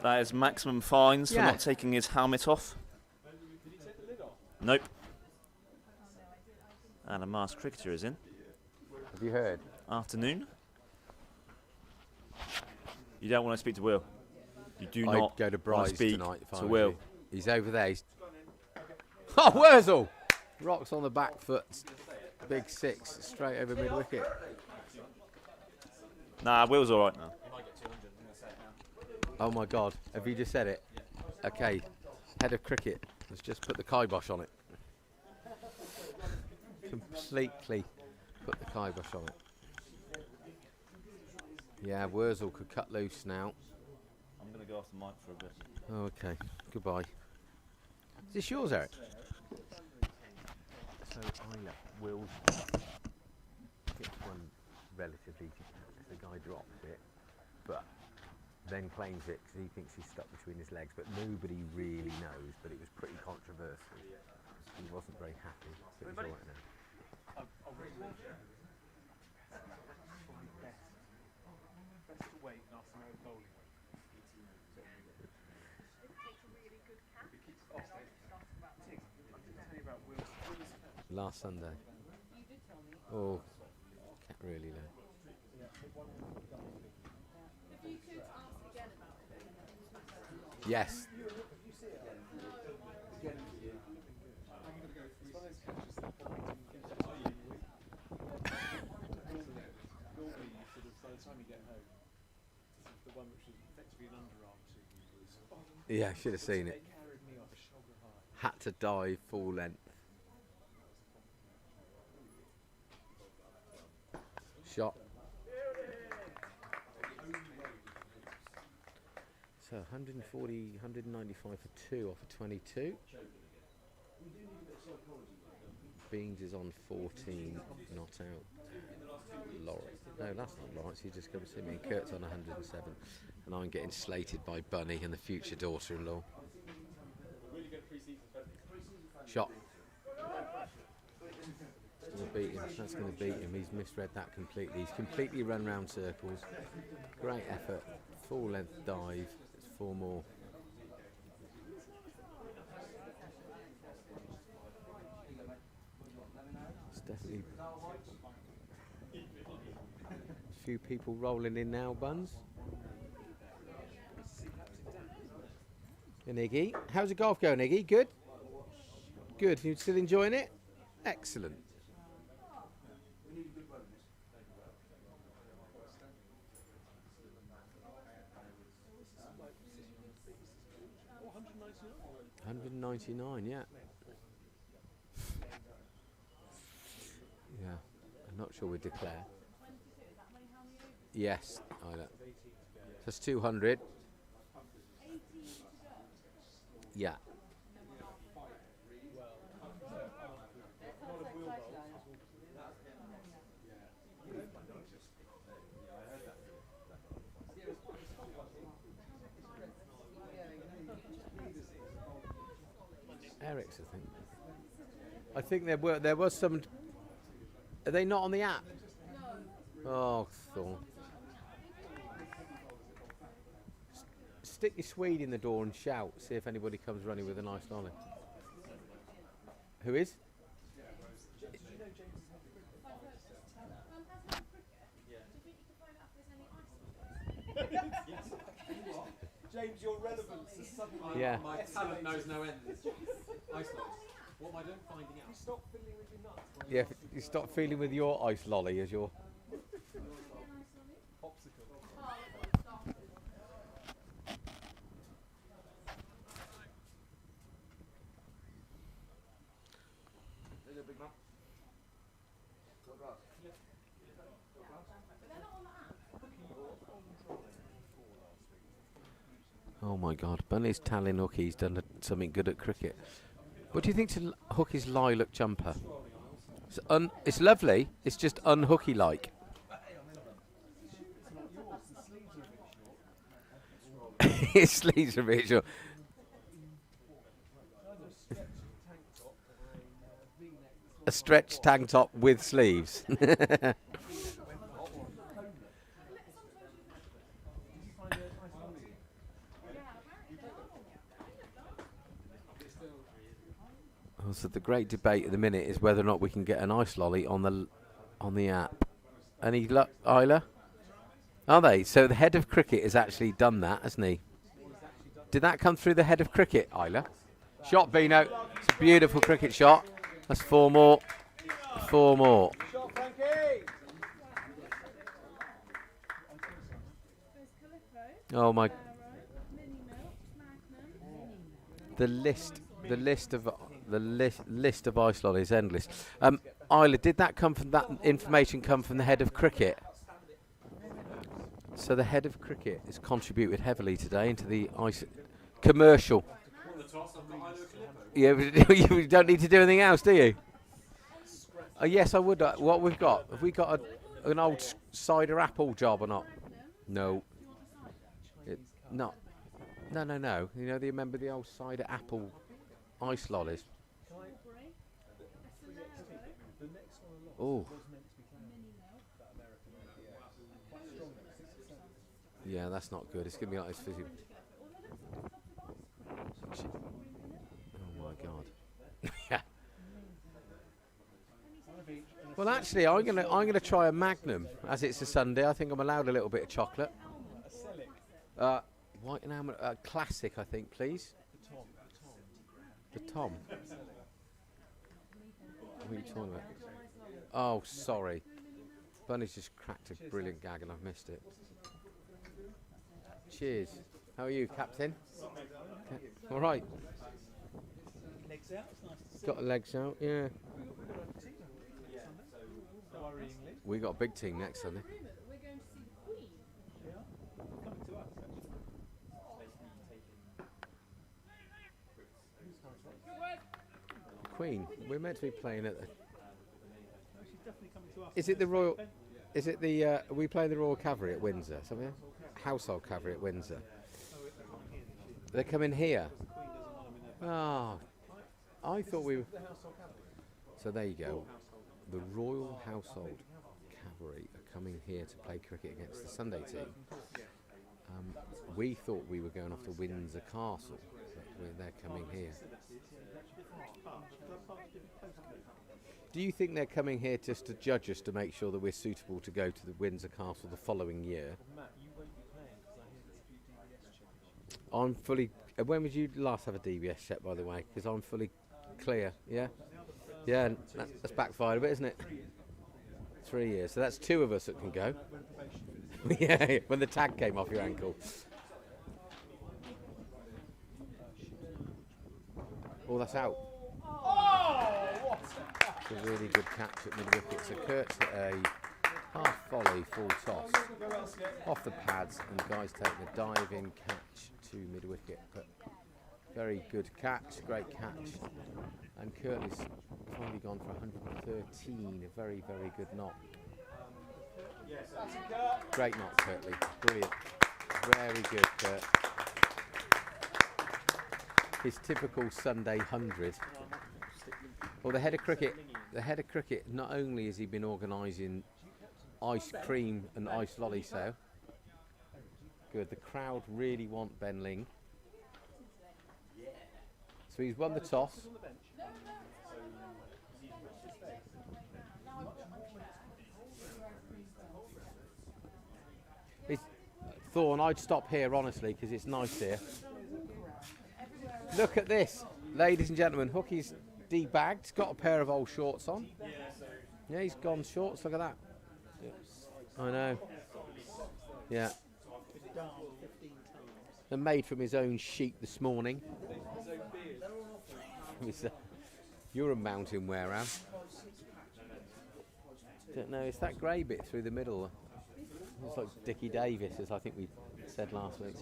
That is maximum fines for not taking his helmet off. Nope. And a masked cricketer is in. Have you heard? Afternoon. You don't want to speak to Will. You do I'd not go to want Bryce to speak tonight if I to was Will. you. He's over there. Oh, Wurzel! Rocks on the back foot. Big 6, straight over mid wicket. Nah, Will's all right now. Oh my God! Have you just said it? Okay, head of cricket. Let's just put the kibosh on it. Completely put the kibosh on it. Yeah, Wurzel could cut loose now. I'm going to go off the mic for a bit. Oh, okay, goodbye. Is this yours, Eric? So I let Will get one relatively as the guy drops it, but then claims it because he thinks he's stuck between his legs, but nobody really knows, but it was pretty controversial. He wasn't very happy, but he's all right now. Best to wait and ask them how bowling. Last Sunday. Oh, can't really know. Yes. Yeah, I should have seen it. Had to dive full length. Shot. So 140, 195 for 2 off of 22. Beans is on 14, not out. Lawrence. No, that's not Lawrence. He just come to see me. And Kurt's on 107. And I'm getting slated by Bunny and the future daughter-in-law. Shot. That's going to beat him. That's going to beat him. He's misread that completely. He's completely run round circles. Great effort. Full length dive. It's 4 more. It's definitely a few people rolling in now, Buns. And Iggy. How's the golf going, Iggy? Good? Good. You still enjoying it? Excellent. $199, yeah. Yeah, I'm not sure we declare. Yes, I know. That's 200. Yeah. Eric's, I think there was some. Are they not on the app? No. Oh, Thorn. Stick your Swede in the door and shout. See if anybody comes running with a nice nollie. Who is? James, your relevance is suddenly... Yeah. My talent knows no end. Ice lollies. What am I doing? Finding out. Stop fiddling with your nuts. Yeah, if you stop feeling with your ice lolly as your... There you go, big man. Oh my God, Bunny's telling Hooky he's done something good at cricket. What do you think to Hooky's lilac jumper? It's lovely, it's just unhooky-like. His sleeves are a bit short. A stretched tank top with sleeves. So the great debate at the minute is whether or not we can get an ice lolly on the app. Any luck, Isla? Are they? So the head of cricket has actually done that, hasn't he? Did that come through the head of cricket, Isla? Shot, Bino. It's a beautiful cricket shot. That's 4 more. 4 more. Shot, Frankie! Oh my! The list of ice lollies is endless. Isla, did that come from that information come from the head of cricket? So the head of cricket has contributed heavily today into the ice commercial. Yeah, you don't need to do anything else, do you? Oh yes, I would. What we've got? Have we got an old cider apple job or not? No. No. You know, do you remember the old cider apple ice lollies? Oh. Yeah, that's not good. It's going to be like this fizzy. Oh my God. Yeah. Well, actually, I'm gonna try a Magnum as it's a Sunday. I think I'm allowed a little bit of chocolate. White enamel, classic, I think, please. The Tom. What are you talking about? Oh, sorry. Bunny's just cracked a brilliant gag and I've missed it. Cheers. How are you, Captain? All right. Legs out. It's nice to see. Got the legs out, yeah. Worryingly. We got a big team next Sunday. We're going to see the Queen. Coming to us. Queen. We're meant to be playing at the... She's definitely coming to us. Is it the Royal... Is it the... Are we playing the Royal Cavalry at Windsor? Something? Household Cavalry at Windsor. They're coming here. Oh, I thought we were... So there you go. The Royal Household Cavalry are coming here to play cricket against the Sunday team. We thought we were going off to Windsor Castle, but they're coming here. Do you think they're coming here just to judge us to make sure that we're suitable to go to the Windsor Castle the following year? Matt, you won't be playing because I hear there's a few DBS checks. I'm fully... when would you last have a DBS check, by the way? Because I'm fully clear, yeah? Yeah, and that's backfired a bit, isn't it? 3 years. So that's 2 of us that can go. Yeah, when the tag came off your ankle. Oh, that's out. It's a really good catch at mid-wicket. So Kurt's hit a half volley, full toss, off the pads, and the guys take the dive-in catch to mid-wicket. But very good catch, great catch. And Curtly's finally gone for 113, a very, very good knock. Great knock, Curtly. Brilliant. Very good, Kurt. His typical Sunday 100. Well, the head of cricket, not only has he been organising ice cream and ice lolly sale. Good. The crowd really want Ben Ling. So he's won the toss. It's Thorn, I'd stop here, honestly, because it's nice here. Look at this, ladies and gentlemen. Hookie's debagged. He's got a pair of old shorts on. Yeah, he's gone shorts. Look at that. I know. Yeah. They're made from his own sheep this morning. You're a mountain wearer. Don't know. It's that grey bit through the middle. It's like Dickie Davis, as I think we said last week.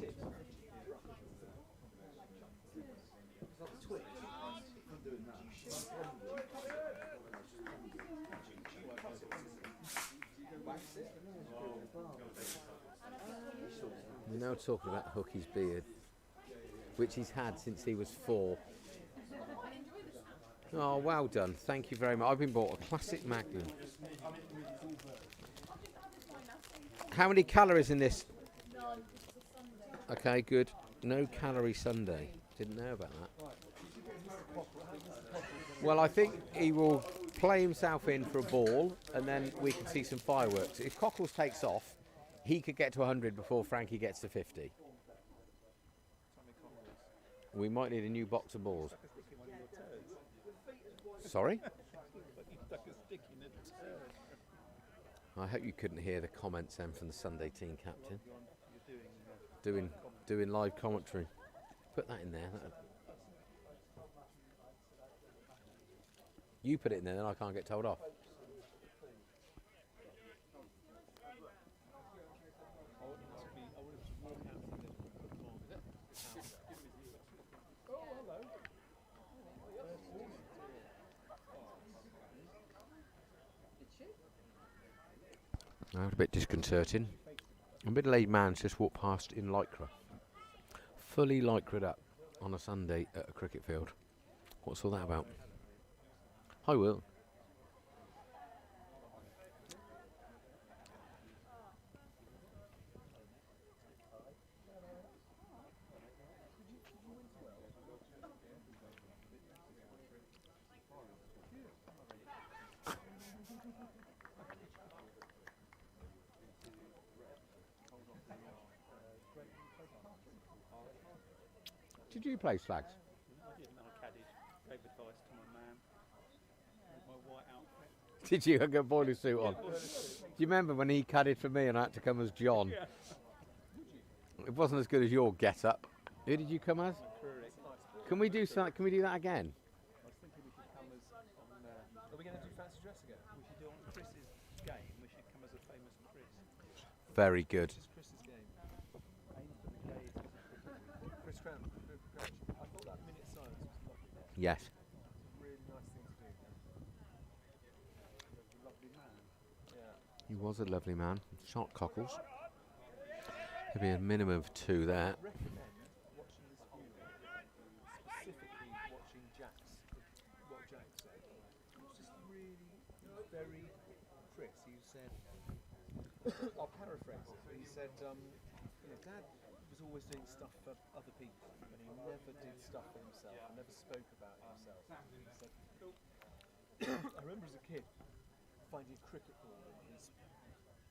We're now talking about Hookie's beard, which he's had since he was 4. Oh, well done. Thank you very much. I've been bought a classic Magnum. How many calories in this? Okay, good. No calorie sundae. Didn't know about that. Well, I think he will play himself in for a ball, and then we can see some fireworks. If Cockles takes off, he could get to 100 before Frankie gets to 50. We might need a new box of balls. Sorry? I hope you couldn't hear the comments then from the Sunday team captain. Doing live commentary. Put that in there. You put it in there, then I can't get told off. That was a bit disconcerting. A middle-aged man's just walked past in lycra. Fully lycra'd up on a Sunday at a cricket field. What's all that about? I will. Did you play slags? I did, and I caddied, gave advice to my man, with my white outfit. Did you have a boiler suit on? Do you remember when he caddied for me and I had to come as John? Yeah. It wasn't as good as your get-up. Who did you come as? Can we do that? Can we do that again? I was thinking we should come as on. Are we going to do fancy dress again? We should do on Chris's game. We should come as a famous Chris. Very good. This is Chris's game. Chris Crouch. I thought that minute silence was lovely. Yes. Really nice thing to do. He was a lovely man. Yeah. He was a lovely man. Shot Cockles. There'll be a minimum of 2 there. I recommend watching this funeral, specifically watching what Jack said. It was just really, very Chris. He said, I'll paraphrase it, but he said, Dad was always doing stuff for other people, and he never did stuff for himself, and never spoke about himself. He said, I remember as a kid finding a cricket ball on his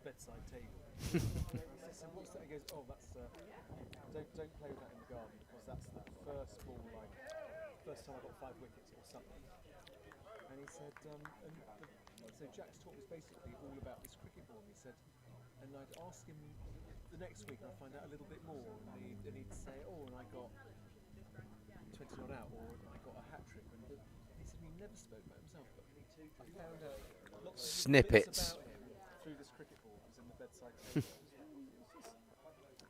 bedside table. I said, what's that? He goes, oh, that's don't play with that in the garden, because that's the first ball, like first time I got 5 wickets or something. And he said, so Jack's talk was basically all about this cricket ball. And he said, and I'd ask him the next week, and I'd find out a little bit more, and he'd say, oh, and I got 20 not out, or I got a hat trick. And he said he never spoke about himself, but I found out lots of Snippets. about him through this cricket ball. It was in the bedside table. It was just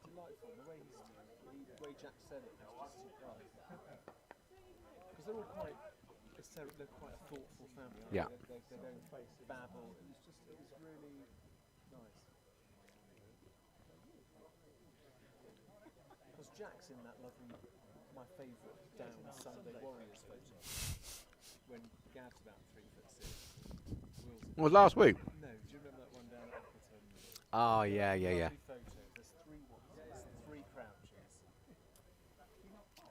delightful. The way Jack said it was just surprised. Because they're all quite, they're quite a thoughtful family. Aren't Yeah. They don't babble. It was really nice. Because Jack's in that lovely, my favourite down Sunday Warriors photo, when Gav's about 3'6". Was last week? No, do you remember that one down at Appleton? Oh, yeah. Lovely photo. There's 3 Watsons, 3 Crouches.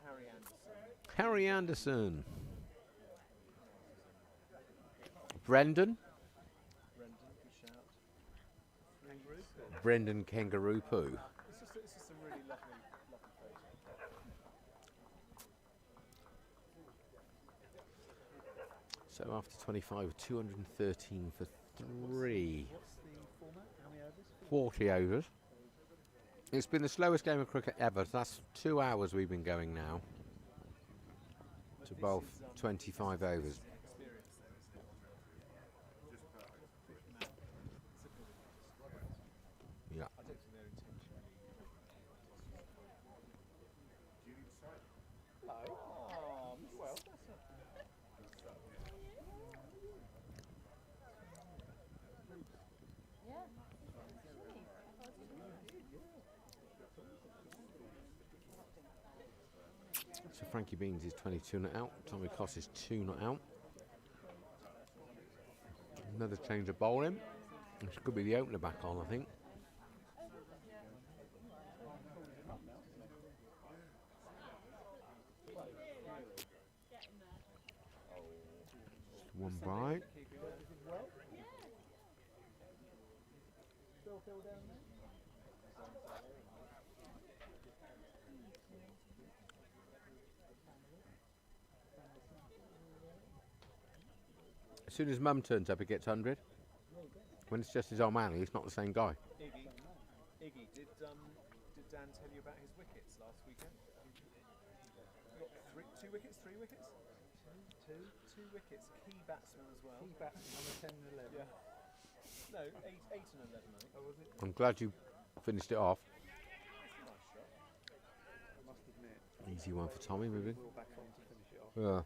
Harry Anderson. Harry Anderson. Brendan. Brendan, good shout. Brendan Kangaroo Poo. It's So after 25, 213 for 3. What's the format? How many overs? 40 overs. It's been the slowest game of cricket ever. So that's 2 hours we've been going now to bowl 25 overs. Yeah. I don't think they're intentionally. No. Oh, well, that's not. So Frankie Beans is 22 not out. Tommy Koss is 2 not out. Another change of bowling. This could be the opener back on, I think. One bite. As soon as Mum turns up, he gets 100. When it's just his old man, he's not the same guy. Iggy, did Dan tell you about his wickets last weekend? Got 2 wickets, 3 wickets? Two wickets, key batsman as well. Key batsman, number 10 and 11. Yeah. No, 8 and 11, I think. Oh, was it? I'm glad you finished it off. Nice shot. I must admit. Easy one for Tommy, maybe. We'll back on to finish it off. Yeah.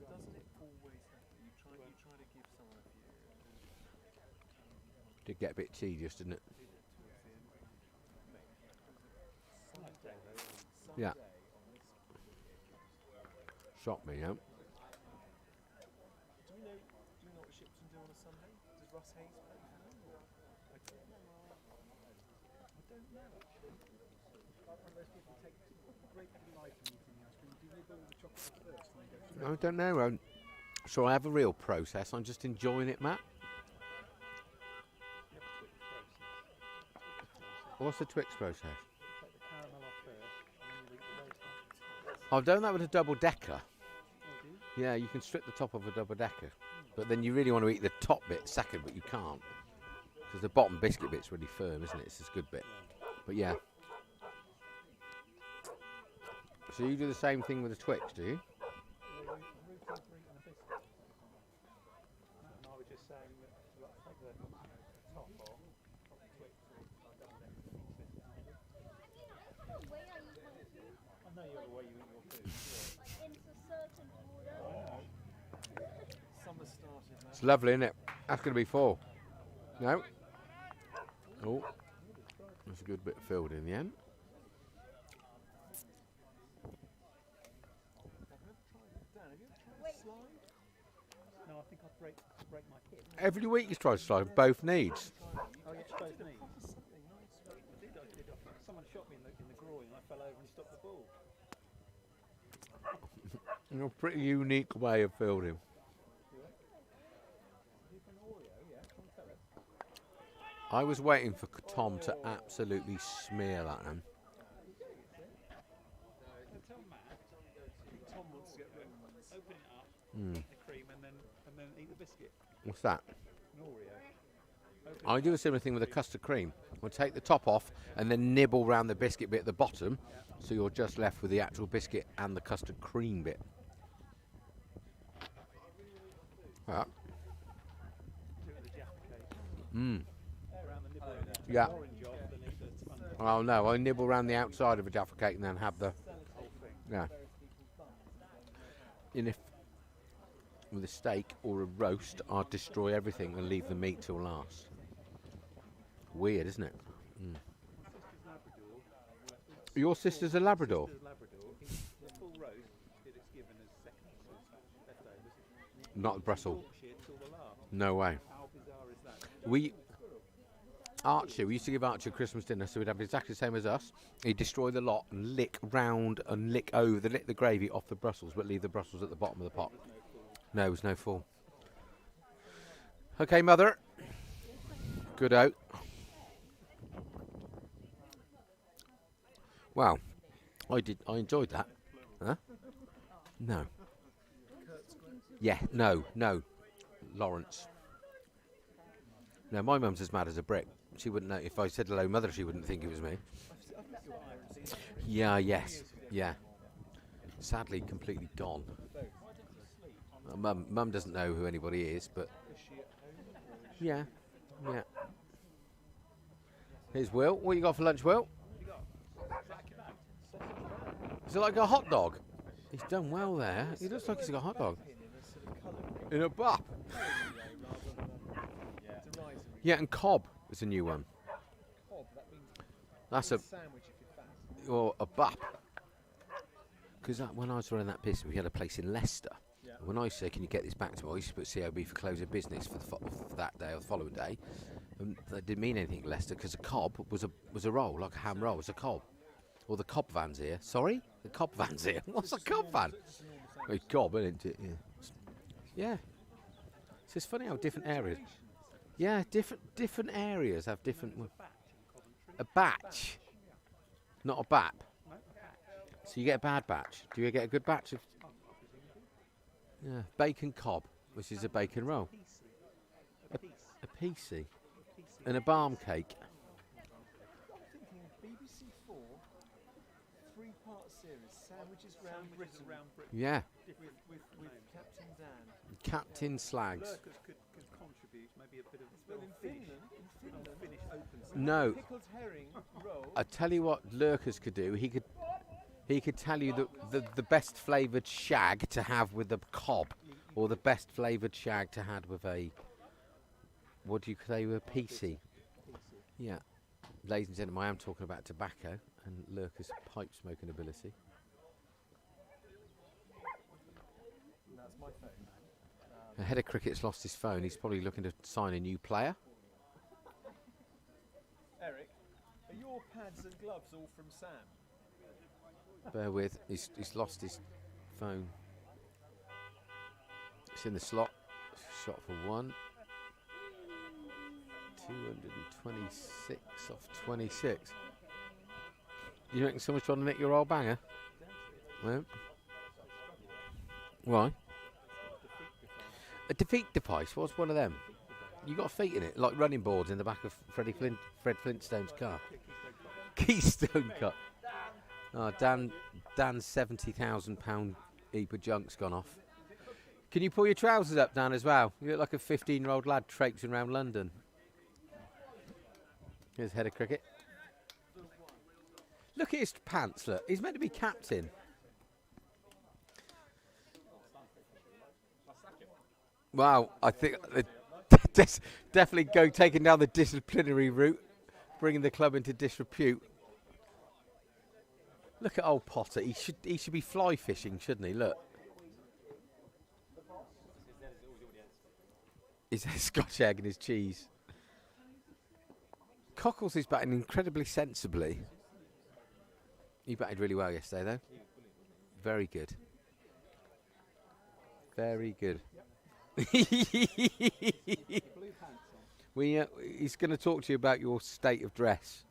Doesn't it always happen? You try to give someone a few. Did get a bit tedious, didn't it? Yeah. Shot me, yeah. Do you know what Shipton do on a Sunday? Does Russ Hayes play for them? Or? I don't know. I don't know actually. One of those people take great delight in eating the ice cream. Do you nibble the chocolate first and then go straight? I don't know. So I have a real process. I'm just enjoying it, Matt. What's the Twix process? Take the caramel off first and then you eat the wafer. I've done that with a double decker. Oh, do you? Yeah, you can strip the top of a double decker, but then you really want to eat the top bit second, but you can't because the bottom biscuit bit's really firm, isn't it? It's this good bit. But yeah. So you do the same thing with the Twix, do you? Routine for eating a biscuit. And I was just saying that take the top off the Twix and I don't want to eat biscuit. I know you have a way you eat your food. Summer started, man. It's lovely, isn't it? That's going to be 4. No. Oh, that's a good bit filled in the end. Dan, have you ever tried slide? No, I think I'd break my hip. Every week you try to slide both knees. Oh, you both knees. I did. Someone shot me in the groin and I fell over and stopped the ball. A pretty unique way of fielding. I was waiting for Tom to absolutely smear that then. Tell Matt, Tom wants to get open it up, eat the cream, and then eat the biscuit. What's that? An Oreo. I do a similar thing with the custard cream. We'll take the top off and then nibble round the biscuit bit at the bottom, so you're just left with the actual biscuit and the custard cream bit. Yeah. Do it with the Jaffa cake. Mm. Around the nibble. Yeah. Orange off, then eat the sponge. Oh no, I nibble around the outside of a Jaffa cake and then have the. Yeah. And if with a steak or a roast, I'd destroy everything and leave the meat till last. Weird, isn't it? Mm. Your sister's a Labrador? Labrador. The full roast it's given as second, so it's leftovers. Not Brussels. Yorkshire till the last. No way. How bizarre is that? We used to give Archie a Christmas dinner, so he'd have exactly the same as us. He'd destroy the lot and lick round and lick the gravy off the Brussels, but leave the Brussels at the bottom of the pot. No, there was no full. Okay, Mother. Good out. Well, I did. I enjoyed that. Huh? No. Yeah. No. Lawrence. No, my mum's as mad as a brick. She wouldn't know if I said hello, mother. She wouldn't think it was me. Yeah. Yes. Yeah. Sadly, completely gone. Mum doesn't know who anybody is, but yeah. Here's Will. What you got for lunch, Will? Is it like a hot dog? He's done well there. He looks like he's got a hot dog. In a bap. Yeah, and cob is a new one. That's a or a bap. Because when I was running that business, we had a place in Leicester. And when I say, "Can you get this back to me?" I used to put COB for close of business for that day or the following day. And that didn't mean anything in Leicester because a cob was a roll, like a ham roll. It was a cob. Or the cob van's here. Sorry? The cob van's here. What's a cob van? It's cob, isn't it? Yeah. So it's funny how different areas. Yeah, different areas have different. A batch, not a bap. So you get a bad batch. Do you get a good batch of? Yeah, bacon cob, which is a bacon roll. A PC. And a balm cake. BBC 4, 3-part series, sandwiches round Britain. Yeah. With Captain Dan. Captain Slags. Lurkers could contribute maybe a bit of. Well, in Finland, Finnish opens. No. Pickled herring roll. I tell you what, Lurkers could do. He could tell you the best flavoured shag to have with a cob, or the best flavoured shag to have with a. What do you say with a PC? Yeah. Ladies and gentlemen, I am talking about tobacco and Lurker's pipe smoking ability. That's my phone. The head of cricket's lost his phone. He's probably looking to sign a new player. Eric, are your pads and gloves all from Sam? Bear with. He's lost his phone. It's in the slot. Shot for one. 226 off 26. You reckon someone's trying to nick your old banger? Well, why? A defeat device. What's one of them? You got feet in it, like running boards in the back of Fred Flintstone's car. Keystone Cut. Oh, Dan's £70,000 heap of junk's gone off. Can you pull your trousers up, Dan, as well? You look like a 15-year-old lad traipsing around London. Here's head of cricket. Look at his pants, look. He's meant to be captain. Wow, I think definitely taking down the disciplinary route, bringing the club into disrepute. Look at old Potter. He should be fly fishing, shouldn't he? Look. He's a Scotch egg and his cheese. Cockles is batting incredibly sensibly. He batted really well yesterday, though. Very good. Very good. He's going to talk to you about your state of dress.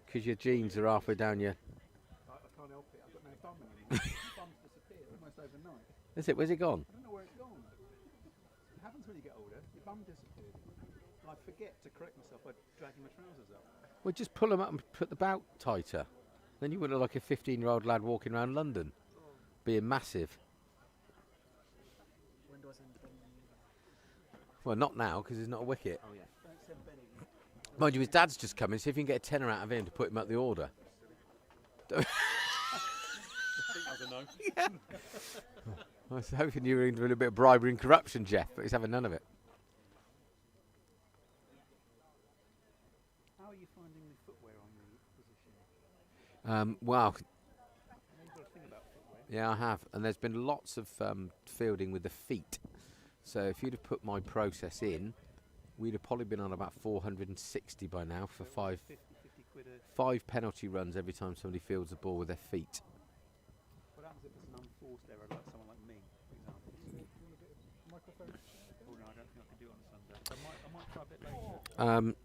Because your jeans are halfway down your... I can't help it. I've got no bum anymore. The bum's disappeared almost overnight. Is it? Where's it gone? I don't know where it's gone. It happens when you get older. Your bum disappeared. And I forget to correct myself by dragging my trousers up. Well, just pull them up and put the bout tighter. Then you wouldn't look like a 15-year-old lad walking around London, being massive. When do I send Benny? Well, not now, because there's not a wicket. Oh, yeah. Don't send Benny. Mind you, his dad's just coming, see if you can get a tenner out of him to put him up the order. I think that's a no. Yeah. I was hoping you were doing a bit of bribery and corruption, Jeff, but he's having none of it. How are you finding the footwear on the position? Wow. I know you've got to think about footwear. Yeah, I have. And there's been lots of fielding with the feet. So if you'd have put my process in, we'd have probably been on about 460 by now for 5 penalty runs every time somebody fields the ball with their feet. What happens if it's an unforced error, like someone like me, for example? Microphone? Oh, no, I don't think I can do it on a Sunday. I might try a bit later.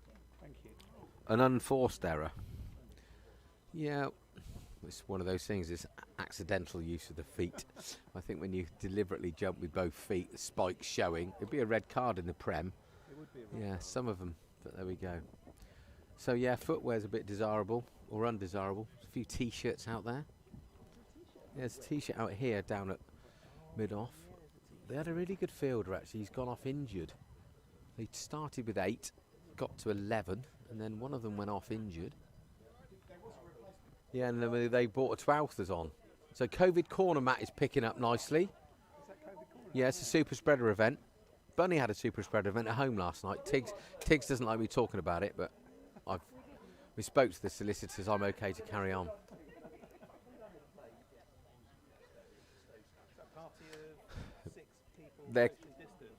Thank you. An unforced error. Yeah. it's one of those things. It's accidental use of the feet. I think when you deliberately jump with both feet, the spikes showing, it'd be a red card in the Prem. It would be a red Yeah, some of them, but there we go. So yeah, footwear's a bit desirable or undesirable. There's a few T-shirts out there. Yeah, there's a T-shirt out here down at mid-off. They had a really good fielder actually. He's gone off injured. They started with 8, got to 11, and then one of them went off injured. Yeah, and then they bought a 12th as on. So COVID corner mat is picking up nicely. Yeah, it's a super spreader event. Bunny had a super spreader event at home last night. Tiggs doesn't like me talking about it, but we spoke to the solicitors. I'm okay to carry on. They're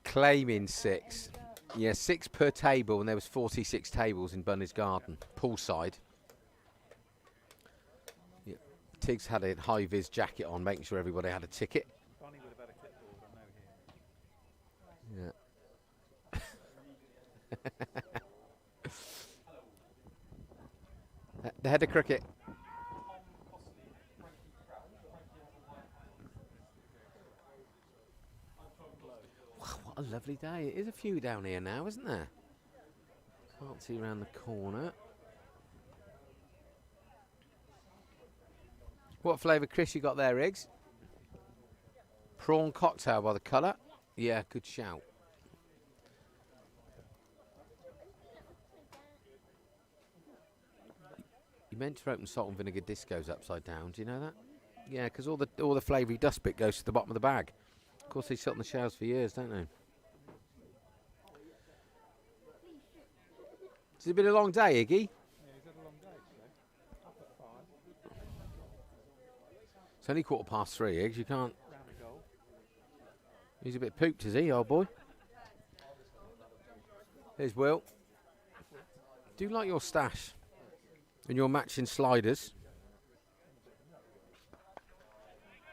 claiming 6. Yeah, 6 per table, and there was 46 tables in Bunny's garden, poolside. Yeah. Tiggs had a high-vis jacket on, making sure everybody had a ticket. Bunny would have had a clipboard, I know him. Yeah. The head of cricket. Wow, what a lovely day. It is a few down here now, isn't there? Can't see around the corner. What flavour, Chris, you got there, Riggs? Prawn cocktail by the colour. Yeah, good shout. You meant to open salt and vinegar discos upside down. Do you know that? Yeah, because all the flavoury dust bit goes to the bottom of the bag. Of course, they sit on the shelves for years, don't they? It's been a long day, Iggy. Yeah, he's had a long day today. Up at 5. It's only 3:15, Iggs. You can't. Round the goal. He's a bit pooped, is he, old boy? Here's Will. Do you like your stash and your matching sliders?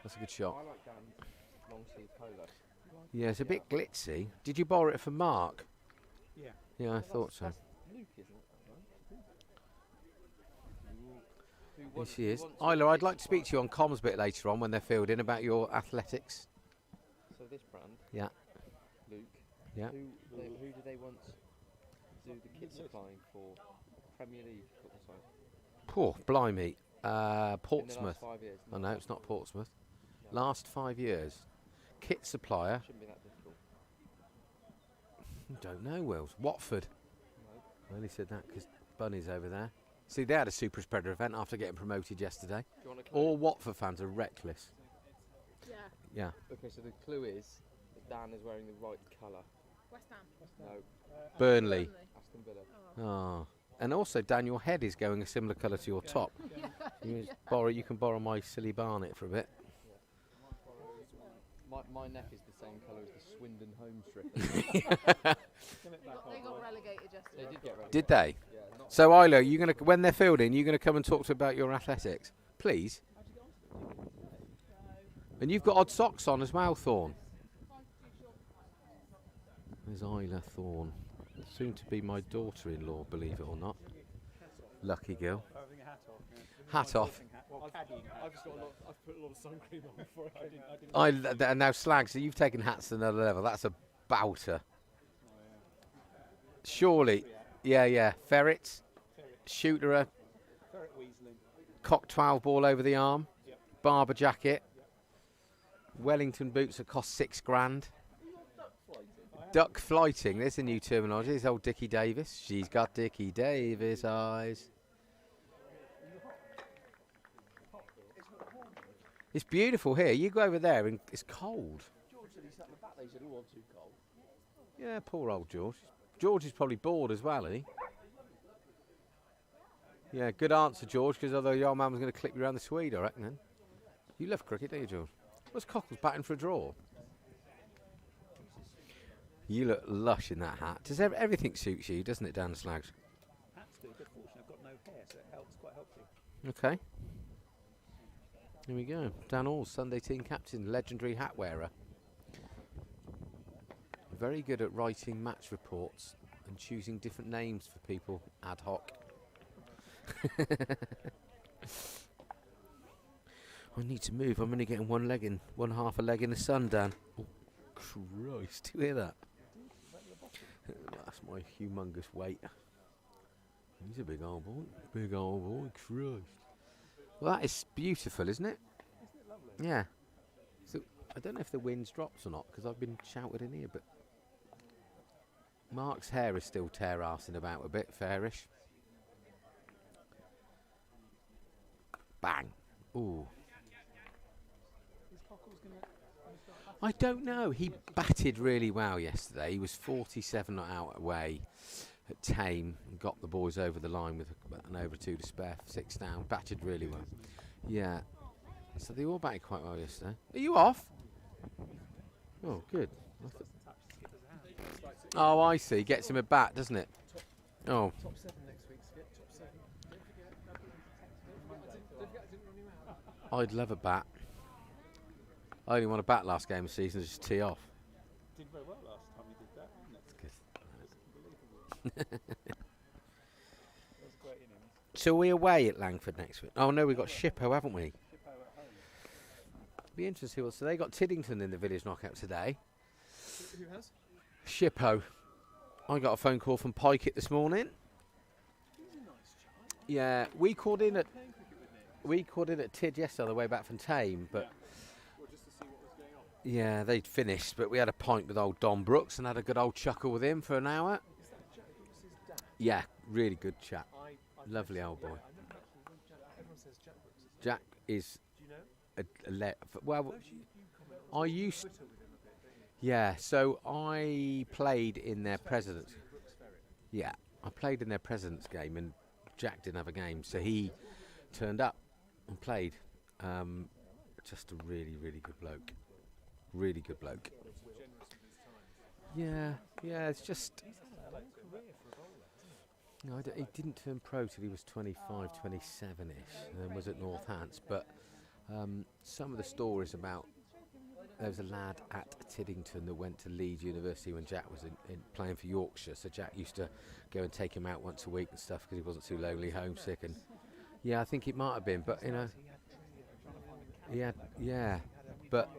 That's a good shot. I like Dan's long sleeve polo. Yeah, it's a bit glitzy. Did you borrow it from Mark? Yeah. Yeah, I thought so. Luke, isn't it? Here she is. Isla, I'd like to speak to you on comms a bit later on when they're fielding about your athletics. So this brand, Yeah. Luke. Yeah. Who do they want to do the kit supplying for Premier League football side? Poor, blimey. In the Portsmouth. last 5 years. Oh no, it's not Portsmouth. Last 5 years. Kit supplier. Shouldn't be that difficult. Don't know, Wills. Watford. No. I only said that because Bunny's over there. See, they had a super spreader event after getting promoted yesterday. Do you want a clue? All Watford fans are reckless. Yeah. Yeah. Okay, so the clue is that Dan is wearing the right colour. West Ham. No, Burnley. Aston Villa. Oh. And also, Dan, your head is going a similar colour to your top. You can borrow my silly barnet for a bit. My neck is the same colour as the Swindon home strip. They got relegated yesterday. They did get relegated. Did they? Yeah, not So, Isla, you gonna when they're fielding, you're gonna come and talk to about your athletics, please. And you've got odd socks on as well, Thorne. There's Isla Thorne, soon to be my daughter-in-law, believe it or not. Lucky girl. Having a hat off. Yeah. Hat off. Well, caddying hat. I've put a lot of sun cream on before I came. And now Slag, so you've taken hats to another level. That's a bouter. Surely, yeah. Ferret, shooter, Ferret weaseling. cock 12 ball over the arm, Yep. barber jacket, Wellington boots that cost £6,000. Duck flighting, there's a new terminology. There's old Dickie Davis. She's got Dickie Davis eyes. It's beautiful here. You go over there and it's cold. George said he sat in the back. They said, "Oh, I'm too cold." Yeah, poor old George. George is probably bored as well, isn't he? Yeah, good answer, George, because although your man was going to clip you around the Swede, I reckon, then. You love cricket, don't you, George? What's Cockles batting for a draw? You look lush in that hat. Does everything suits you, doesn't it, Dan Slags? Hats do. Good fortune. I've got no hair, so it helps. Quite helps you. Okay. Here we go. Dan Alls, Sunday team captain, legendary hat wearer. Very good at writing match reports and choosing different names for people ad hoc. I need to move. I'm only getting one half a leg in the sun, Dan. Oh, Christ. Do you hear that? That's my humongous weight. He's a big old boy. Big old boy. Christ. Well, that is beautiful, isn't it? Isn't it lovely? Yeah. So, I don't know if the wind drops or not, because I've been shouted in here, but Mark's hair is still tear-arsing about a bit, fairish. Bang. Ooh. I don't know. He batted really well yesterday. He was 47 not out away at Tame and got the boys over the line with an over 2 to spare, 6 down. Batted really well. Yeah. So they all batted quite well yesterday. Are you off? Oh, good. Oh, I see. Gets him a bat, doesn't it? Oh. Top 7 next week, Skip. Top 7. Don't forget, I didn't run you out. I'd love a bat. I only won a bat last game of the season, just tee off. Did very well last time you did that, wasn't it? That's good. That was a great innings. So we're away at Langford next week. Oh no, we've got Shippo, haven't we? Shippo at home. Be interesting. So they got Tiddington in the village knockout today. Who has? Shippo. I got a phone call from Pikett this morning. He's a nice child. Yeah, we called in at Playing cricket with Nick. Tid yesterday on the way back from Tame, but Well, just to see what was going on. yeah, they'd finished. But we had a pint with old Don Brooks and had a good old chuckle with him for an hour. Is that Jack? Who's his dad? Yeah, really good chap. I Lovely old boy. I never actually known Jack. Everyone says Jack Brooks. Is Jack is Do you know? well. No, you comment on I used Twitter with him a bit, don't you? yeah. So I played in their presidents. Brooks Ferret. Yeah, I played in their president's game, and Jack didn't have a game, so he turned up and played. Just a really, really good bloke. Really good bloke. Generous with his time. Yeah, it's just. He's had a long career for a bowler, hasn't he? No, he didn't turn pro till he was 25, 27-ish, and then was at Northants. But some of the stories about there was a lad at Tiddington that went to Leeds University when Jack was in playing for Yorkshire. So Jack used to go and take him out once a week and stuff because he wasn't too lonely, homesick, and yeah, I think it might have been. But you know, but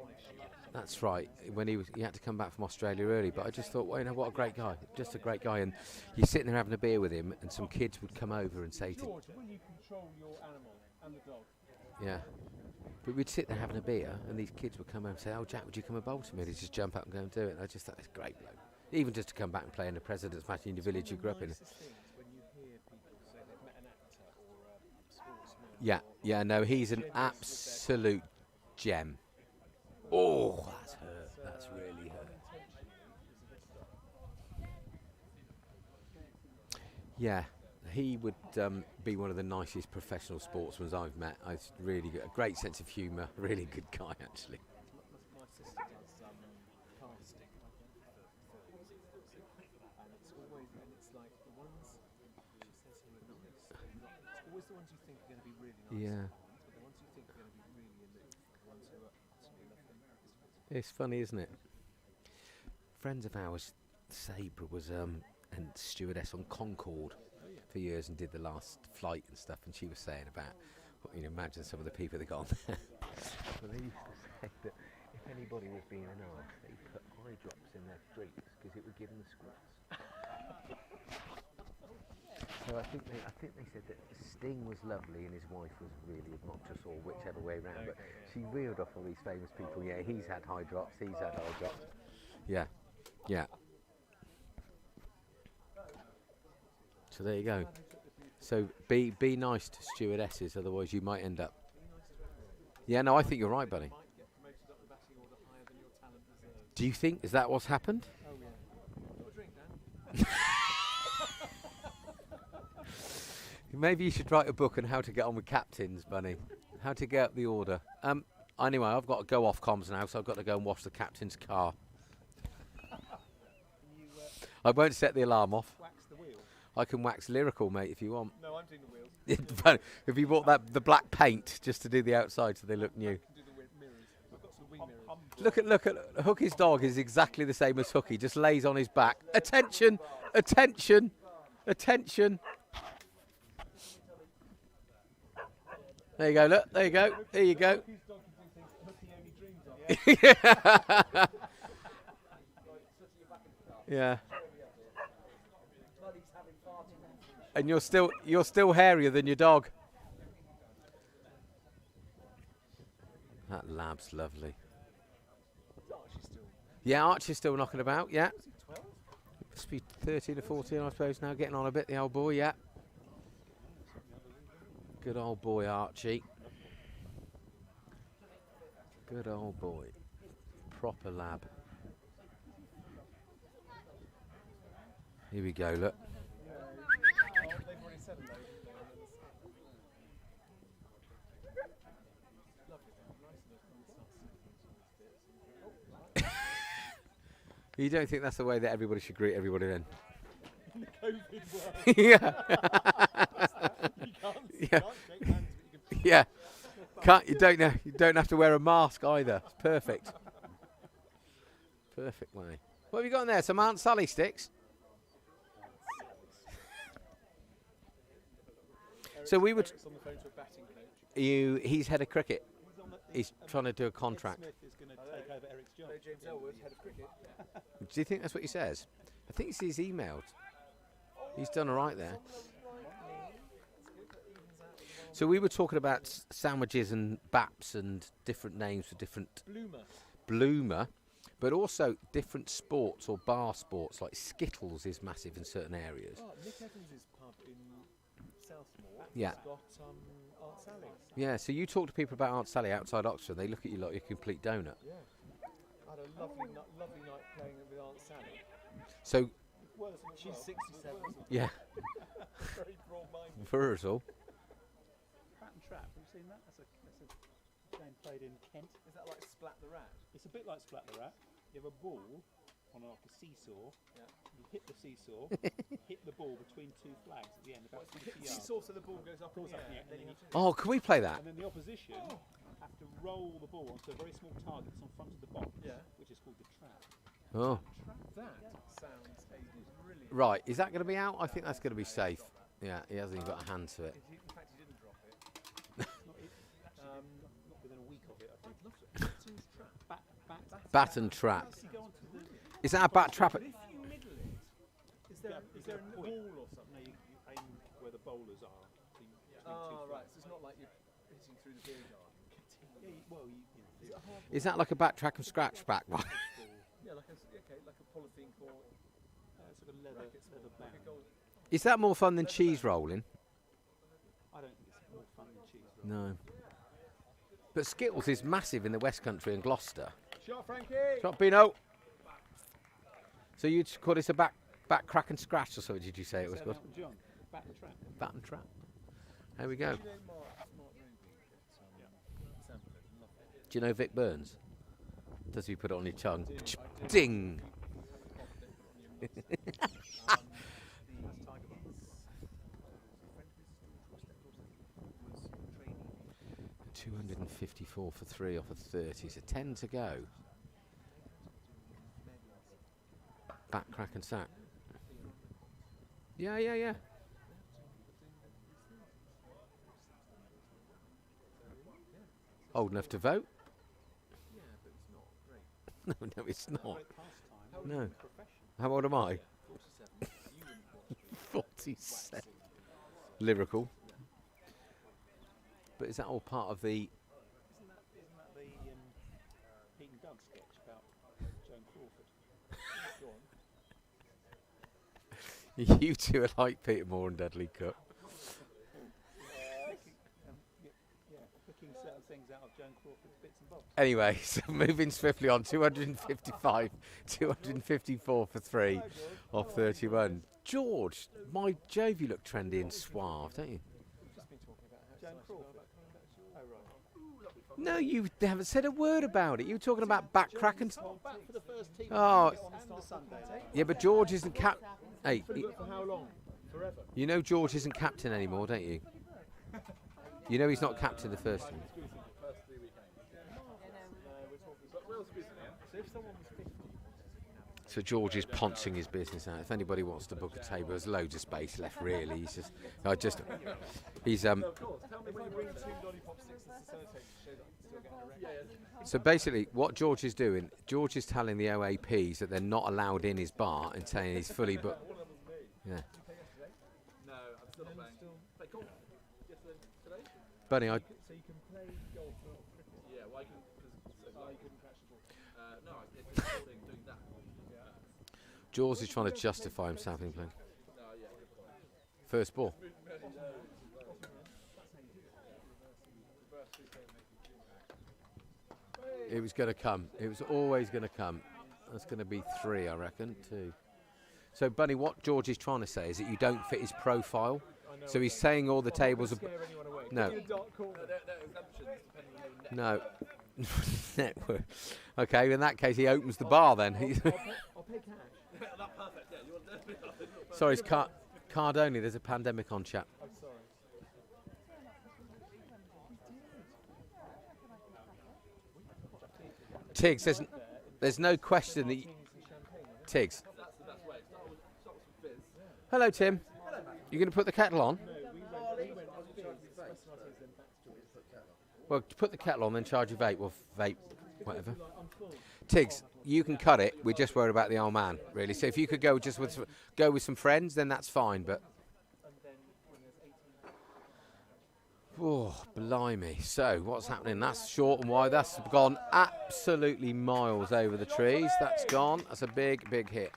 that's right. When he had to come back from Australia early. But I just thought, well, you know, what a great guy, just a great guy. And you're sitting there having a beer with him, and some kids would come over and say to, George, will you control your animal and the dog? yeah. But we'd sit there having a beer, and these kids would come over and say, "Oh, Jack, would you come and bowl to me?" And he'd just jump up and go and do it. And I just thought, it's great bloke. Even just to come back and play in the President's match in the village you grew up in. Nicest things when you hear people say they've met an actor or a sportsman. Yeah, no, he's an absolute gem. Oh, that's hurt. That's really hurt. Yeah, he would be one of the nicest professional sportsmen I've met. It's really good, a great sense of humour, really good guy actually. My sister does casting for things, and it's always, and it's like the ones she says who are nice. It's always the ones you think are going to be really nice. Yeah. But the ones you think are going to be really aloof, the ones who are absolutely nothing. It's funny, isn't it? Friends of ours, Sabra was and stewardess on Concorde for years and did the last flight and stuff, and she was saying about, you know, imagine some of the people that got on there. Well, they used to say that if anybody was being an arse, they put eye drops in their drinks because it would give them the squirts. So I think they said that Sting was lovely and his wife was really obnoxious, or whichever way round. But she reeled off all these famous people. Yeah, he's had high drops. He's had high drops. Yeah. So there you go. So be nice to stewardesses, otherwise you might end up. Yeah, no, I think you're right, buddy. You might get promoted up the batting order higher than your talent deserves. Do you think, is that what's happened? Oh yeah. Got a drink, Dan? Maybe you should write a book on how to get on with captains, Bunny. How to get up the order. Anyway, I've got to go off comms now, so I've got to go and wash the captain's car. I won't set the alarm off. Wax the wheel. I can wax lyrical, mate, if you want. No, I'm doing the wheels. Have you bought the black paint just to do the outside so they look new? I can do the mirrors. I've got some wee mirrors. Look at Hookie's dog is exactly the same as Hookie, just lays on his back. Attention, attention, attention. There you go, look. There you go. There you go. Yeah. And you're still hairier than your dog. That lab's lovely. Yeah, Archie's still knocking about, yeah. Must be 13 or 14, I suppose, now. Getting on a bit, the old boy, yeah. Good old boy, Archie. Good old boy. Proper lab. Here we go, look. You don't think that's the way that everybody should greet everybody then? In the COVID world. Yeah. Yeah. You don't have to wear a mask either. It's perfect. Perfect way. What have you got in there? Some Aunt Sally sticks? So we would. He's head of cricket. He's trying to do a contract. Smith is going to take over Eric's job. James Elwood, head of cricket. Do you think that's what he says? I think he's emailed. He's done all right there. So we were talking about sandwiches and baps and different names for different bloomer, but also different sports or bar sports, like Skittles is massive in certain areas. Oh, Nick Evans' pub in Southmore Yeah. has got Aunt Sally. Yeah, so you talk to people about Aunt Sally outside Oxford, they look at you like you're a complete donut. Yeah. I had a lovely night playing with Aunt Sally. So, Well, she's 67. yeah, Very broad-minded. for us all. Bat and Trap, have you seen that? That's a game played in Kent. Is that like Splat the Rat? It's a bit like Splat the Rat. You have a ball on like a seesaw. Yeah. You hit the seesaw, hit the ball between two flags at the end, about 50 yards. Seesaw so the ball goes up in Goes the up in the air. air, And then you have to Oh, can we play that? And then the opposition have to roll the ball onto a very small target that's on front of the box, which is called the trap. Oh, That sounds brilliant. right. Is that going to be out? I think that's going to be safe. Yeah, he hasn't even got a hand to it. In fact, he didn't drop it. Not within a week of it, I think. I'd love to. Bat and trap. You go onto the, Is that a bat trap? But if you middle it, is there a point. ball or something? No, you aim where the bowlers are. So you, between two Oh, right. flags. So it's not like you're hitting through the beer garden. Yeah, well, you know, Is that like a bat track and scratch back one? Yeah, like a polythene core. it's like a leather band. Like a gold. Is that more fun than cheese rolling? I don't think it's more fun than cheese roll. No. But Skittles is massive in the West Country and Gloucester. Shot, Frankie! Shot, Bino. So you'd call this a back crack and scratch or something? Did you say it was Said good? Elton John, bat and trap. Bat and trap. There we go. Do you know Vic Burns? Does he put it on your tongue? Ding! 254 for 3 off of 30, so 10 to go. Back, crack and sack. Yeah. Old enough to vote? No, it's not. No. How old am I? 47. Lyrical. But is that all part of the... Isn't that the Pete and Doug sketch about Joan Crawford? Go on. You two are like Peter Moore and Dudley Cook. Picking certain things out of Joan Crawford's bits and bobs. Anyway, so moving swiftly on, 255, 254 for 3 off 31. George, my Jove, you look trendy and suave, don't you? Joan Crawford. Oh, right. No, you haven't said a word about it. You were talking about back crack and... Oh, back for the first team. Oh, And the Sunday. yeah, but George isn't cap... Hey, For how long? Forever. you know George isn't captain anymore, don't you? You know he's not captain the first team. So if someone was 50, So George is poncing his business out. If anybody wants to book a table, there's loads of space left. Really, he's just, he's Of course. Tell me when you bring 2 lollipop sticks to facilitate to show that I'm still getting erect. So basically, what George is doing, George is telling the OAPs that they're not allowed in his bar and saying he's fully booked. Yeah. No, I'm still not playing. Play golf. Yesterday, today? Bunny, So you can play golf, not cricket. Yeah, well, I can. So you can catch the ball. No, it's recording, doing that. George is trying to justify himself in playing. No, yeah. First ball. It was going to come. It was always going to come. That's going to be 3, I reckon. 2. So, Bunny, what George is trying to say is that you don't fit his profile. So he's saying all the tables are. No. No. Network. Okay, in that case, he opens the bar then. I'll pay cash. Sorry, it's card only. There's a pandemic on, chap. I'm sorry. Tiggs, there's no question that. Tiggs. Hello, Tim. You going to put the kettle on? Well, put the kettle on, then charge your vape, or vape, whatever. Tiggs, you can cut it. We're just worried about the old man, really. So if you could go with some friends, then that's fine. But oh, blimey! So what's happening? That's short and wide. That's gone absolutely miles over the trees. That's gone. That's a big, big hit.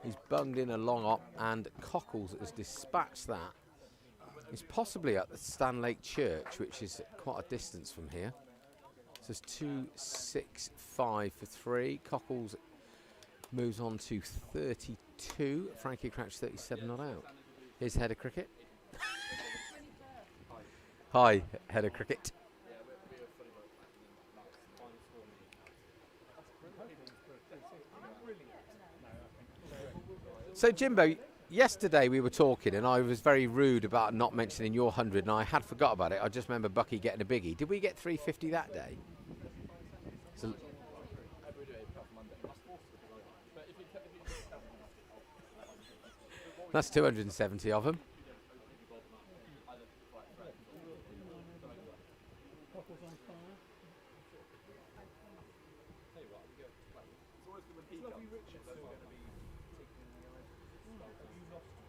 He's bunged in a long op, and Cockles has dispatched that. He's possibly at the Stanlake Church, which is quite a distance from here. So it's 2-6-5 for 3. Cockles moves on to 32. Frankie Crouch 37 not out. Here's Head of Cricket. Hi, Head of Cricket. So Jimbo, yesterday we were talking and I was very rude about not mentioning your 100 and I had forgot about it. I just remember Bucky getting a biggie. Did we get 350 that day? So that's 270 of them.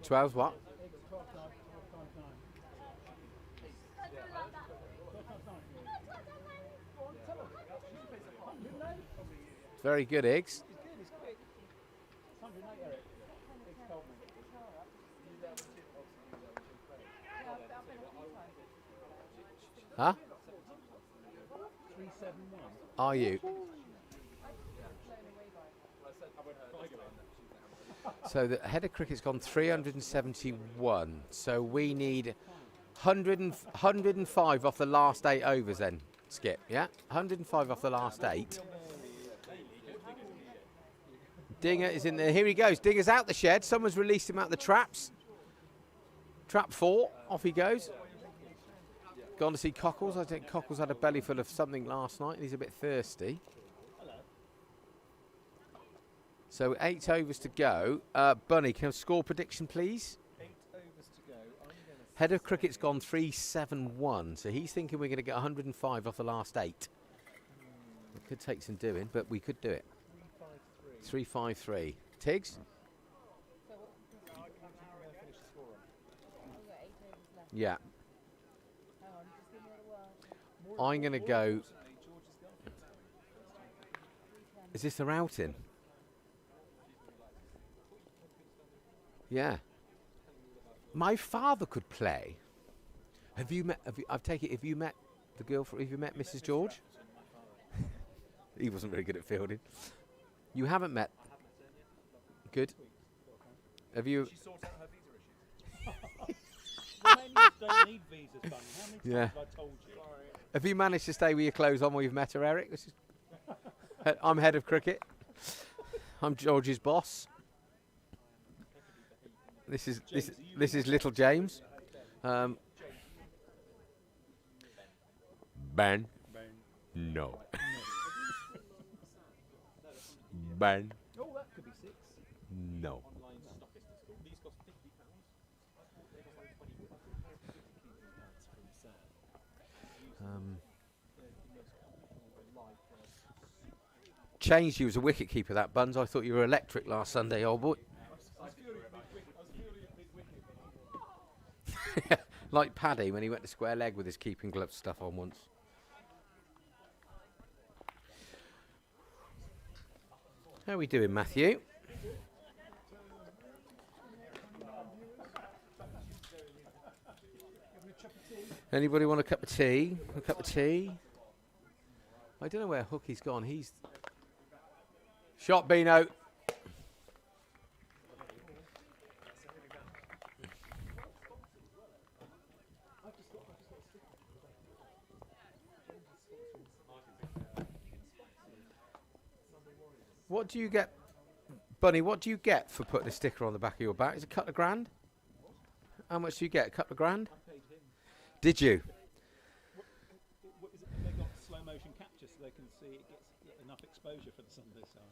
Twelve's what? Very good, Eggs. Huh? Are you? So the Head of Cricket's gone 371. So we need 105 off the last 8 overs then, Skip, yeah? 105 off the last 8. Dinger is in there. Here he goes. Dinger's out the shed. Someone's released him out the traps. Trap 4. Off he goes. Gone to see Cockles. I think Cockles had a belly full of something last night and he's a bit thirsty. So 8 overs to go. Bunny, can I score prediction, please? 8 overs to go. Head of Cricket's gone 371. So he's thinking we're going to get 105 off the last 8. It could take some doing, but we could do it. 353. Tiggs? Yeah. I'm going to go. Is this the routing? Yeah. My father could play. Have you met? Have you met the girlfriend? Have you met Mrs. George? He wasn't very good at fielding. You haven't met. Good. Have you? She sorts out her visa issues. Well, maybe you don't need visas, Bunny. How many times have I told you? Have you managed to stay with your clothes on while you've met her, Eric? I'm Head of Cricket. I'm George's boss. This is little James. Ben. No. Ben. Oh, that could be 6. No. online stockist at school. These cost £50. They cost like 20 quid. Changed you as a wicket keeper, that Buns. I thought you were electric last Sunday, old boy. Like Paddy when he went to square leg with his keeping glove stuff on once. How are we doing, Matthew? Anybody want a cup of tea? A cup of tea? I don't know where Hookie's gone. He's... Shot, Beano. What do you get, Bunny, what do you get for putting a sticker on the back of your back? Is it a couple of grand? How much do you get? A couple of grand? Did you? What is it? They got slow motion capture so they can see it gets enough exposure for the Sunday side.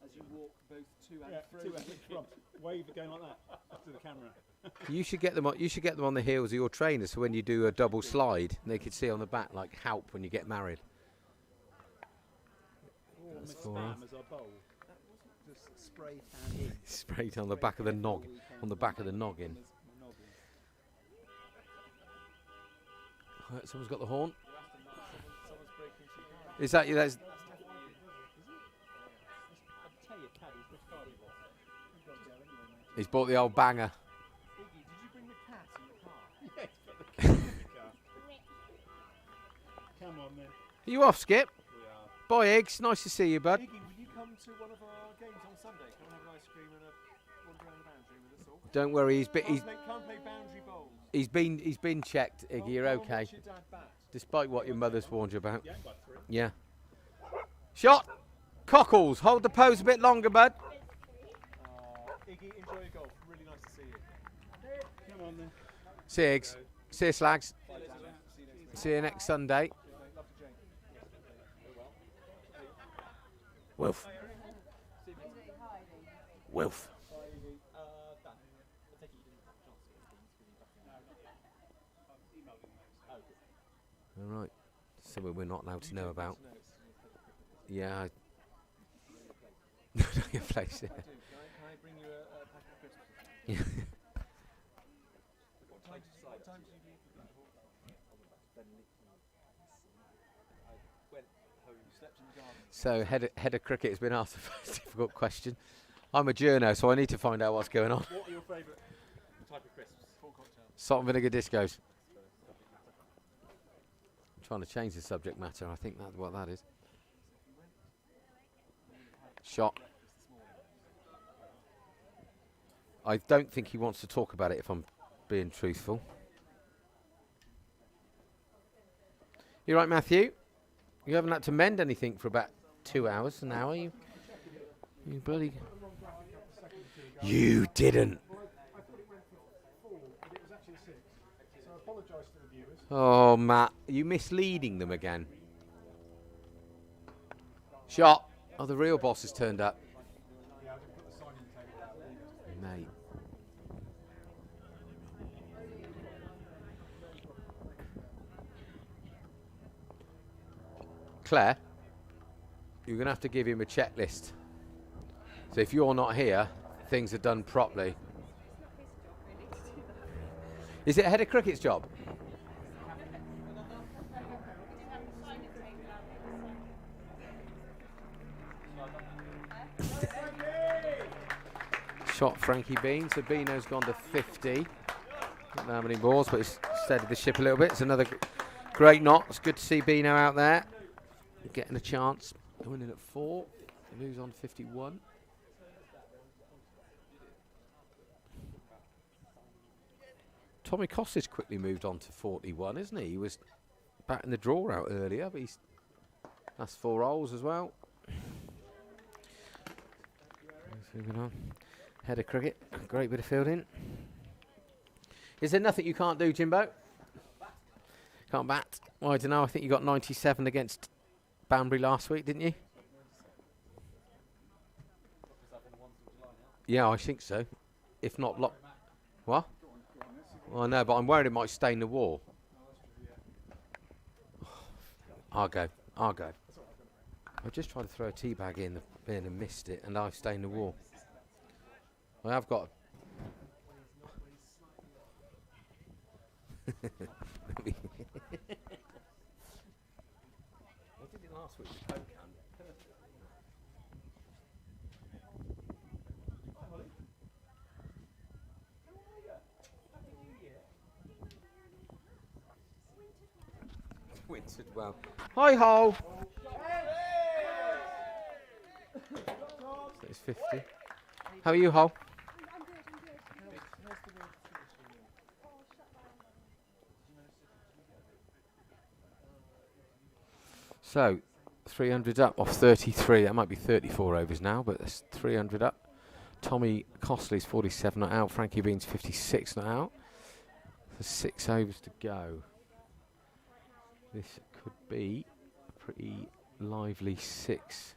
As you walk both to and Two and from. Wave it going like that to the camera. You should get them on. You should get them on the heels of your trainers, so when you do a double slide, they could see on the back like help when you get married. That's spam as our bowl. That wasn't just spray tan in. Sprayed on the back of the nog, on the back of the noggin. Right, someone's got the horn. Is that you? That's he's bought the old banger. Iggy, did you bring the cat in the car? Yes, got the cat in the car. Come on then. Are you off, Skip? We are. Bye, Eggs. Nice to see you, bud. Iggy, will you come to one of our games on Sunday? Come and have an ice cream and a wander around the boundary with us all? Don't worry, he's been Come play boundary bowls. he's been checked, Iggy. You're okay. Your dad bat. Despite what your mother's warned you about. Yeah, got three. Yeah. Shot. Cockles. Hold the pose a bit longer, bud. Iggy, enjoy your golf. Really nice to see you. Come on then. See you, Eggs. See you, Slags. Bye, Dan. See you next Sunday. Love to Jane. Wolf. Wolf. All right. Something we're not allowed to know about. Yeah. Your place. Yeah. Can I bring you a pack of crisps? Yeah. What time do you leave? I went home, slept in the garden. So head of cricket has been asked the first difficult question. I'm a journo, so I need to find out what's going on. What are your favourite type of crisps? Full cocktail. Salt and vinegar discos. I'm trying to change the subject matter. I think that's what that is. Shot. I don't think he wants to talk about it, if I'm being truthful. You right, Matthew? You haven't had to mend anything for about 2 hours, an hour. You bloody... You didn't. Oh, Matt, you misleading them again. Shot. Oh, the real boss has turned up. Mate. Claire, you're going to have to give him a checklist. So if you're not here, things are done properly. Is it head of cricket's job? Shot Frankie Bean, so Beano's gone to 50. Don't know how many balls, but he's steadied the ship a little bit. It's another great knot. It's good to see Beano out there getting a chance. Winning at 4. Who's on 51? Tommy Costa's quickly moved on to 41, isn't he? He was batting the draw out earlier, but that's 4 rolls as well. Moving on. Head of cricket, great bit of fielding. Is there nothing you can't do, Jimbo? Can't bat? Well, I don't know. I think you got 97 against Banbury last week, didn't you? Yeah, I think so. If not lock. What? Well, I know, but I'm worried it might stain the wall. I'll go. I just tried to throw a tea bag in the bin and missed it, and I've stained the wall. I have got. I did it last week. With Coke can. Wintered well. Hi, Hole. So it's 50. How are you, Hole? So, 300 up off 33. That might be 34 overs now, but that's 300 up. Tommy Costley's 47 not out. Frankie Bean's 56 not out. There's 6 overs to go. This could be a pretty lively 6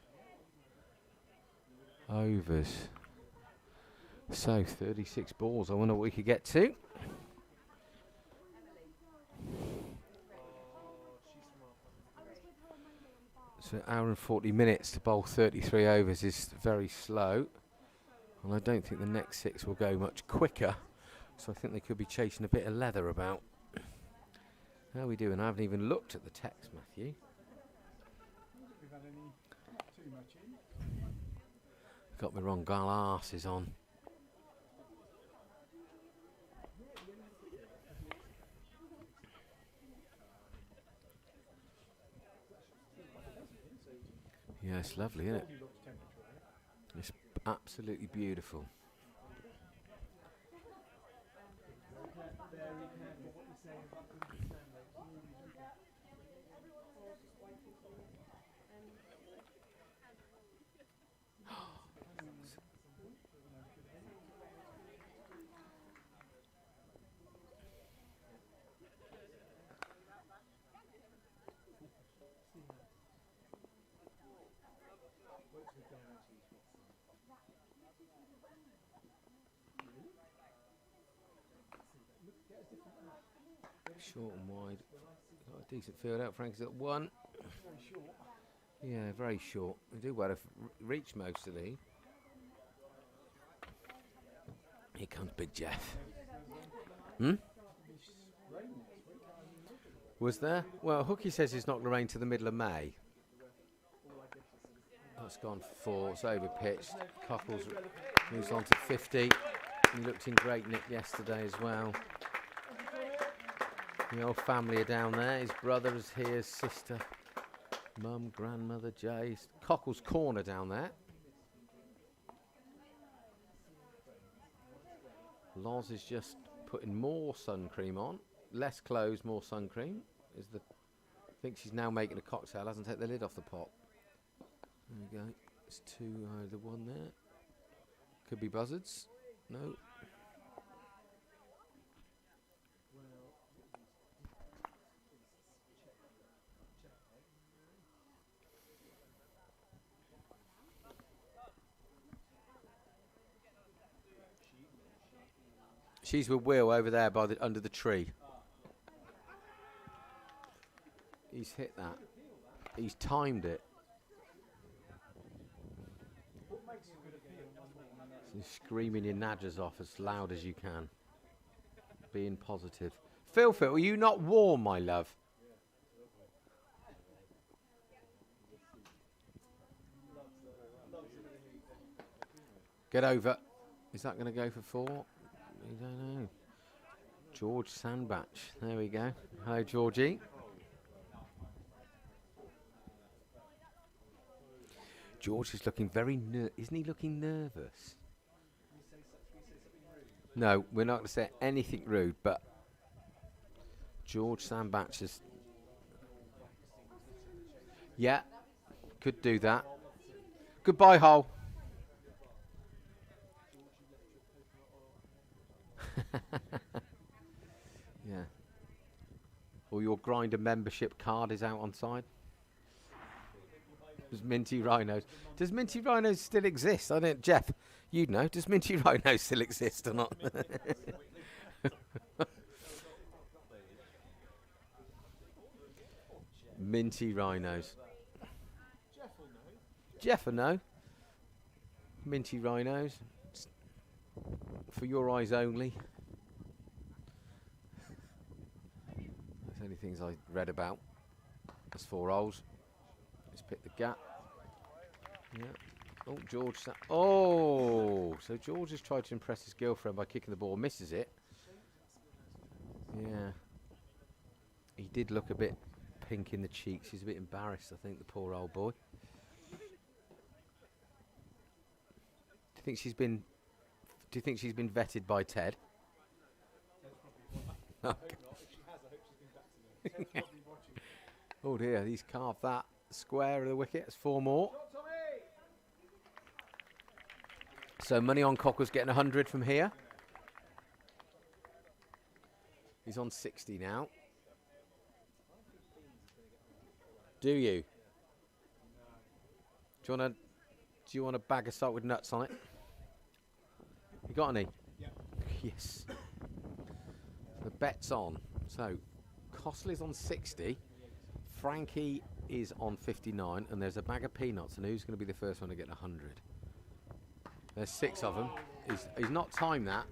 overs. So 36 balls. I wonder what we could get to. So an hour and 40 minutes to bowl 33 overs is very slow. And I don't think the next 6 will go much quicker. So I think they could be chasing a bit of leather about. How are we doing? I haven't even looked at the text, Matthew. Got my wrong glasses on. Yeah, it's lovely, isn't it? It's absolutely beautiful. Short and wide. Got a decent field out. Frank's at 1. Yeah, very short. They do well to reach most of these. Here comes Big Jeff. Was there? Well, Hookie says it's not going to rain to the middle of May. That's gone for 4. It's over pitched. Cockles moves on to 50. He looked in great nick yesterday as well. The old family are down there. His brother is here, his sister, mum, grandmother, Jay. Cockles corner down there. Loz is just putting more sun cream on. Less clothes, more sun cream. I think she's now making a cocktail. Hasn't taken the lid off the pot. There we go. It's 2, the 1 there. Could be buzzards. No. She's with Will over there by under the tree. He's hit that. He's timed it. So screaming your nadgers off as loud as you can. Being positive. Phil, are you not warm, my love? Get over. Is that going to go for 4? I don't know. George Sandbach. There we go. Hello, Georgie. George is looking very isn't he looking nervous? No, we're not going to say anything rude, but George Sandbach is... Yeah, could do that. Goodbye, Hull. Yeah. Or your Grinder membership card is out on side. Does Minty Rhinos? Does Minty Rhinos still exist? I don't. Jeff, you'd know. Does Minty Rhinos still exist or not? Minty Rhinos. Jeff will know. Minty Rhinos. For your eyes only. There's only things I read about. There's 4 holes. Let's pick the gap. Yeah. Oh, George. Oh! So George has tried to impress his girlfriend by kicking the ball. Misses it. Yeah. He did look a bit pink in the cheeks. He's a bit embarrassed, I think, the poor old boy. Do you think she's been vetted by Ted? Oh dear, he's carved that square of the wicket. It's 4 more. So money on Cockle's getting 100 from here. He's on 60 now. Do you? Do you want a bag of salt with nuts on it? You got any? Yeah. Yes. The bet's on. So Costley's on 60. Frankie is on 59, and there's a bag of peanuts. And who's going to be the first one to get 100? There's 6 of them. He's not timed that.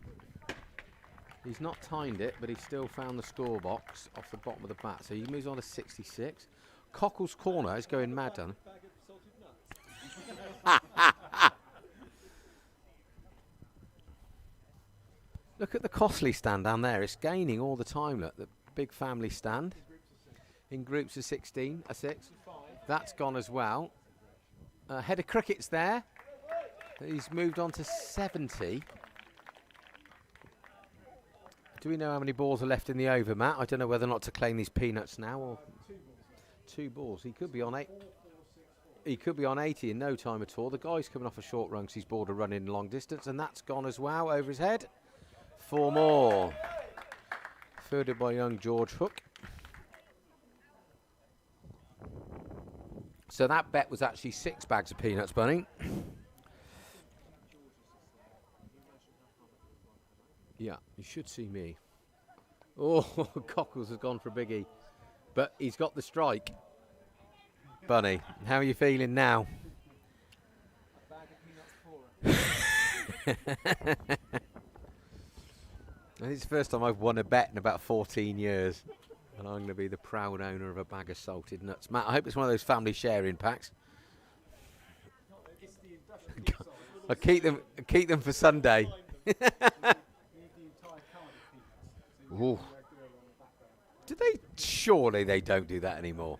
He's not timed it, but he's still found the score box off the bottom of the bat. So he moves on to 66. Cockle's corner is going mad, done. Look at the Costley stand down there. It's gaining all the time. Look, the big family stand in groups of 16, a 6. That's gone as well. Head of cricket's there. He's moved on to 70. Do we know how many balls are left in the over, Matt? I don't know whether or not to claim these peanuts now or 2 balls. He could be on 8. He could be on 80 in no time at all. The guy's coming off a short run because he's bowled a run in long distance, and that's gone as well over his head. 4 more. Fielded by young George Hook. So that bet was actually 6 bags of peanuts, Bunny. Yeah, you should see me. Oh, Cockles has gone for a biggie. But he's got the strike. Bunny, how are you feeling now? It's the first time I've won a bet in about 14 years. And I'm going to be the proud owner of a bag of salted nuts. Matt, I hope it's one of those family sharing packs. I'll keep them for Sunday. Ooh. Do they? Surely they don't do that anymore.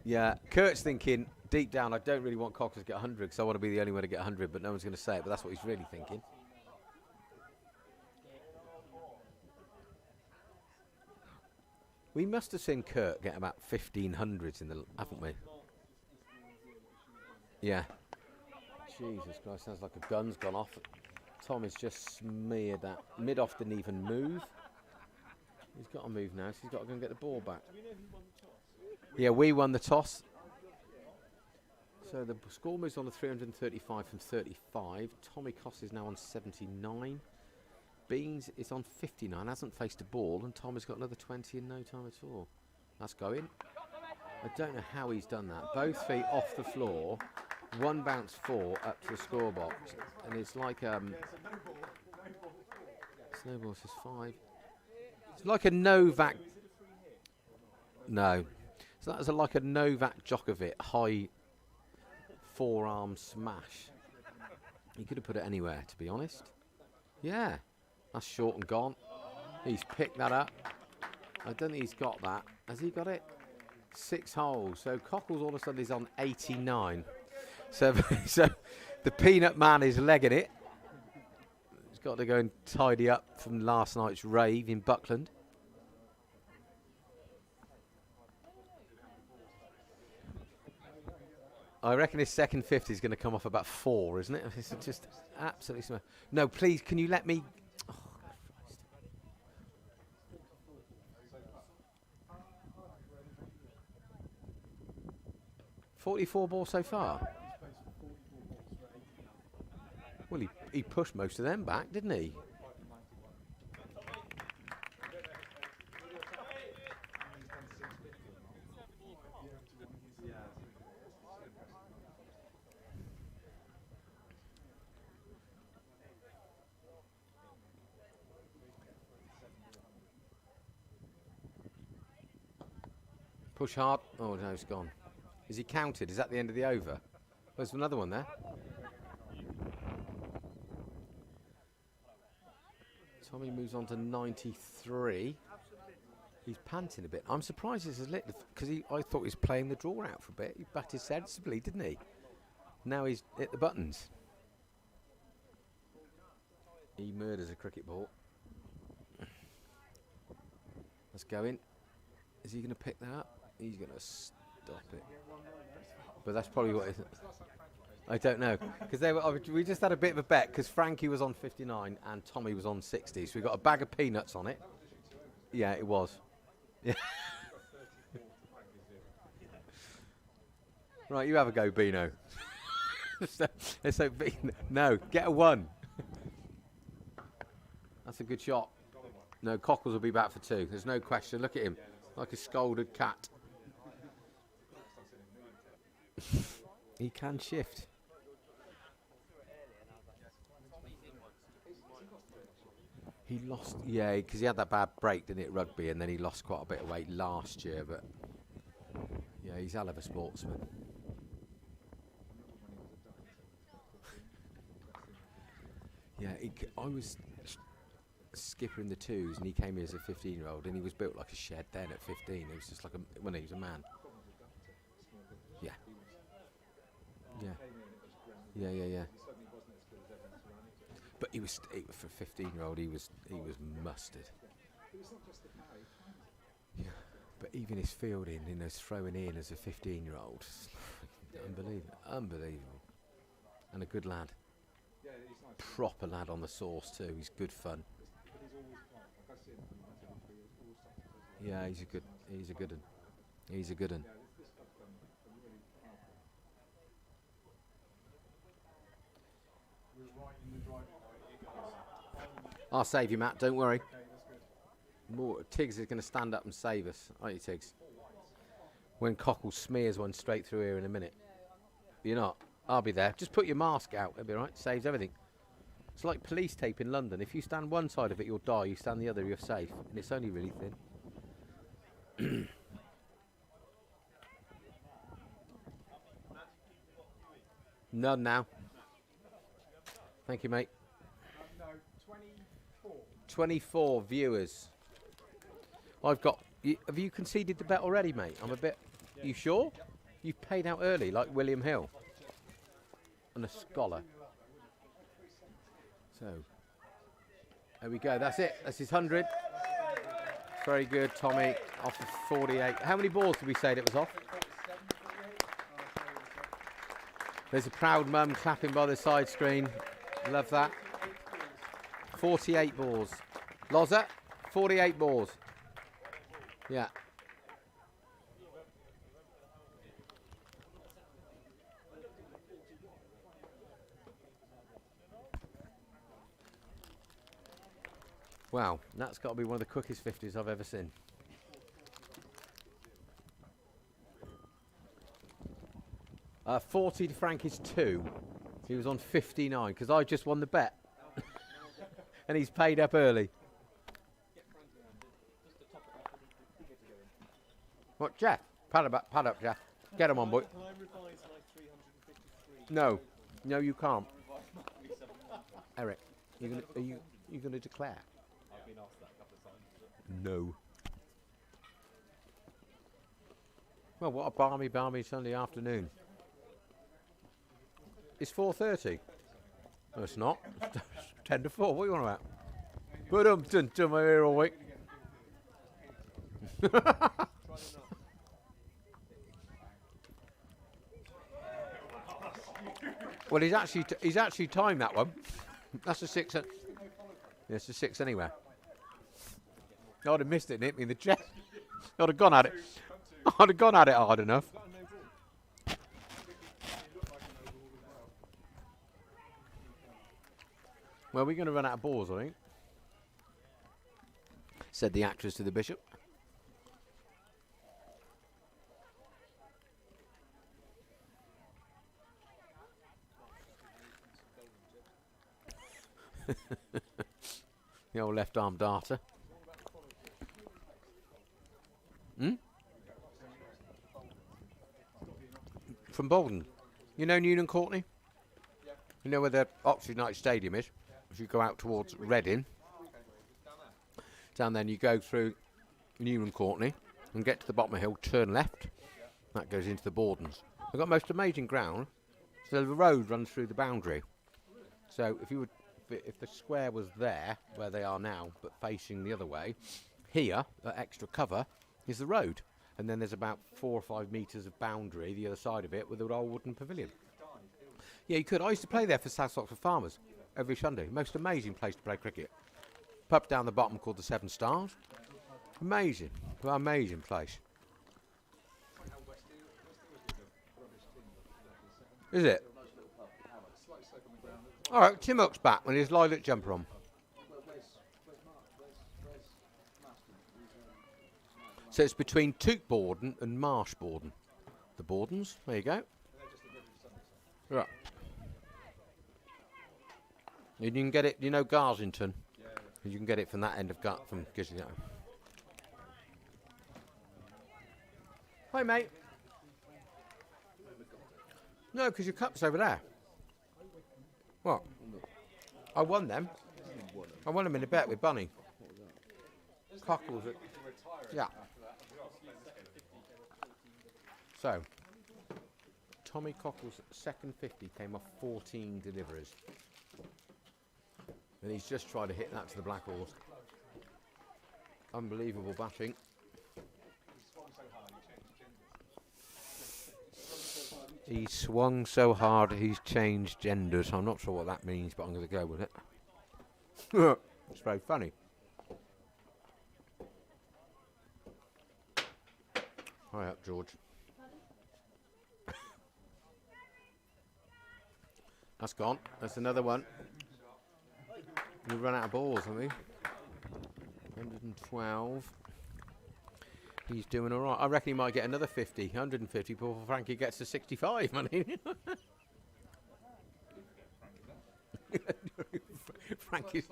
Yeah, Kurt's thinking deep down, I don't really want Cockles to get 100 because I want to be the only one to get 100, but no one's going to say it, but that's what he's really thinking. We must have seen Kurt get about 1500s in the, haven't we? Yeah. Jesus Christ, sounds like a gun's gone off. Tom has just smeared that. Mid-off didn't even move. He's got to move now, so he's got to go and get the ball back. Yeah, we won the toss. So the score moves on to 335 from 35. Tommy Coss is now on 79. Beans is on 59, hasn't faced a ball, and Tom has got another 20 in no time at all. That's going. I don't know how he's done that. Both feet off the floor. 1 bounce 4 up to the score box, and it's like snowball says 5. It's like a Novak. No, so that was like a Novak Djokovic high forearm smash. He could have put it anywhere, to be honest. Yeah, that's short and gone. He's picked that up. I don't think he's got that. Has he got it? 6 holes. So Cockles all of a sudden is on 89. So the peanut man is legging it. He's got to go and tidy up from last night's rave in Buckland. I reckon his second 50 is going to come off about 4, isn't it? It's just absolutely smart. No, please, can you let me... Oh, 44 balls so far. Well, he pushed most of them back, didn't he? Push hard. Oh, no, it's gone. Is he counted? Is that the end of the over? There's another one there. Tommy moves on to 93. He's panting a bit. I'm surprised it's as lit because I thought he was playing the draw out for a bit. He batted sensibly, didn't he? Now he's hit the buttons. He murders a cricket ball. Let's go in. Is he going to pick that up? He's going to stop it. But that's probably what it is. I don't know. Because we just had a bit of a bet because Frankie was on 59 and Tommy was on 60. So we got a bag of peanuts on it. Yeah, it was. Yeah. Right, you have a go, Beano. No, get a 1. That's a good shot. No, Cockles will be back for 2. There's no question. Look at him. Like a scolded cat. He can shift. He lost, yeah, because he had that bad break, didn't it, rugby, and then he lost quite a bit of weight last year, but yeah, he's a hell of a sportsman. Yeah, I was skipper in the 2s, and he came here as a 15-year-old, and he was built like a shed then at 15. He was just like when he was a man. Yeah. Yeah. But he was for a 15-year-old. He was mustard. Yeah. But even his fielding, his throwing in as a 15-year-old, unbelievable, and a good lad. Proper lad on the sauce too. He's good fun. Yeah, he's a good one. I'll save you, Matt, don't worry. Tiggs is going to stand up and save us, aren't you, Tiggs? When Cockle smears one straight through here in a minute. You're not? I'll be there. Just put your mask out, it'll be right. Saves everything. It's like police tape in London. If you stand one side of it, you'll die. You stand the other, you're safe. And it's only really thin. None now. Thank you, mate. 24 viewers. I've got. Have you conceded the bet already, mate? I'm a bit. You sure? You've paid out early, like William Hill. And a scholar. So. There we go. That's it. That's his 100. Very good, Tommy. Off of 48. How many balls did we say that was off? There's a proud mum clapping by the side screen. Love that. 48 balls. Loza, 48 balls. Yeah. Wow, that's got to be one of the quickest 50s I've ever seen. Uh, 40 to Frankie's 2. He was on 59 because I just won the bet. And he's paid up early. What, Jeff? Pad up, Jeff. Get him on, boy. Can I revise my 353? No, you can't. Eric, are you going to declare? I've been asked that a couple of times. No. Well, what a balmy Sunday afternoon. It's 4:30. No, it's not. It's 10 to 4. What are you on about? Put them to my ear all week. Well, he's actually timed that one. That's a 6. Yeah, it's a 6 anyway. I'd have missed it and hit me in the chest. I'd have gone at it. I'd have gone at it hard enough. Well, we're going to run out of balls, I think. Said the actress to the bishop. The old left arm darter. From Baldon. You know Newton Courtney? You know where the Oxford United Stadium is? If you go out towards Reading. Down there, and you go through Newton Courtney and get to the bottom of the hill, turn left. That goes into the Baldons. They've got most amazing ground. So the road runs through the boundary. So if the square was there, where they are now, but facing the other way, here, that extra cover, is the road. And then there's about 4 or 5 metres of boundary, the other side of it, with an old wooden pavilion. Yeah, you could. I used to play there for South Oxford Farmers every Sunday. Most amazing place to play cricket. Pub down the bottom called the Seven Stars. Amazing. Amazing place. Is it? All right, Tim Hook's back with his lilac jumper on. So it's between Toot Borden and Marsh Borden. The Bordens, there you go. Right. You can get it, you know Garsington? You can get it from that end of from Garsington. Hi, mate. No, because your cup's over there. What? I won them. I won them in a bet with Bunny. Cockles. Yeah. So, Tommy Cockle's second 50 came off 14 deliveries. And he's just tried to hit that to the black horse. Unbelievable batting. He swung so hard he's changed genders. I'm not sure what that means, but I'm going to go with it. It's very funny. Hurry up, George. That's gone. That's another one. We've run out of balls, haven't we? 112. He's doing all right. I reckon he might get another 50, 150 before Frankie gets to 65. Frankie's.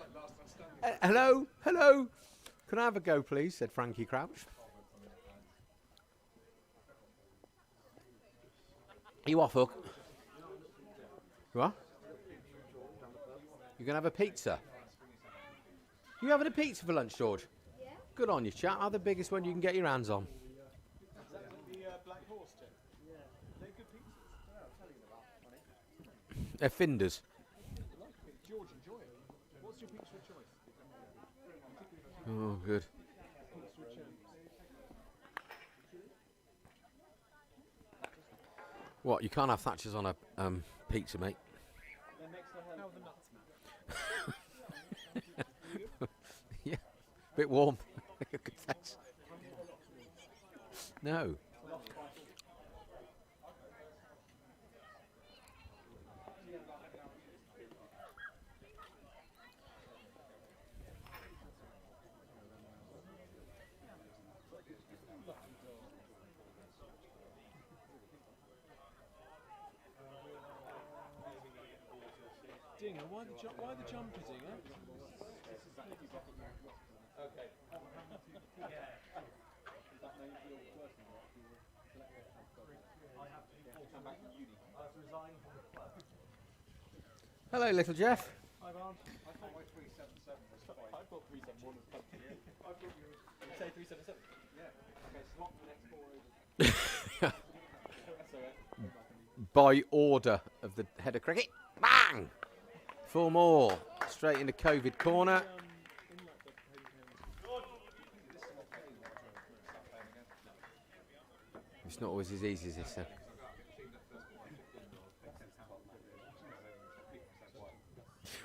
Hello, hello. Can I have a go, please? Said Frankie Crouch. You off, Hook? You are? You're going to have a pizza? You having a pizza for lunch, George? Yeah. Good on you, chap. How the biggest one you can get your hands on? Black Horse, Jim? Yeah. They're good pizzas. I'll tell you about it. They're Finders. George, enjoy it. What's your pizza of choice? Oh, good. What? You can't have Thatchers on a pizza, mate. How are the nuts, Matt? Yeah, bit warm. No. Dinger, why the jumper, Dinger? Okay. Hello, little Jeff. Hi, Barnes. I thought my 377 was fine. I thought 371 was fine. I thought you say 377? Yeah. Okay, swap the next 4 over. That's alright. By order of the head of cricket. Bang! 4 more. Straight into COVID corner. It's not always as easy as this, though.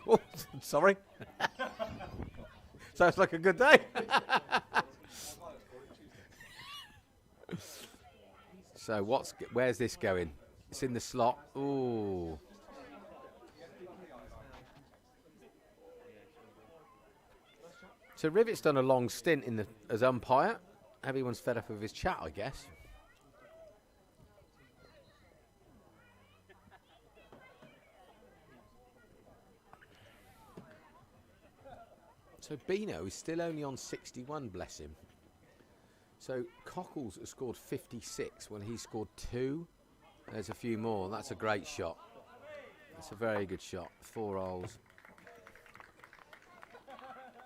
Oh, sorry. Sounds like a good day. So where's this going? It's in the slot. Ooh. So Rivet's done a long stint in as umpire. Everyone's fed up with his chat, I guess. So Bino is still only on 61, bless him. So Cockles has scored 56 when he scored 2. There's a few more. That's a great shot. That's a very good shot. 4 holes.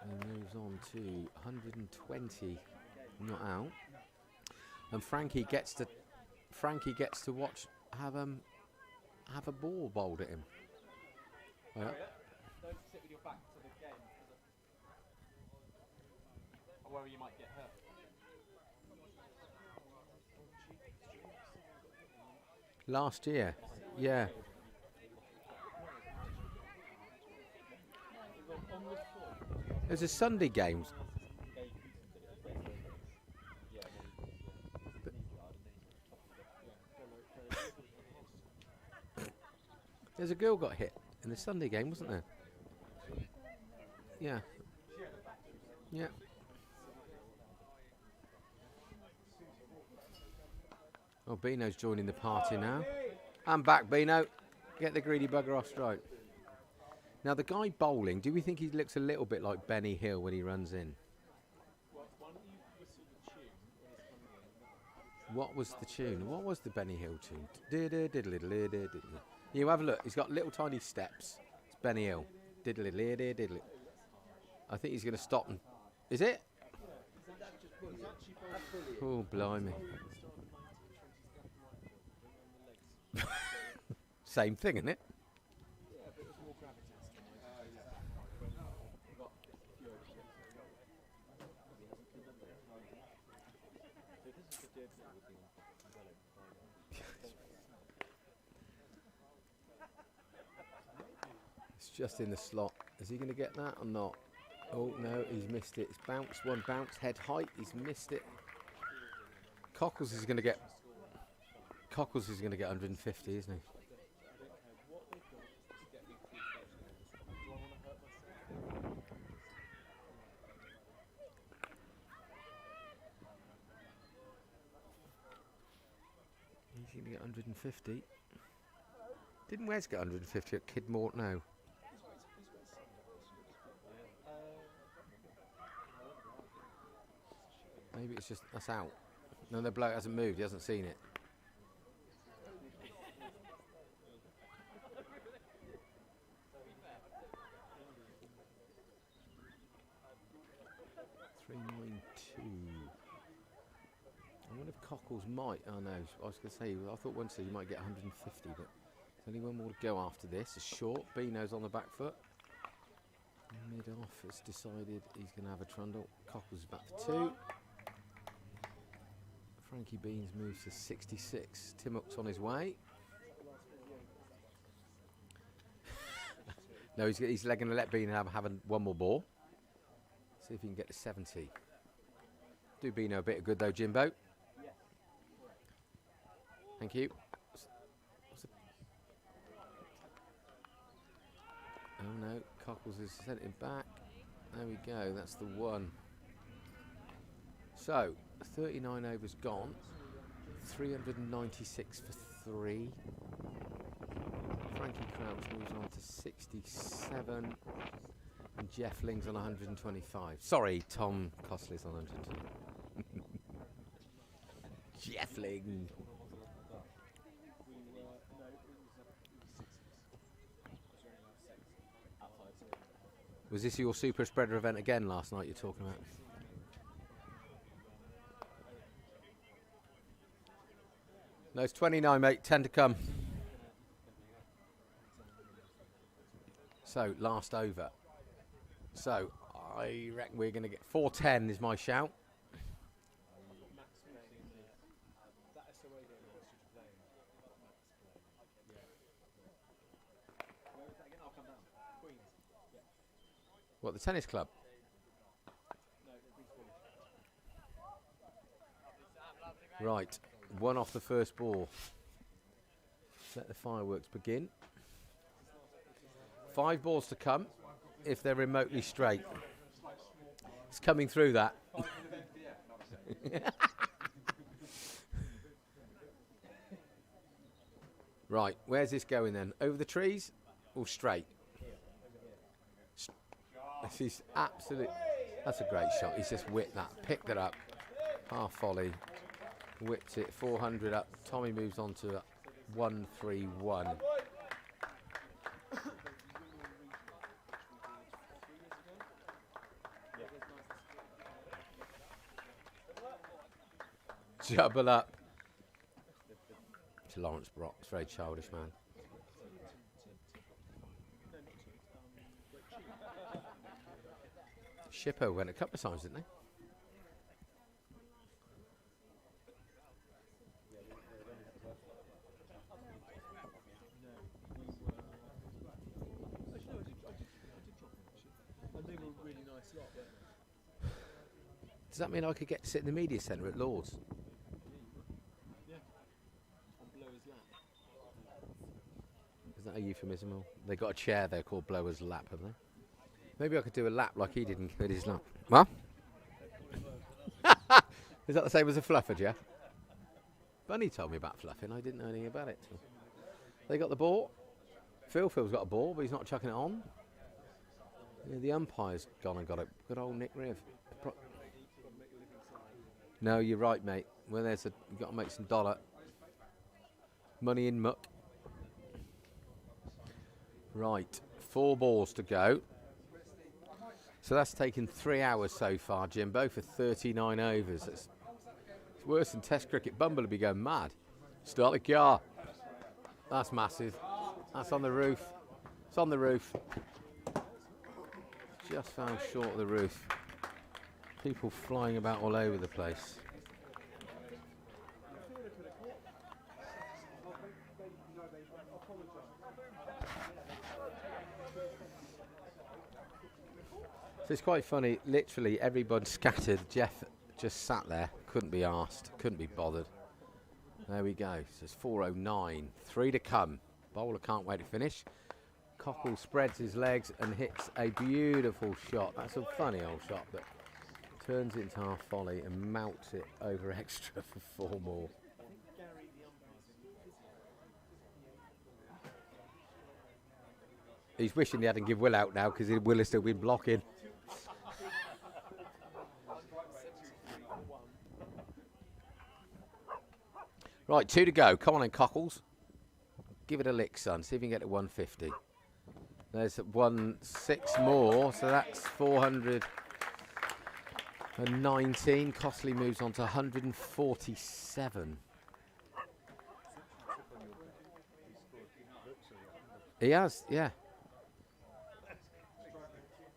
And moves on to 120 not out. And Frankie gets to watch have a ball bowled at him. Oh, yeah. Don't sit with your back to the game, or worry you might get hurt. Last year, yeah. There's a Sunday game. There's a girl got hit in the Sunday game, wasn't there? Yeah. Yeah. Oh, Bino's joining the party now. I'm back, Bino. Get the greedy bugger off strike. Now, the guy bowling, do we think he looks a little bit like Benny Hill when he runs in? What was the tune? What was the Benny Hill tune? You have a look. He's got little tiny steps. It's Benny Hill. Diddly. I think he's going to stop and... Is it? Oh, blimey. Same thing, isn't it? It's just in the slot. Is he going to get that or not? Oh no, he's missed it. It's bounce, one bounce, head height. He's missed it. Cockles is going to get 150, isn't he? He's going to get 150. Didn't Wes get 150 at Kidmore? No. Maybe it's just that's out. No, the bloke hasn't moved. He hasn't seen it. .392. I wonder if Cockles might. Oh no, I was going to say. I thought once he might get 150, but there's only one more to go after this. It's short. Bino's on the back foot. Mid off. It's decided he's going to have a trundle. Cockles is back for 2. Frankie Beans moves to 66. Tim Hook's on his way. No, he's going to let Bean have one more ball. See if he can get to 70. Do Beano a bit of good though, Jimbo. Thank you. Oh no, Cockles has sent him back. There we go, that's the one. So, 39 overs gone. 396 for 3. Frankie Crouch moves on to 67. And Jeff Ling's on 125. Sorry, Tom Costley's on 120. Jeff Ling. Was this your super spreader event again last night you're talking about? No, it's 29, mate. 10 to come. So, last over. So, I reckon we're going to get 410 is my shout. What, the tennis club? Right, one off the first ball. Let the fireworks begin. 5 balls to come if they're remotely straight. It's coming through that. Right, where's this going then? Over the trees or straight? This is absolute. That's a great shot. He's just whipped that, picked it up, half volley, whipped it 400 up. Tommy moves on to 131. Double up to Lawrence Brock. It's very childish, man. Shippo went a couple of times, didn't they? And they were a really nice lot, weren't they? Does that mean I could get to sit in the media centre at Lord's? Yeah. On Blower's Lap. Is that a euphemism? Or they got a chair there called Blower's Lap, have they? Maybe I could do a lap like he did in his lap. What? Is that the same as a fluffer, yeah? Bunny told me about fluffing. I didn't know anything about it. They got the ball. Phil's got a ball, but he's not chucking it on. Yeah, the umpire's gone and got it. Good old Nick Riv. No, you're right, mate. Well, you've got to make some dollar. Money in muck. Right, 4 balls to go. So that's taken 3 hours so far, Jimbo, for 39 overs. It's worse than Test cricket. Bumble will be going mad. Start the car. That's massive. That's on the roof. It's on the roof. Just found short of the roof. People flying about all over the place. So it's quite funny, literally everybody scattered. Jeff just sat there, couldn't be asked, couldn't be bothered. There we go, so it's 4:09, 3 to come. Bowler can't wait to finish. Cockle spreads his legs and hits a beautiful shot. That's a funny old shot that turns it into half volley and mounts it over extra for 4 more. He's wishing he hadn't give Will out now because Will has still been blocking. Right, 2 to go. Come on then, Cockles. Give it a lick, son. See if you can get to 150. There's 6 more, so that's 419. Costley moves on to 147. He has, yeah.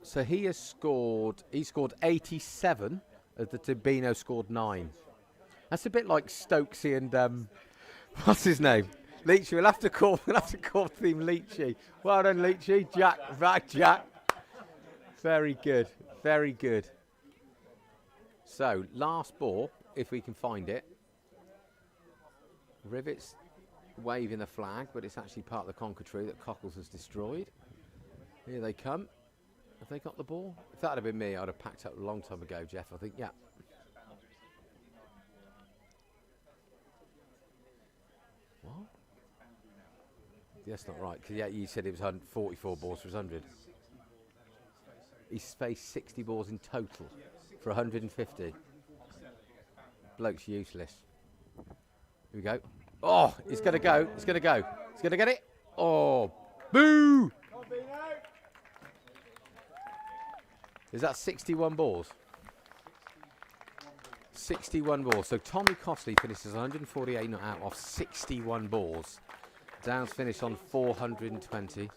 So he scored 87, as the Tobino scored 9. That's a bit like Stokesy and what's his name? Leachy. We'll have to call him Leachy. Well done, Leachy. Jack. Very good. Very good. So last ball, if we can find it. Rivets waving the flag, but it's actually part of the conker tree that Cockles has destroyed. Here they come. Have they got the ball? If that had been me, I'd have packed up a long time ago, Jeff. I think, yeah. What? That's not right, because yeah, you said it was 44 balls for his 100. He's faced 60 balls in total for 150. Bloke's useless. Here we go. Oh, it's going to go. It's going to go. It's going to get it. Oh, boo! Is that 61 balls? 61 balls. So Tommy Costley finishes 148 not out off 61 balls. Downs finished on 420.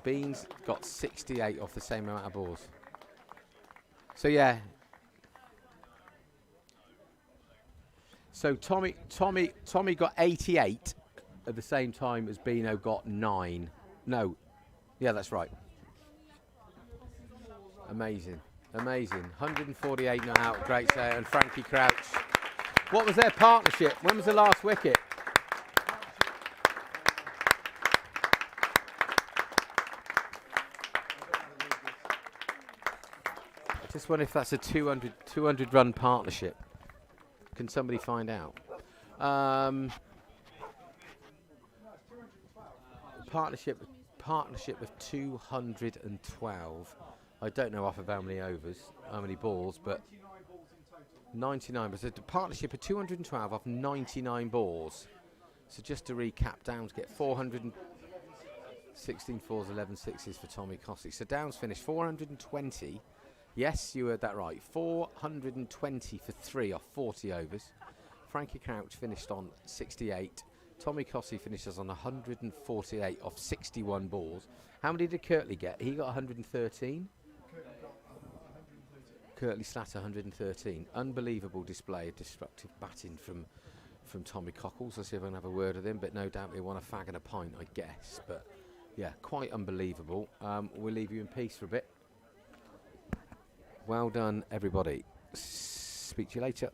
Beans got 68 off the same amount of balls. So yeah. So Tommy got 88 at the same time as Beano got 9. No. Yeah, that's right. Amazing. 148 not out. Great save. And Frankie Crouch. What was their partnership? When was the last wicket? I Just wonder if that's a 200 run partnership. Can somebody find out? Partnership with 212. I don't know off of how many overs, how many balls, but 99. But it's a partnership of 212 off 99 balls. So just to recap, Downs get 416 fours, 11 sixes for Tommy Cossey. So Downs finished 420. Yes, you heard that right. 420 for 3 off 40 overs. Frankie Crouch finished on 68. Tommy Cossey finishes on 148 off 61 balls. How many did Kirtley get? He got 113. Kirtley Slatter 113. Unbelievable display of destructive batting from Tommy Cockles. I'll see if I can have a word with him, but no doubt they want a fag and a pint, I guess. But yeah, quite unbelievable. We'll leave you in peace for a bit. Well done, everybody. Speak to you later.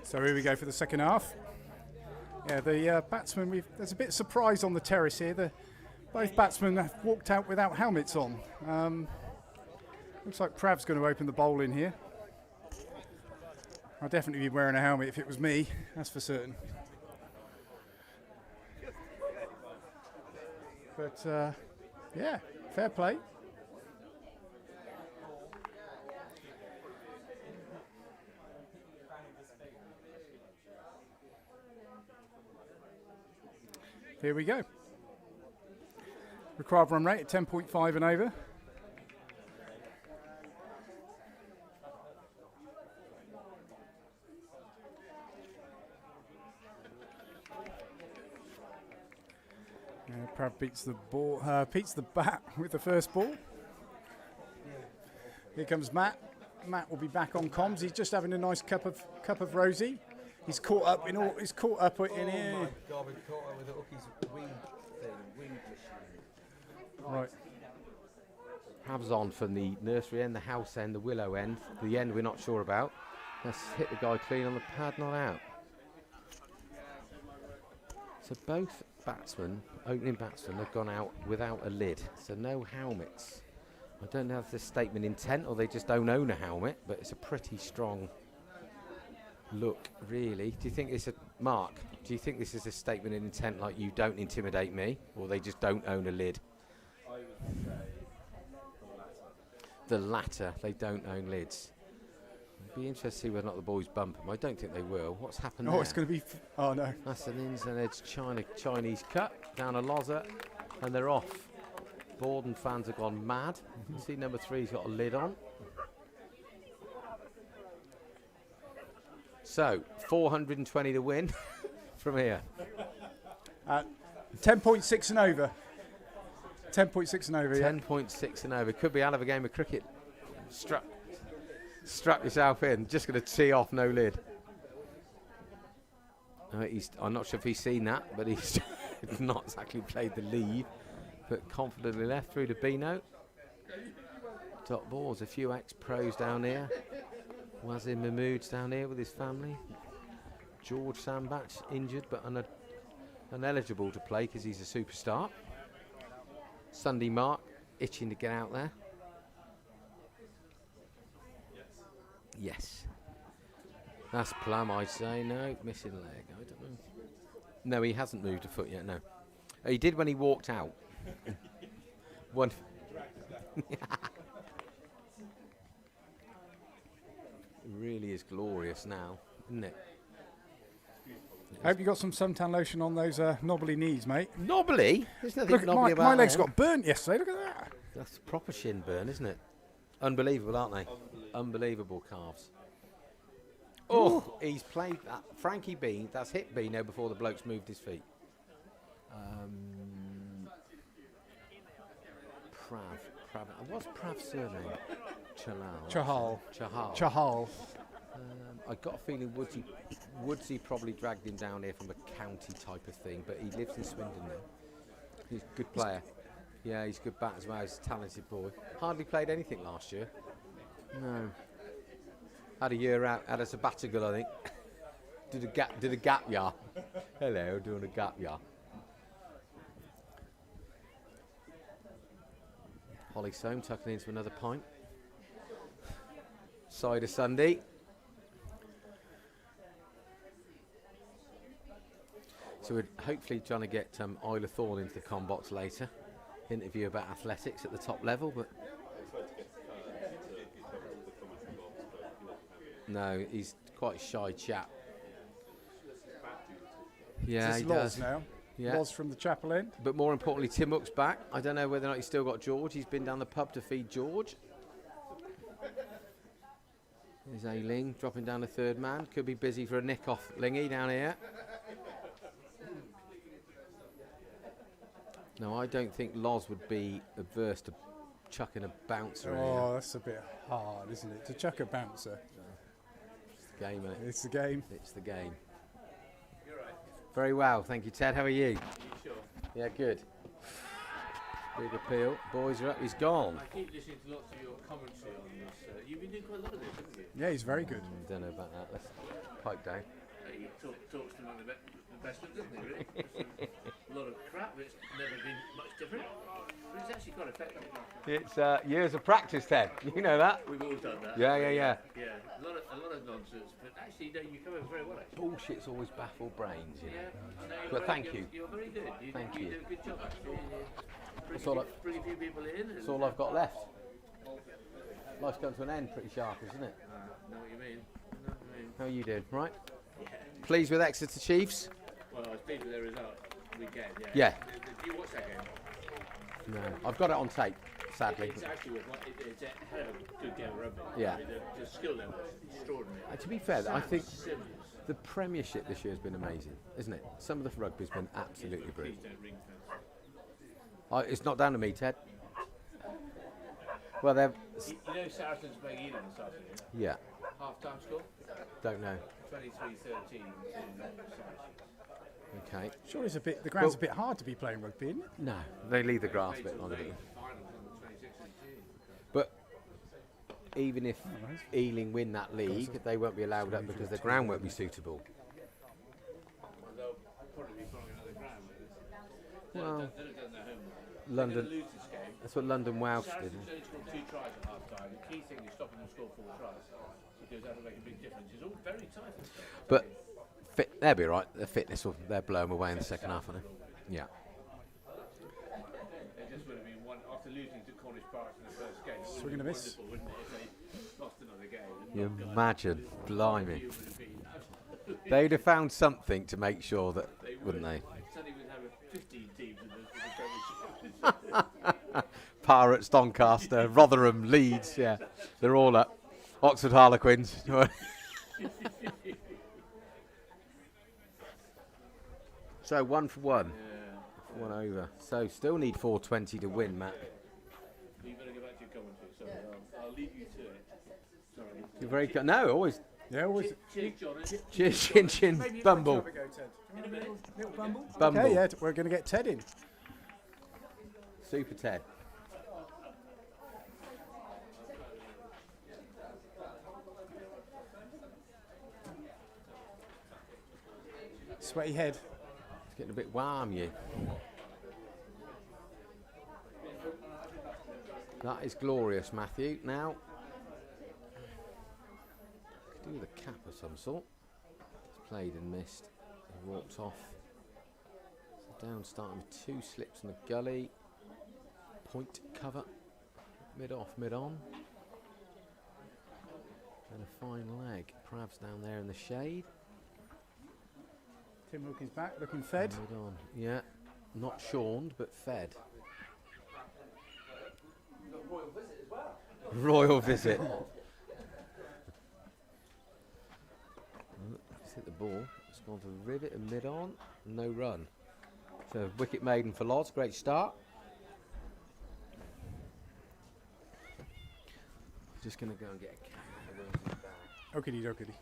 So here we go for the second half. Yeah, the batsmen, there's a bit of surprise on the terrace here. Both batsmen have walked out without helmets on. Looks like Prav's going to open the bowl in here. I'd definitely be wearing a helmet if it was me, that's for certain. But yeah, fair play. Here we go. Required run rate at 10.5 and over. Prav beats the ball, beats the bat with the first ball. Here comes Matt. Matt will be back on comms. He's just having a nice cup of rosy. He's caught up in all. He's caught up in here. Oh my God, we've caught up with the Hookie's wing thing, wing machine. Right. Prav's on from the nursery end, the house end, the willow end. The end we're not sure about. Let's hit the guy clean on the pad, not out. So both batsmen, opening batsmen, have gone out without a lid. So no helmets. I don't know if this statement intent or they just don't own a helmet, but it's a pretty strong look, really. Do you think it's a Mark? Do you think this is a statement in intent, like you don't intimidate me, or they just don't own a lid? I would say the latter. They don't own lids. It'd be interesting to see whether or not the boys bump them. I don't think they will. What's happened there? It's going to be. Oh no! That's an ins and edge Chinese cut down a lozer, and they're off. Baldon fans have gone mad. You see, number 3's got a lid on. So 420 to win from here. 10.6 and over. 10.6 and over. 10.6 and over. Could be out of a game of cricket. Strap yourself in. Just going to tee off, no lid. I'm not sure if he's seen that, but he's not exactly played the lead, but confidently left through to B-note. Dot balls. A few ex-pros down here. Wazir Mahmood's down here with his family. George Sambach injured but ineligible to play because he's a superstar. Sunday Mark itching to get out there. Yes. That's Plum, I'd say. No, missing a leg. I don't know. No, he hasn't moved a foot yet, no. He did when he walked out. One. It really is glorious now, isn't it? I hope you got some suntan lotion on those knobbly knees, mate. Knobbly? There's nothing Look, knobbly about my legs them. got burnt yesterday. Look at that. That's a proper shin burn, isn't it? Unbelievable, aren't they? Unbelievable calves. Oh, he's played that. Frankie Bean, that's hit Beano before the bloke's moved his feet. Prav. What's Prav's surname? Chahal. I got a feeling Woodsy probably dragged him down here from a county type of thing, but he lives in Swindon now. He's a good player. Yeah, he's a good bat as well. He's a talented boy. Hardly played anything last year. No. Had a year out, had a sabbatical, I think. did a gap year. Hello, doing a gap year. Holly Soam tucking into another pint. Cider Sunday. So we're hopefully trying to get Isla Thorne into the com box later. Interview about athletics at the top level, but no, he's quite a shy chap. Yeah, he does. Now. Yeah. Loz from the chapel end. But more importantly, Tim Hook's back. I don't know whether or not he's still got George. He's been down the pub to feed George. There's A-Ling dropping down the third man. Could be busy for a nick off Lingy down here. No, I don't think Loz would be averse to chucking a bouncer in. Oh, that's a bit hard, isn't it? To chuck a bouncer. It's the game, isn't it? It's the game. It's the game. Very well, thank you, Ted. How are you? Sure. Yeah, good. Big appeal. Boys are up. He's gone. I keep listening to lots of your commentary on this. You've been doing quite a lot of this, haven't you? Yeah, he's very good. Don't know about that. Let's pipe down. He talks to among the best of them, doesn't he, really? A lot of crap, but it's never been much different. But it's actually quite effective. It's years of practice, Ted. You know that. We've all done that. Yeah. Yeah, a lot of nonsense, but actually, no, you come over very well, actually. Bullshit's always baffled brains, you know. Yeah, I know, But thank you. You're very good. Thank you you. do a good job, actually. That's all Bring a few people in. That's all I've got left. Life's come to an end pretty sharp, isn't it? Know what you mean. How are you doing? Right? Pleased with Exeter Chiefs? Well, I was pleased with their result weekend, yeah. Yeah. Did you watch that game? No. I've got it on tape, sadly. It's actually it's a hell of a good game of rugby. Yeah. I mean, the skill level is extraordinary. To be fair, I think Simmons. the Premiership this year has been amazing, isn't it? Some of the rugby's been absolutely brilliant. Please don't ring fence. It's not down to me, Ted. Well, they're... You know Saracens playing Innings this afternoon? Yeah. Half-time score? Don't know. 23-13 to Saracens. Okay. Sure, it's a bit. The ground's a bit hard to be playing rugby, isn't it? No, they leave the grass a bit longer. Finals on the 26th of June. But even if Ealing win that league, they won't be allowed up because the ground won't be suitable. Well, they'll probably be following another ground with this. Well, They've done their homework. London. They're going to lose this game. That's what London Welsh did. Saracens only scored 2 tries at half-time. The key thing is stopping them score 4 tries because that will make a big difference. It's all very tight. But they'll be right. The fitness will they'll blow them away in the second half, won't they? Yeah. They just would have been one after losing to Cornish Park in the first game. It Swing and a miss. wonderful, wouldn't it, if they lost another game? You imagine, blimey. It would have been They'd have found something to make sure that, wouldn't they? Suddenly we'd have 15 teams in the Premiership. Pirates, Doncaster, Rotherham, Leeds, yeah. They're all up. Oxford Harlequins. So 1 for 1. Yeah. 1 over. So still need 420 to win, Matt. You better go back to your commentary. Sorry, I'll leave you to it. Sorry. You're very no, always. Yeah, always. Cheers, John. Cheers, Chin Chin, Bumble. In a minute. Little Bumble. Bumble. Okay, yeah, we're going to get Ted in. Super Ted. Sweaty head. It's getting a bit warm, you. That is glorious, Matthew. Now, could do with a cap of some sort. It's played and missed. He walked off. So down, starting with 2 slips in the gully. Point cover. Mid off, mid on. And a fine leg. Prav's down there in the shade. Tim Hook is back, looking fed. Mid on. Yeah. Not shawned, but fed. Royal visit as well. Royal visit. Just hit the ball. It's gone to rivet and mid on. No run. So wicket maiden for Loz. Great start. Just going to go and get a cap. Okey dokey.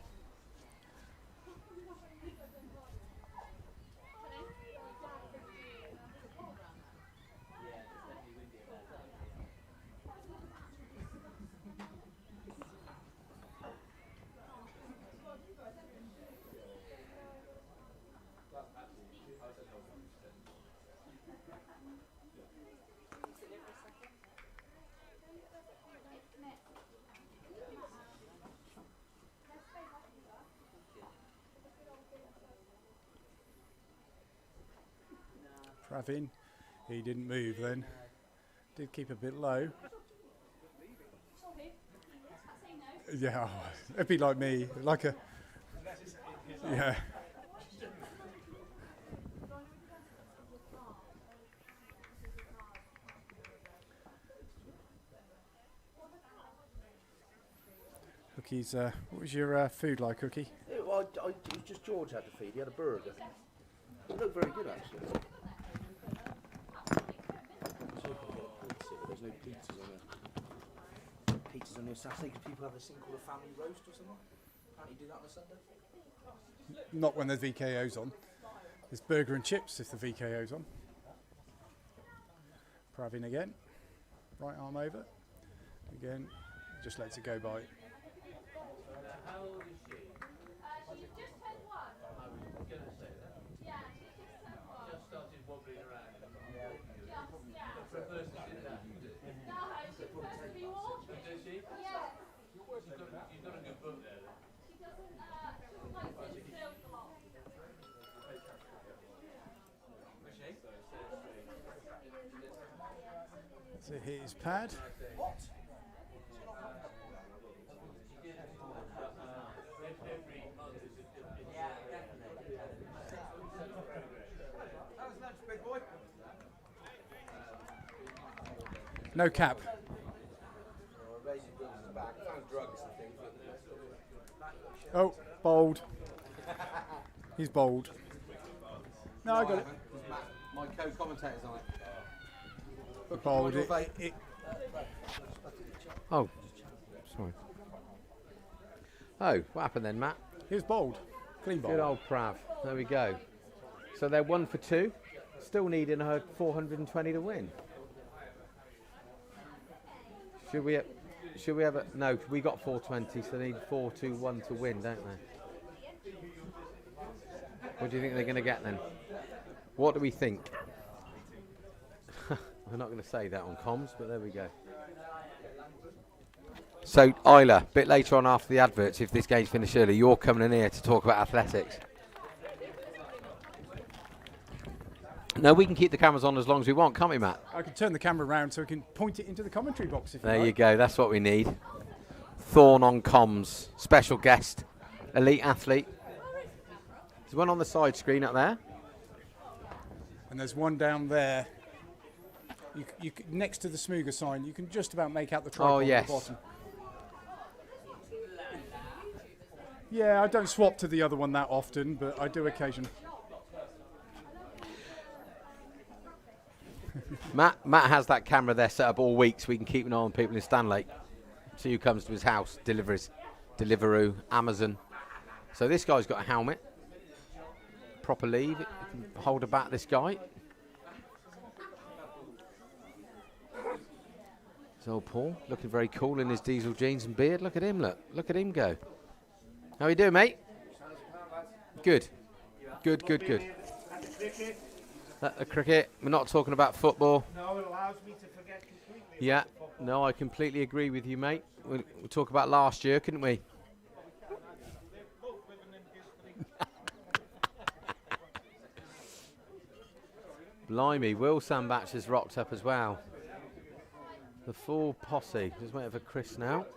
Pravin, he didn't move then. Did keep a bit low. Yeah, oh, it'd be like me, like a, yeah. Cookie's, what was your food like, Cookie? It was just George had to feed. He had a burger. It looked very good, actually. There's no pizzas on the Saturday because people have this thing called a family roast or something. Can't you do that on a Sunday? Not when the VKO's on. There's burger and chips if the VKO's on. Pravin again. Right arm over. Again, just lets it go by. How old is she? She's just turned 1. I was going to say that. Yeah, she's just turned 1. Just started wobbling around. Yeah. For a person to do that, you do. No, she's supposed to be walking. Does she? Yeah. You've got a good book there then. She doesn't, she likes to film a lot. So hit his pad. No cap. Oh, bold. He's bold. No, I got it. My co-commentator's on it. Bold. Oh, sorry. Oh, what happened then, Matt? He was bold. Clean bold. Good old Prav. There we go. So they're 1 for 2. Still needing her 420 to win. Should we have a... No, we got 420, so they need 4-2-1 to win, don't they? What do you think they're going to get then? What do we think? We're not going to say that on comms, but there we go. So, Isla, a bit later on after the adverts, if this game's finished early, you're coming in here to talk about athletics. No, we can keep the cameras on as long as we want, can't we, Matt? I can turn the camera around so we can point it into the commentary box if you There like. you go, that's what we need. Thorn on comms, special guest, elite athlete. There's one on the side screen up there. And there's one down there. Next to the Smooger sign, you can just about make out the tripod yes. at the bottom. Yeah, I don't swap to the other one that often, but I do occasionally. Matt has that camera there set up all week so we can keep an eye on people in Stanley. See who comes to his house, Deliveroo, Amazon. So this guy's got a helmet. Proper leave. You can hold a bat, this guy. So Paul, looking very cool in his diesel jeans and beard. Look at him, look at him go. How you doing, mate? Good. Good. Cricket. We're not talking about football. No, it allows me to forget completely. Yeah. No, I completely agree with you, mate. We'll talk about last year, couldn't we? Blimey, Will Sandbach has rocked up as well. The full posse. Just waiting for Chris now.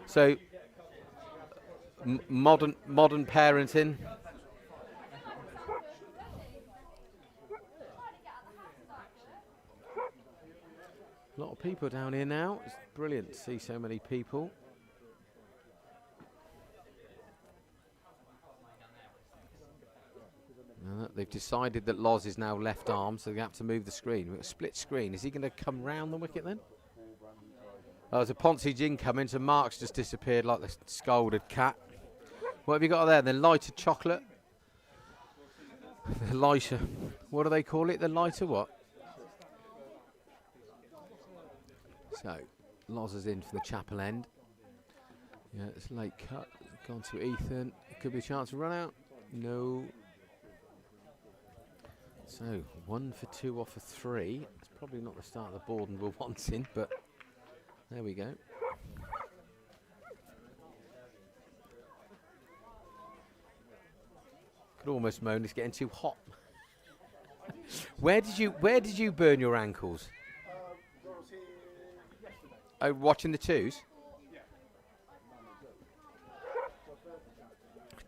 So, modern parenting. A lot of people down here now. It's brilliant to see so many people. They've decided that Loz is now left arm, so they have to move the screen. We've got a split screen. Is he going to come round the wicket then? Oh, there's a Ponzi Jin coming, so Mark's just disappeared like the scolded cat. What have you got there? The lighter chocolate? The lighter. What do they call it? The lighter what? So, Loz is in for the chapel end. Yeah, it's late cut. Gone to Ethan. It could be a chance to run out. No. So, 1 for 2 off of 3. It's probably not the start that Baldon were wanting, but there we go. Could almost moan it's getting too hot. Where did you burn your ankles? Oh, watching the twos?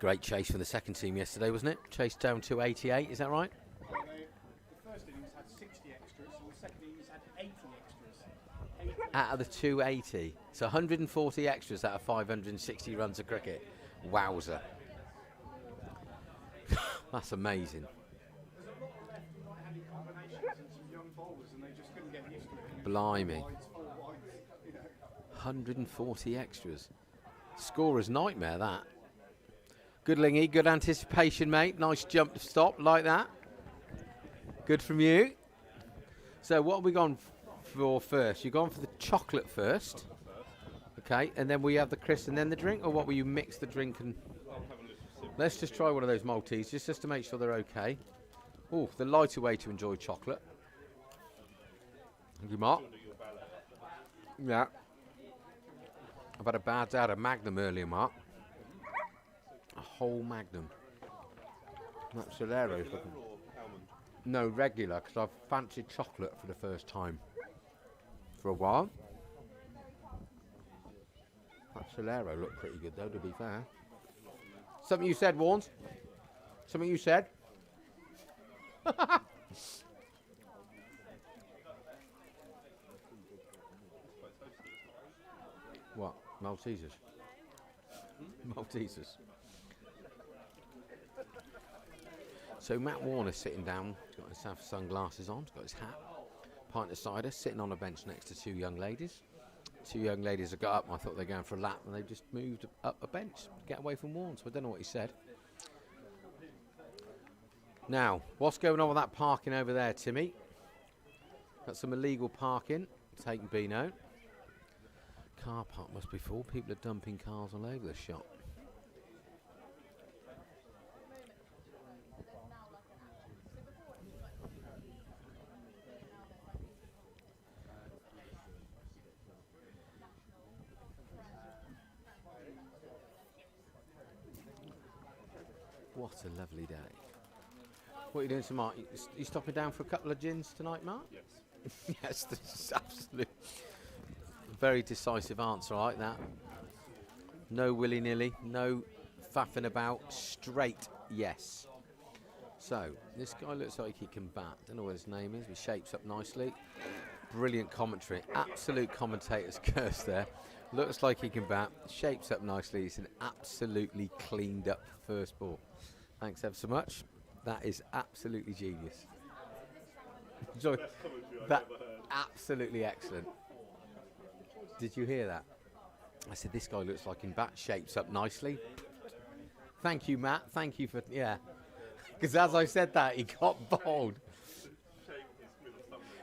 Great chase from the second team yesterday, wasn't it? Chased down to 88, is that right? The first innings had 60 extras, and the second innings had 80 extras. out of the 280. So 140 extras out of 560 runs of cricket. Wowzer. That's amazing. Blimey. 140 extras. Scorer's nightmare, that. Good Lingy, good anticipation, mate. Nice jump to stop, like that. Good from you. So what have we gone for first? You've gone for the chocolate first. Okay, and then we have the crisp and then the drink? Or what will you mix the drink and... Let's just try one of those Maltesers, just to make sure they're okay. Oh, the lighter way to enjoy chocolate. Thank you, Mark. Yeah. I've had a bad day, I had a Magnum earlier, Mark. A whole Magnum. That's hilarious. No, regular, because I've fancied chocolate for the first time for a while. That Solero looked pretty good, though, to be fair. Something you said, Warnes? Something you said? What? Maltesers? Maltesers. So Matt Warner's sitting down, he's got his sunglasses on, he's got his hat, pint of cider, sitting on a bench next to two young ladies. Two young ladies have got up, I thought they were going for a lap, and they just moved up a bench to get away from Warren, so I don't know what he said. Now, what's going on with that parking over there, Timmy? Got some illegal parking, taking Beano. Car park must be full, people are dumping cars all over the shop. What a lovely day. What are you doing tonight? You stopping down for a couple of gins tonight, Mark? Yes. Yes, this is absolute. Very decisive answer, I like that. No willy-nilly, no faffing about, straight yes. So, this guy looks like he can bat. Don't know what his name is, but shapes up nicely. Brilliant commentary. Absolute commentator's curse there. Looks like he can bat, shapes up nicely. It's an absolutely cleaned up first ball. Thanks ever so much. That is absolutely genius. Enjoy that. Absolutely excellent. Did you hear that? I said this guy looks like in bat, shapes up nicely. Thank you, Matt. Thank you for because as I said that, he got bowled.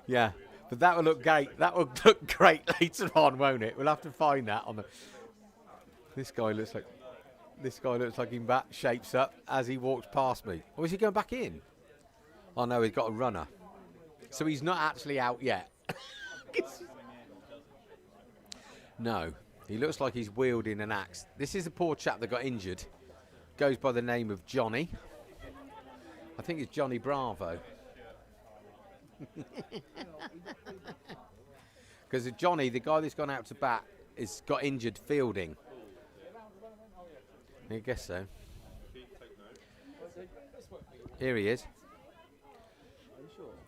Yeah, but that will look great. That will look great later on, won't it? We'll have to find that on the. This guy looks like in bat, shapes up as he walks past me. Or is he going back in? Oh no, he's got a runner. So he's not actually out yet. No, he looks like he's wielding an axe. This is a poor chap that got injured. Goes by the name of Johnny. I think it's Johnny Bravo. Because Johnny, the guy that's gone out to bat, has got injured fielding. I guess so. Here he is.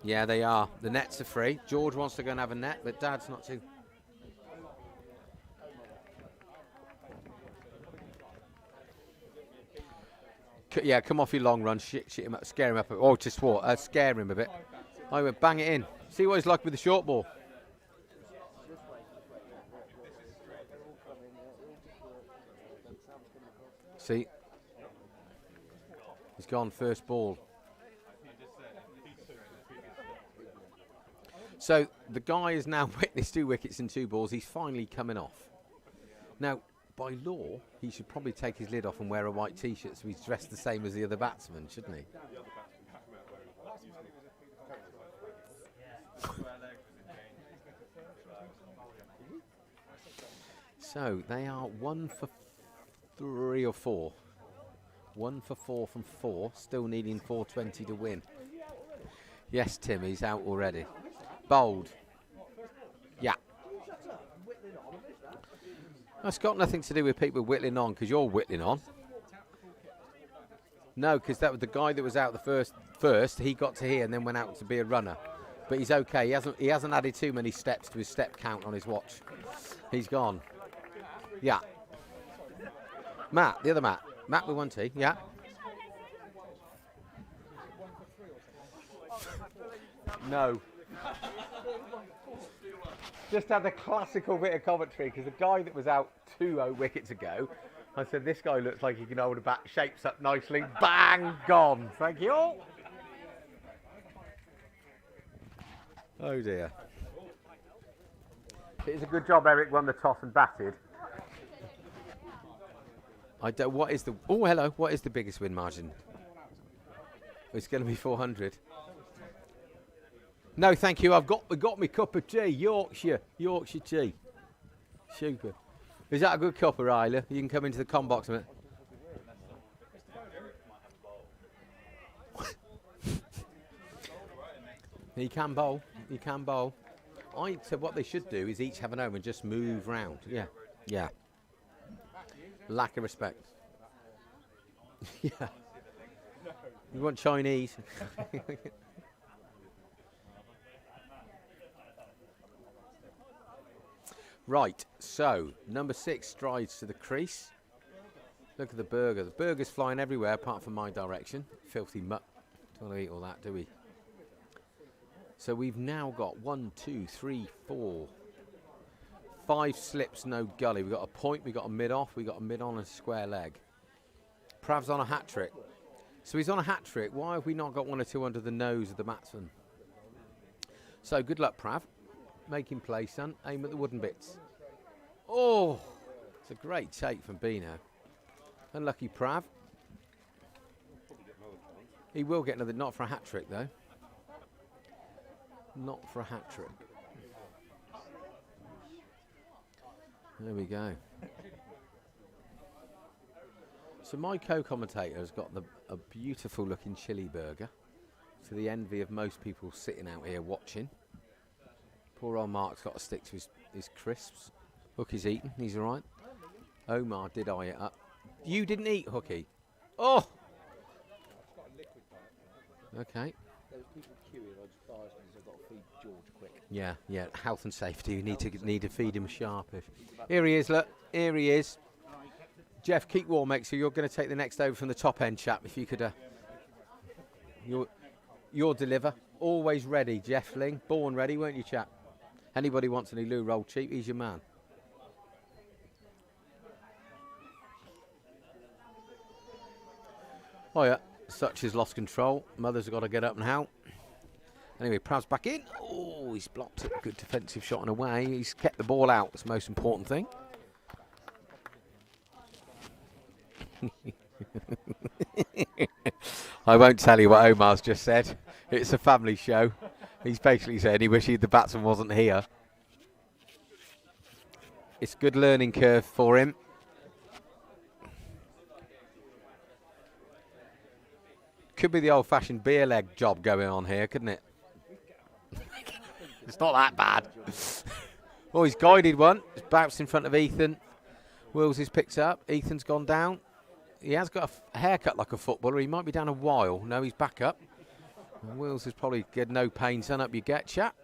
Yeah, they are. The nets are free. George wants to go and have a net, but Dad's not too. Yeah, come off your long run, shit him up, scare him up. Oh, to swat, scare him a bit. I would bang it in. See what he's like with the short ball. See, he's gone first ball. So the guy has now witnessed 2 wickets and 2 balls. He's finally coming off. Now, by law, he should probably take his lid off and wear a white T-shirt so he's dressed the same as the other batsman, shouldn't he? So they are 1 for 3 or 4. 1 for 4 from 4, still needing 420 to win. Yes, Tim, he's out already. Bold. Yeah. That's got nothing to do with people whittling on, because you're whittling on. No, because that was the guy that was out the first. He got to here and then went out to be a runner. But he's okay. He hasn't added too many steps to his step count on his watch. He's gone. Yeah. Matt, the other Matt. Matt with 1T. Yeah. No. Just had the classical bit of commentary because the guy that was out 2-0 wickets ago, I said, this guy looks like he can hold a bat, shapes up nicely, bang, gone. Thank you all. Oh dear. It's a good job Eric won the toss and batted. I don't. What is the? Oh, hello. What is the biggest win margin? It's going to be 400. No, thank you. I've got me cup of tea. Yorkshire tea. Super. Is that a good cup, Ryla? You can come into the com box a minute. He can bowl. He can bowl. I said what they should do is each have an home and just move round. Yeah. Yeah. Lack of respect. Yeah. You want Chinese? Right, so number 6 strides to the crease. Look at the burger. The burger's flying everywhere apart from my direction. Filthy mutt. Don't want to eat all that, do we? So we've now got 1, 2, 3, 4, 5 slips, no gully. We've got a point, we've got a mid-off, we've got a mid-on and a square leg. Prav's on a hat-trick. So he's on a hat-trick. Why have we not got 1 or 2 under the nose of the batsman? So good luck, Prav. Make him play, son. Aim at the wooden bits. Oh, it's a great take from Bino. Unlucky Prav. He will get another, not for a hat-trick, though. Not for a hat-trick. There we go. So my co-commentator has got a beautiful looking chili burger to the envy of most people sitting out here watching. Poor old Mark's got to stick to his crisps. Hookie's eaten, he's all right. Omar did eye it up. You didn't eat, Hookie? Oh! Okay. There's people queuing on bars because I've got to feed George quick. Yeah, yeah. Health and safety. You need to feed him sharpish. Here he is. Look, here he is. Jeff, keep warm, mate. So you're going to take the next over from the top end, chap. If you could, you'll deliver. Always ready, Jeff Ling. Born ready, weren't you, chap? Anybody wants any loo roll cheap? He's your man. Oh yeah. Such has lost control. Mother's got to get up and help. Anyway, Prav's back in. Oh, he's blocked it. Good defensive shot and away. He's kept the ball out. That's the most important thing. I won't tell you what Omar's just said. It's a family show. He's basically said he wished the batsman wasn't here. It's a good learning curve for him. Could be the old-fashioned beer leg job going on here, couldn't it? It's not that bad. Oh, he's guided one. It's bounced in front of Ethan. Wills is picked up. Ethan's gone down. He has got a haircut like a footballer. He might be down a while. No, he's back up. And Wills is probably get no pain. Son up you get, chap.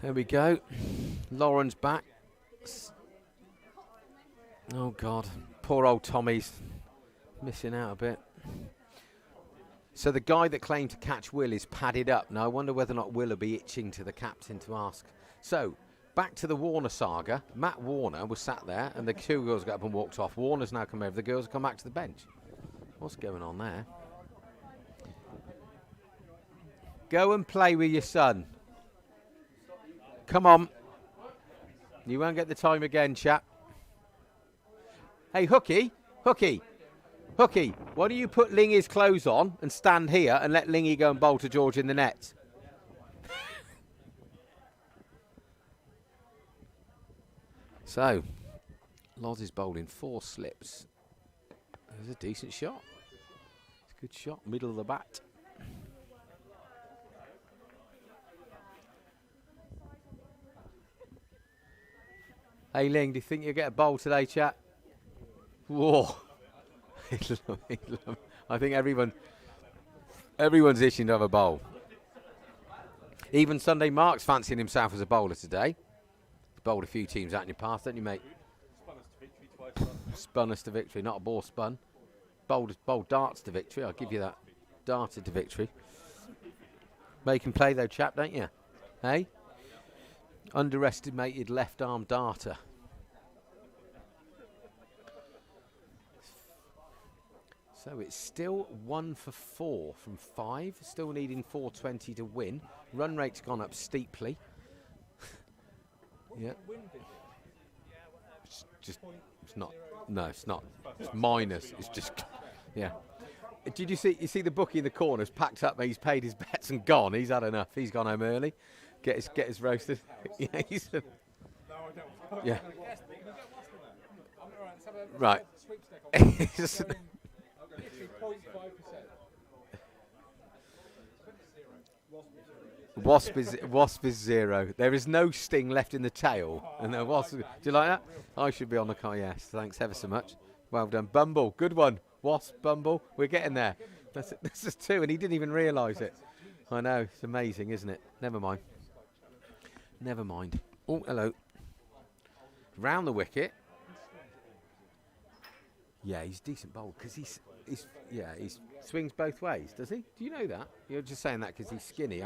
There we go. Lauren's back. Oh, God. Poor old Tommy's missing out a bit. So the guy that claimed to catch Will is padded up. Now, I wonder whether or not Will will be itching to the captain to ask. So, back to the Warner saga. Matt Warner was sat there, and the 2 girls got up and walked off. Warner's now come over. The girls have come back to the bench. What's going on there? Go and play with your son. Come on. You won't get the time again, chap. Hey, Hookie. Hookie. Hookie, why don't you put Lingy's clothes on and stand here and let Lingy go and bowl to George in the net? So, Loz is bowling 4 slips. There's a decent shot. It's a good shot, middle of the bat. Hey, Ling, do you think you'll get a bowl today, chat? Whoa. I think everyone Everyone's itching to have a bowl. Even Sunday Mark's fancying himself as a bowler today. You've bowled a few teams out in your past, don't you, mate? Spun us to victory twice. Spun us to victory, not a ball spun. Bowled darts to victory, I'll give you that. Darted to victory. Make him play though, chap, don't you? Hey? Underestimated left arm darter. So it's still 1 for 4 from 5. Still needing 420 to win. Run rate's gone up steeply. Yeah. It's not. No, it's not. It's minus. It's just. Yeah. Did you see the bookie in the corner's packed up? He's paid his bets and gone. He's had enough. He's gone home early. Get his roasted. Yeah. Yeah. Right. Wasp is 0. There is no sting left in the tail. And the wasp. Do you like that? I should be on the car. Yes. Thanks ever so much. Well done, Bumble. Good one. Wasp, Bumble. We're getting there. This is 2, and he didn't even realise it. I know. It's amazing, isn't it? Never mind. Never mind. Oh, hello. Round the wicket. Yeah, he's a decent bowler because he swings both ways, does he? Do you know that? You're just saying that because he's skinny.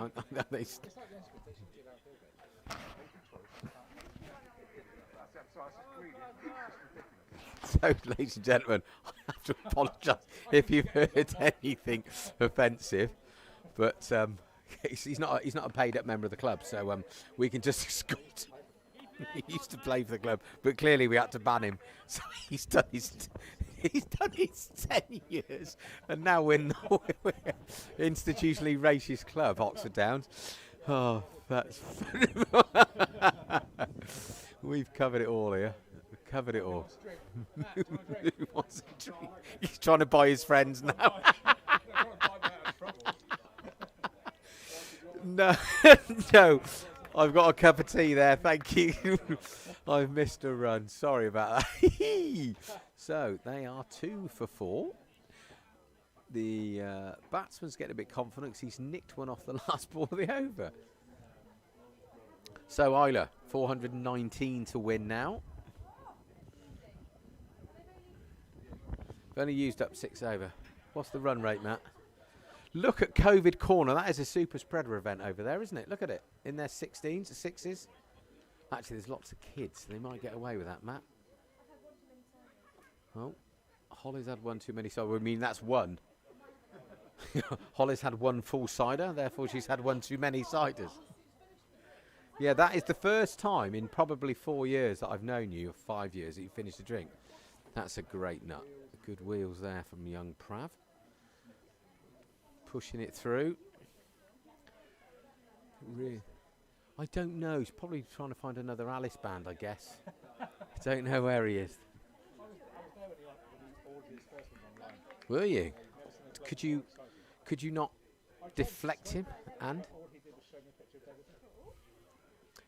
So, ladies and gentlemen, I have to apologise if you've heard anything offensive, but he's not a paid-up member of the club, so we can just escort. He used to play for the club, but clearly we had to ban him. So he's done his 10 years, and now we're institutionally racist club, Oxford Downs. Oh, that's we've covered it all here. We've covered it all. Who wants a drink? He's trying to buy his friends now. No, no. I've got a cup of tea there, thank you. I've missed a run, sorry about that. So, they are 2 for 4. The batsman's getting a bit confident because he's nicked one off the last ball of the over. So, Isla, 419 to win now. Only used up 6 over. What's the run rate, Matt? Look at COVID corner. That is a super spreader event over there, isn't it? Look at it. In their 16s, 6s. Actually, there's lots of kids. They might get away with that, Matt. Oh, Holly's had one too many. So, I mean, that's one. Holly's had one full cider. Therefore, she's had one too many ciders. Yeah, that is the first time in probably 4 years that I've known you, or 5 years, that you finished a drink. That's a great nut. Good wheels there from young Prav. Pushing it through. Really, I don't know. He's probably trying to find another Alice band, I guess. I don't know where he is. Were you? Could you not deflect him? And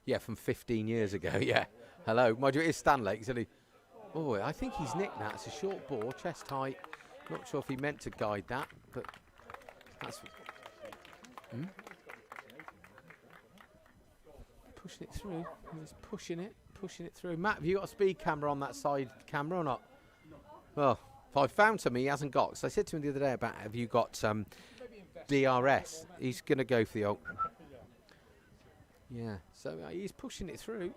yeah, from 15 years ago. Yeah. Hello, mind you, it is Stanley. Oh, I think he's nicked that. It's a short ball, chest height. Not sure if he meant to guide that, but. That's pushing it through. He's pushing it through. Matt, have you got a speed camera on that side camera or not? Well, if I found something he hasn't got. So I said to him the other day about, have you got DRS? He's going to go for the old. Yeah, so he's pushing it through.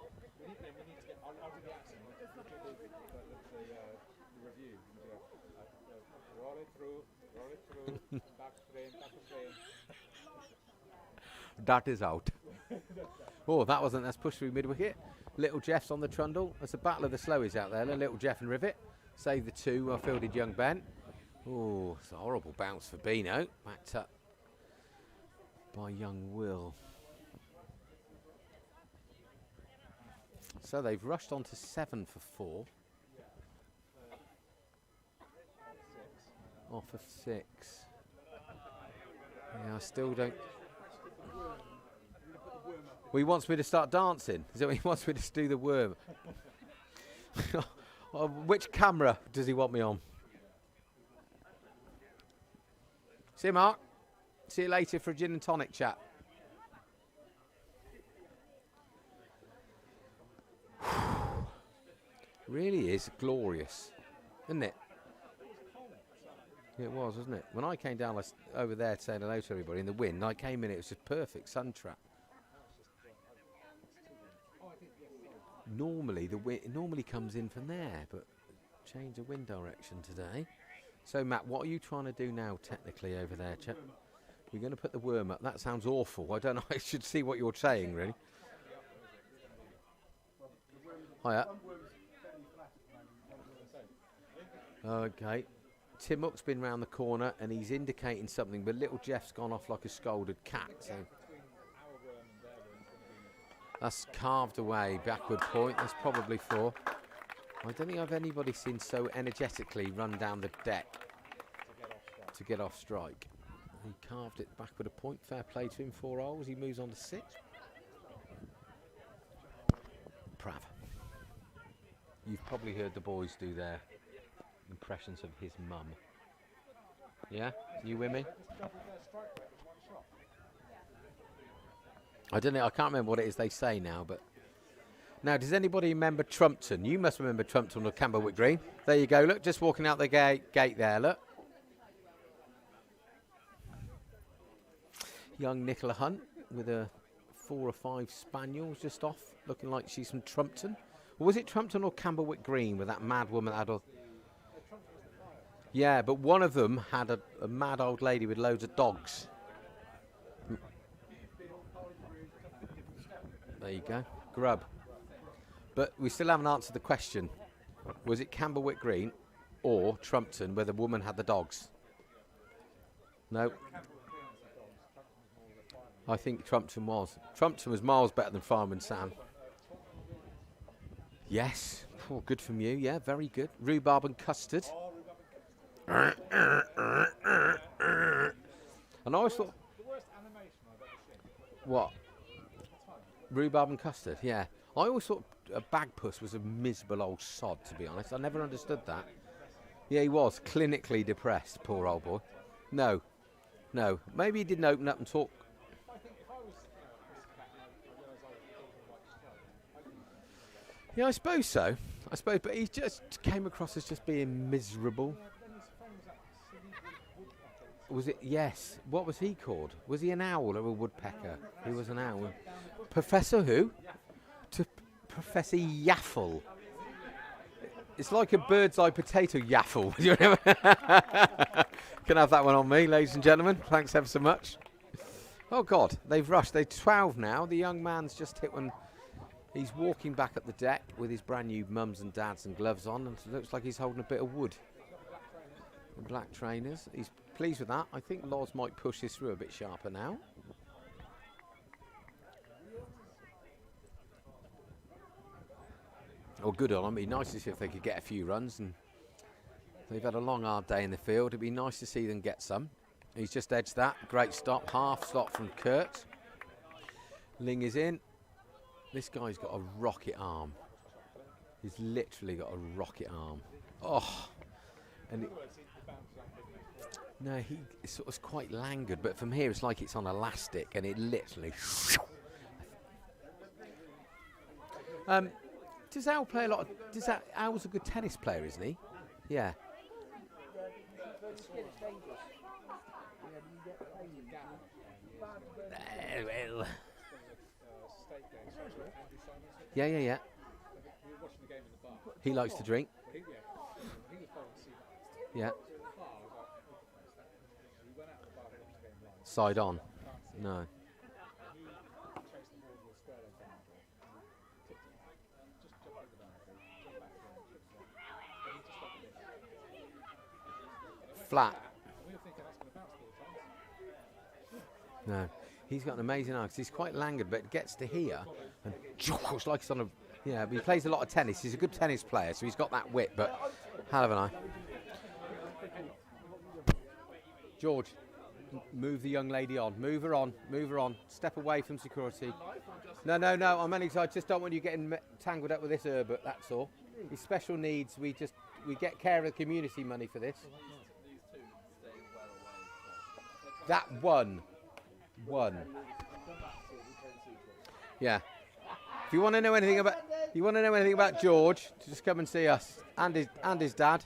That is out. Oh, that wasn't. That's pushed through mid-wicket. Little Jeff's on the trundle. It's a battle of the slowies out there. Little Jeff and Rivet. Save the 2. Well fielded young Ben. Oh, it's a horrible bounce for Beano. Backed up by young Will. So they've rushed on to 7 for 4. Off of 6. Yeah, I still don't. Well, he wants me to start dancing. Is that what he wants me to do, the worm? Which camera does he want me on? See, Mark? See you later for a gin and tonic chat. Really is glorious, isn't it? It was, wasn't it? When I came down over there saying hello to everybody in the wind, I came in, it was just perfect sun trap. Normally the wind normally comes in from there, but change the wind direction today. So Matt, what are you trying to do now technically over there, chap? We're going to put the worm up. That sounds awful. I don't know. I should see what you're saying, really. Hiya. Okay. Tim Hook's been round the corner and he's indicating something, but little Jeff's gone off like a scolded cat. So that's carved away, backward point. That's probably 4. I don't think I've anybody seen so energetically run down the deck to get off strike. He carved it backward a point. Fair play to him. 4 holes. He moves on to 6. Prav. You've probably heard the boys do their impressions of his mum. Yeah? You with me? I don't know. I can't remember what it is they say now, but... Now, does anybody remember Trumpton? You must remember Trumpton or Camberwick Green. There you go. Look, just walking out the gate there. Look. Young Nicola Hunt with a 4 or 5 spaniels just off, looking like she's from Trumpton. Or was it Trumpton or Camberwick Green with that mad woman that had a... Yeah, but one of them had a mad old lady with loads of dogs. There you go. Grub. But we still haven't answered the question. Was it Camberwick Green or Trumpton where the woman had the dogs? No. I think Trumpton was. Trumpton was miles better than Fireman Sam. Yes. Oh, good from you. Yeah, very good. Rhubarb and custard. And I always thought... What? Rhubarb and custard, yeah. I always thought a bagpuss was a miserable old sod, to be honest. I never understood that. Yeah, he was clinically depressed, poor old boy. No. No. Maybe he didn't open up and talk. Yeah, I suppose so. I suppose, but he just came across as just being miserable. Was it? Yes. What was he called? Was he an owl or a woodpecker? He was an owl. Professor who? Professor Yaffle. It's like a bird's eye potato yaffle. Can have that one on me, ladies and gentlemen. Thanks ever so much. Oh, God. They've rushed. They're 12 now. The young man's just hit one. He's walking back up the deck with his brand new mums and dads and gloves on. And it looks like he's holding a bit of wood. The black trainers. He's pleased with that. I think Loz might push this through a bit sharper now. Oh, good on them. It'd be nice to see if they could get a few runs. And they've had a long, hard day in the field. It'd be nice to see them get some. He's just edged that. Great stop. Half stop from Kurt. Ling is in. This guy's got a rocket arm. He's literally got a rocket arm. Oh. And no, he sort of quite languid, but from here it's like it's on elastic, and it literally. Does Al play a lot? Al's a good tennis player, isn't he? Yeah. Yeah. He likes to drink. Yeah. Side on. No. Flat. No. He's got an amazing eye because he's quite languid, but it gets to here and it's like it's on a... Yeah, but he plays a lot of tennis. He's a good tennis player, so he's got that wit, but hell of an eye. George, move the young lady on. Move her on. Move her on. Step away from security. No. I'm only... I just don't want you getting tangled up with this Herbert, that's all. His special needs, we get care of the community money for this. That one. Yeah. If you want to know anything about George, just come and see us and his dad.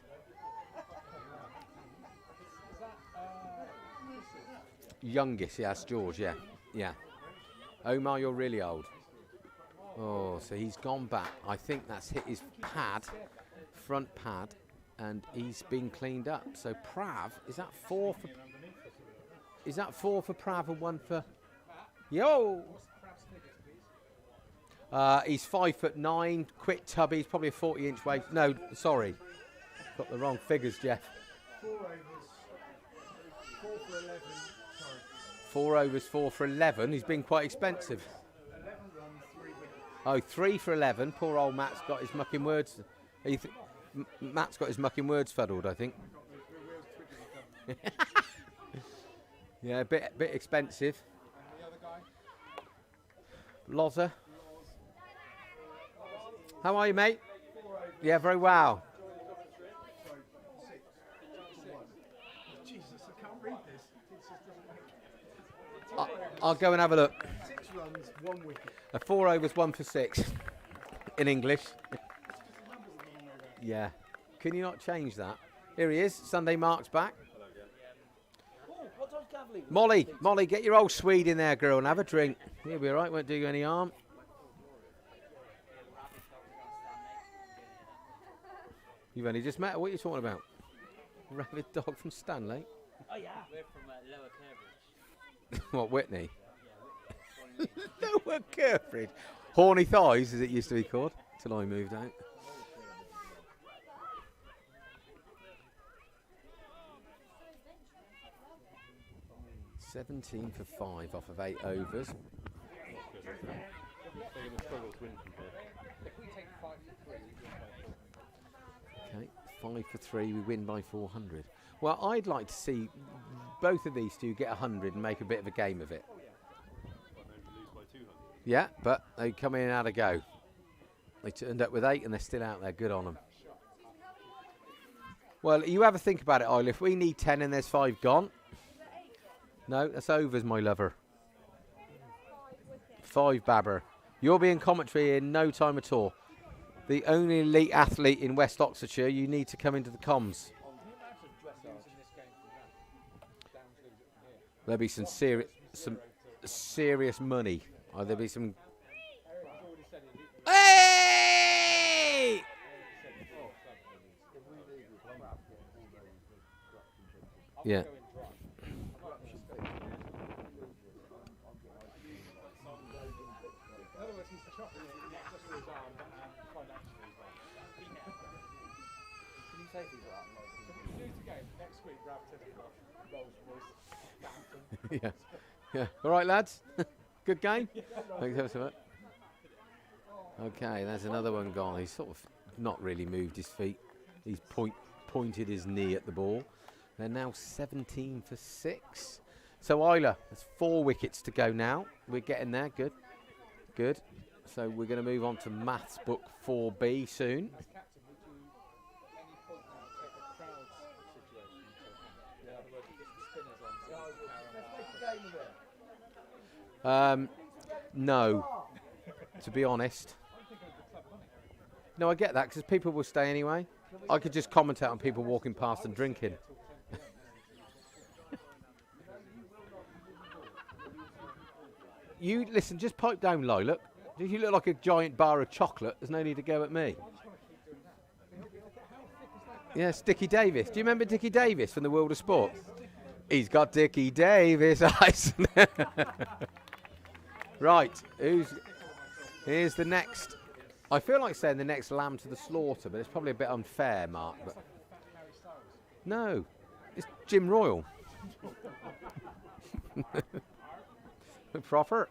Youngest, yeah, that's George, yeah. Omar, you're really old. Oh, so he's gone back. I think that's hit his pad, front pad, and he's been cleaned up. So Prav, is that four for Prav and one for Yo? He's 5'9", quick tubby. He's probably a 40-inch waist. No, sorry, got the wrong figures, Jeff. 4 overs, 4 for 11. 4 overs, 4 for 11. He's been quite expensive. 11 runs, 3 wickets. Oh, 3 for 11. Poor old Matt's got his mucking words. Matt's got his mucking words fuddled, I think. Yeah, a bit expensive. And the other guy? Loza. How are you, mate? Yeah, very well. Jesus, I can't read this. It just doesn't make I'll go and have a look. 6 runs, 1 wicket. 4 overs, 1 for 6 in English. Yeah. Can you not change that? Here he is. Sunday Mark's back. Molly, get your old Swede in there, girl, and have a drink. You'll be all right. Won't do you any harm. You've only just met her. What are you talking about? Rabid dog from Stanley. Oh yeah, we're from Lower Kerbridge. What, Whitney? Lower Kerbridge. Horny Thighs, as it used to be called, till I moved out. $17 for 5 off of 8 overs. Okay, 5 for 3, we win by 400. Well, I'd like to see both of these two get 100 and make a bit of a game of it. Yeah, but they come in and had a go. They turned up with 8 and they're still out there. Good on them. Well, you have a think about it, Isla. If we need 10 and there's 5 gone. No, that's overs, my lover. 5 Babber. You'll be in commentary in no time at all. The only elite athlete in West Oxfordshire. You need to come into the comms. There'll be some serious money. Or there'll be some. Hey! Yeah. Yeah. All right, lads. Good game. Thanks ever so much. Okay, there's another one gone. He's sort of not really moved his feet. He's pointed his knee at the ball. They're now 17 for 6. So Isla, there's 4 wickets to go now. We're getting there. Good. So we're going to move on to Maths Book 4B soon. No, to be honest. No, I get that because people will stay anyway. I could just commentate on people walking past and drinking. You listen, just pipe down, Lilac. If you look like a giant bar of chocolate, there's no need to go at me. Yes, Dickie Davis. Do you remember Dickie Davis from the World of Sport? He's got Dickie Davis eyes. Right, here's the next. I feel like saying the next lamb to the slaughter, but it's probably a bit unfair, Mark. But no, it's Jim Royal. Proper.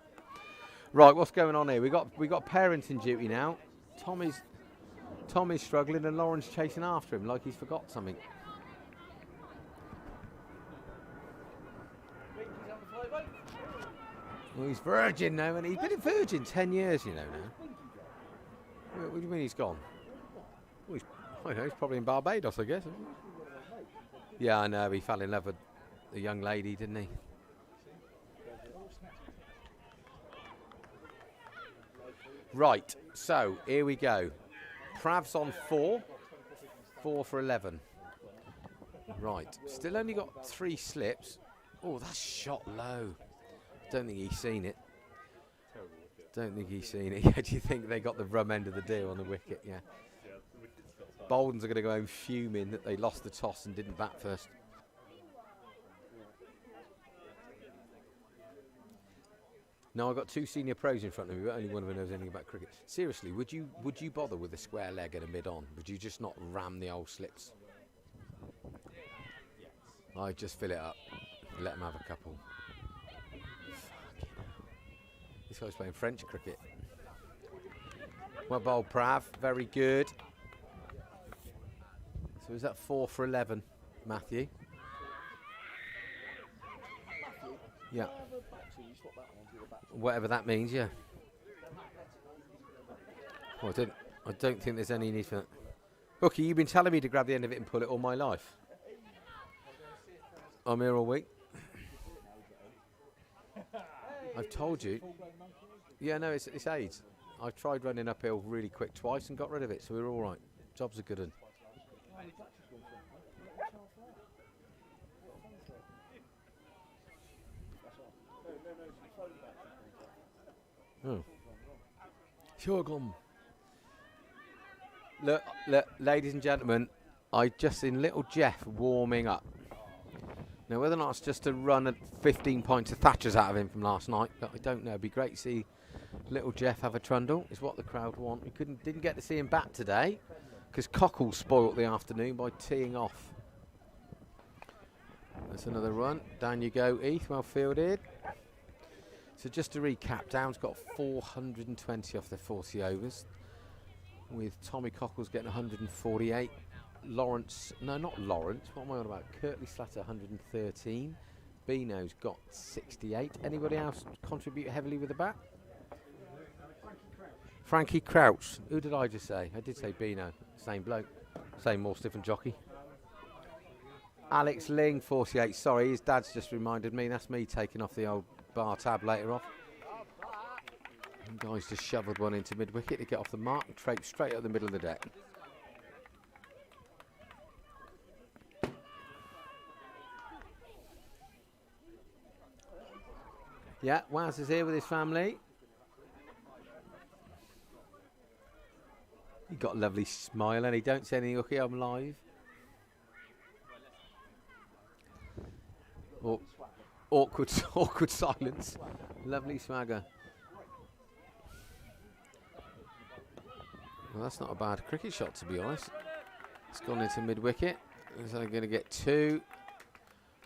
Right, what's going on here? We got parenting duty now. Tommy's struggling and Lauren's chasing after him like he's forgot something. Well, he's virgin now, and he's been a virgin 10 years, you know, now. What do you mean he's gone? Well, I know, he's probably in Barbados, I guess. Yeah, I know, he fell in love with the young lady, didn't he? Right, so here we go. Prav's on 4. 4 for 11. Right, still only got 3 slips. Oh, that's shot low. Don't think he's seen it. Don't think he's seen it. Do you think they got the rum end of the deal on the wicket? Yeah. Baldons are going to go home fuming that they lost the toss and didn't bat first. Now I've got 2 senior pros in front of me, but only one of them knows anything about cricket. Seriously, would you bother with a square leg and a mid-on? Would you just not ram the old slips? I'd just fill it up. Let them have a couple. Fucking hell. This guy's playing French cricket. Well bowled, Prav. Very good. So is that 4 for 11, Matthew? Yeah. Whatever that means, yeah. Oh, I don't think there's any need for that. Hooky, you've been telling me to grab the end of it and pull it all my life. I'm here all week. I've told you. Yeah, no, it's AIDS. I've tried running uphill really quick twice and got rid of it, so we're all right. Job's a good one. Oh. Sure, gone. Look, ladies and gentlemen, I just seen little Jeff warming up. Now, whether or not it's just to run at 15 pints of Thatchers out of him from last night, but I don't know. It'd be great to see little Jeff have a trundle, is what the crowd want. We didn't get to see him bat today, because Cockle spoilt the afternoon by teeing off. That's another run. Down you go, Heath, well fielded. So just to recap, Down's got 420 off their 40 overs, with Tommy Cockles getting 148. Lawrence, no, not Lawrence, what am I on about? Kirtley Slatter 113. Beano's got 68. Anybody else contribute heavily with the bat? Frankie Crouch. Who did I just say? I did say Beano. Same bloke. Same more stiff and jockey. Alex Ling, 48. Sorry, his dad's just reminded me. That's me taking off the old bar tab later off. And guys just shoveled one into mid-wicket to get off the mark and traipse straight up the middle of the deck. Yeah, Waz is here with his family. He got a lovely smile and he don't say anything, okay, I'm live. Oh, awkward silence. Lovely swagger. Well, that's not a bad cricket shot, to be honest. It's gone into mid-wicket. He's only going to get 2.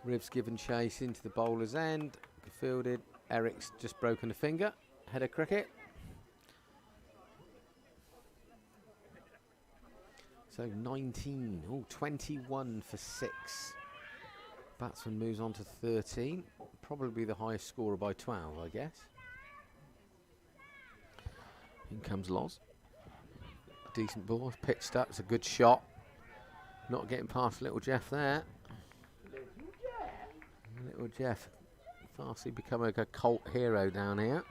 Riv's given chase into the bowler's end. Fielded. Eric's just broken a finger. Header cricket. So 19. Oh, 21 for 6. Batsman moves on to 13. Probably the highest scorer by 12, I guess. In comes Loz. Decent ball. Pitched up. It's a good shot. Not getting past little Jeff there. Little Jeff. Fastly becoming a cult hero down here.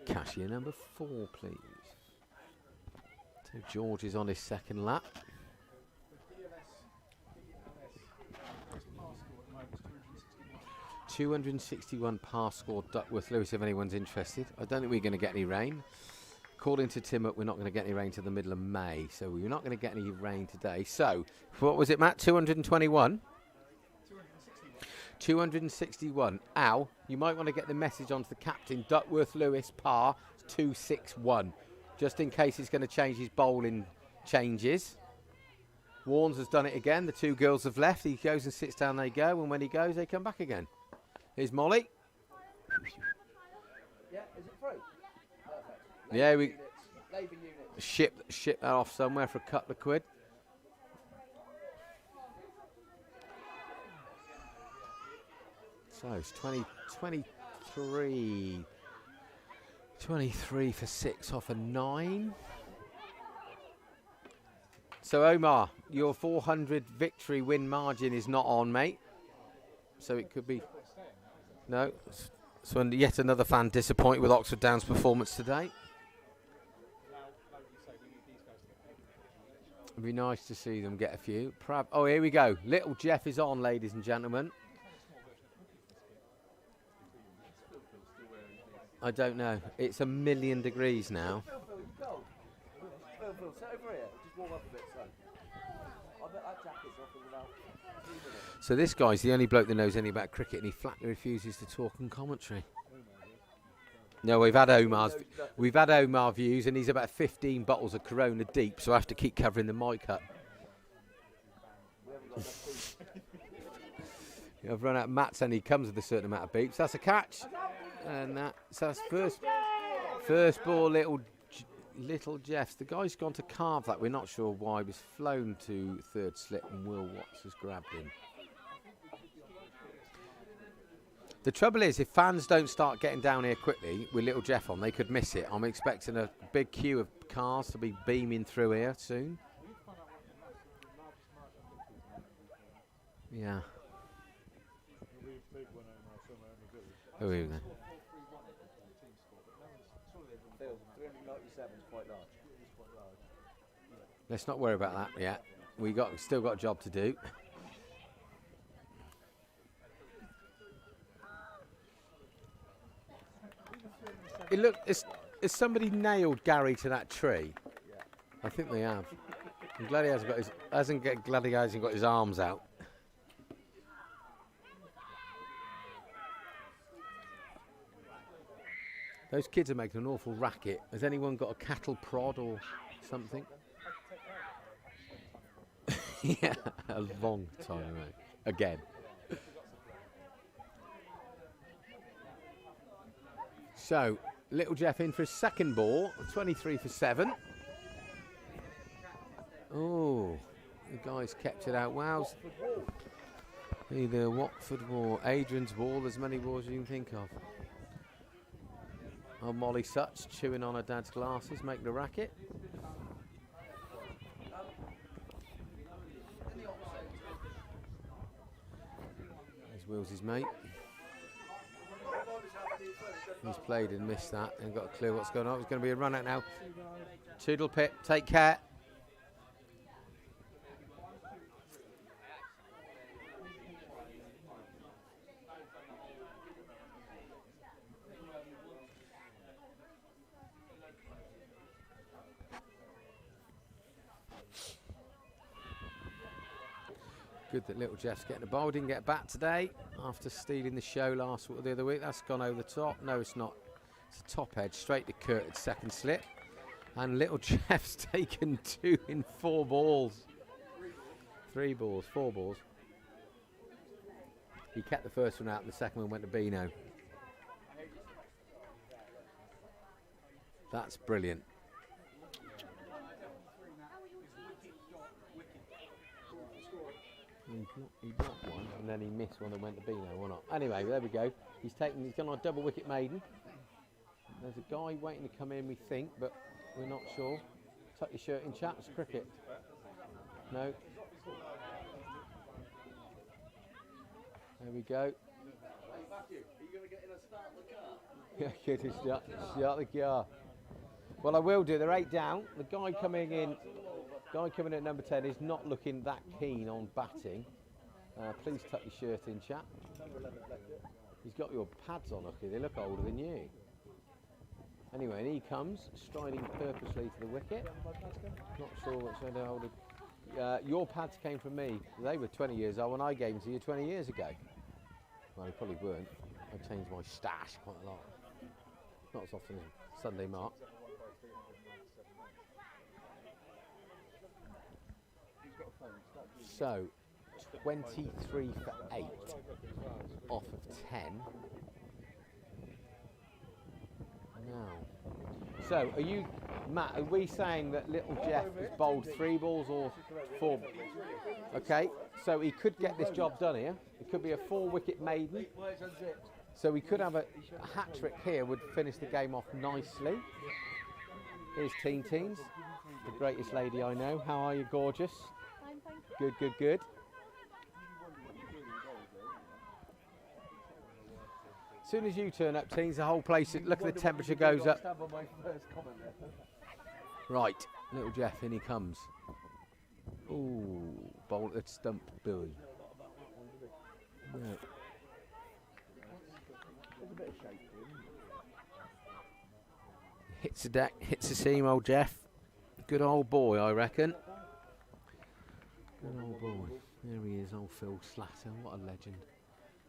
Cashier number 4, please. So George is on his second lap. $261 pass score Duckworth Lewis, if anyone's interested. I don't think we're going to get any rain. According to Tim, we're not going to get any rain till the middle of May, so we're not going to get any rain today. So, what was it, Matt? 221? 261. Al, you might want to get the message onto the captain. Duckworth Lewis, par 261. Just in case he's going to change his bowling changes. Warnes has done it again. The 2 girls have left. He goes and sits down, they go. And when he goes, they come back again. Here's Molly. Yeah, is it free? Perfect. Yeah, we Labour units. ship that off somewhere for a couple of quid. So it's 23 for 6 off a 9. So Omar, your 400 victory win margin is not on, mate. So it could be... No, So yet another fan disappointed with Oxford Down's performance today. It'd be nice to see them get a few. Oh, here we go. Little Jeff is on, ladies and gentlemen. I don't know. It's 1,000,000 degrees now. Phil, you cold? Phil, sit over here. Just warm up a bit, son. I bet that jacket's off in about 3 minutes. So this guy's the only bloke that knows anything about cricket, and he flatly refuses to talk on commentary. No, we've had Omar views, and he's about 15 bottles of Corona deep, so I have to keep covering the mic up. I've run out of mats, and he comes with a certain amount of beeps. That's a catch, and so that's first ball. Little Jeff's. The guy's gone to carve that. We're not sure why. He was flown to third slip, and Will Watts has grabbed him. The trouble is, if fans don't start getting down here quickly with little Jeff on, they could miss it. I'm expecting a big queue of cars to be beaming through here soon. Yeah. Who are you then? 397 is quite large. Let's not worry about that yet. We still got a job to do. Has somebody nailed Gary to that tree? Yeah. I think they have. I'm glad he hasn't got his arms out. Those kids are making an awful racket. Has anyone got a cattle prod or something? Yeah, a long time away. Again. So, little Jeff in for his second ball, 23 for 7. Oh, the guy's kept it out. Wow. Either Watford Wall, Adrian's Wall, as many balls as you can think of. Oh, Molly Such chewing on her dad's glasses, making a racket. There's Will's mate. He's played and missed that and got a clue what's going on. It's going to be a run out now. Toodle Pip, take care. Good that little Jeff's getting a bowl. Didn't get a bat today after stealing the show the other week. That's gone over the top. No, it's not. It's a top edge, straight to Curtin's second slip. And little Jeff's taken 2 in 4 balls. 3 balls, 4 balls. He kept the first one out and the second one went to Bino. That's brilliant. He blocked one and then he missed one that went to Bino or not. Anyway, there we go. He's gone on a double wicket maiden. There's a guy waiting to come in, we think, but we're not sure. Tuck your shirt in, chaps. Cricket. No. There we go. Start the car. Well, I will do. They're 8 down. The guy coming in at number 10 is not looking that keen on batting. Please tuck your shirt in, chap. He's got your pads on, okay? They look older than you. Anyway, and he comes, striding purposely to the wicket. Not sure what's going to hold it. Your pads came from me. They were 20 years old when I gave them to you 20 years ago. Well, they probably weren't. I changed my stash quite a lot. Not as often as Sunday Mark. So, 23 for 8 off of 10. Now, so are you, Matt, are we saying that little Jeff has bowled 3 balls or 4? Okay, so he could get this job done here. It could be a 4-wicket maiden. So we could have a hat trick here, would finish the game off nicely. Here's Teen Teens, the greatest lady I know. How are you, gorgeous? Fine, thank you. Good, good, good. soon as you turn up, teens, the whole place, look at the temperature goes up. Stand by my first comment there. Right, little Jeff, in he comes. Ooh, bowl at stump, Billy. Yeah. There's a bit of shape to him. Hits the deck, hits the seam, old Jeff. Good old boy, I reckon. Good old boy. There he is, old Phil Slatter. What a legend.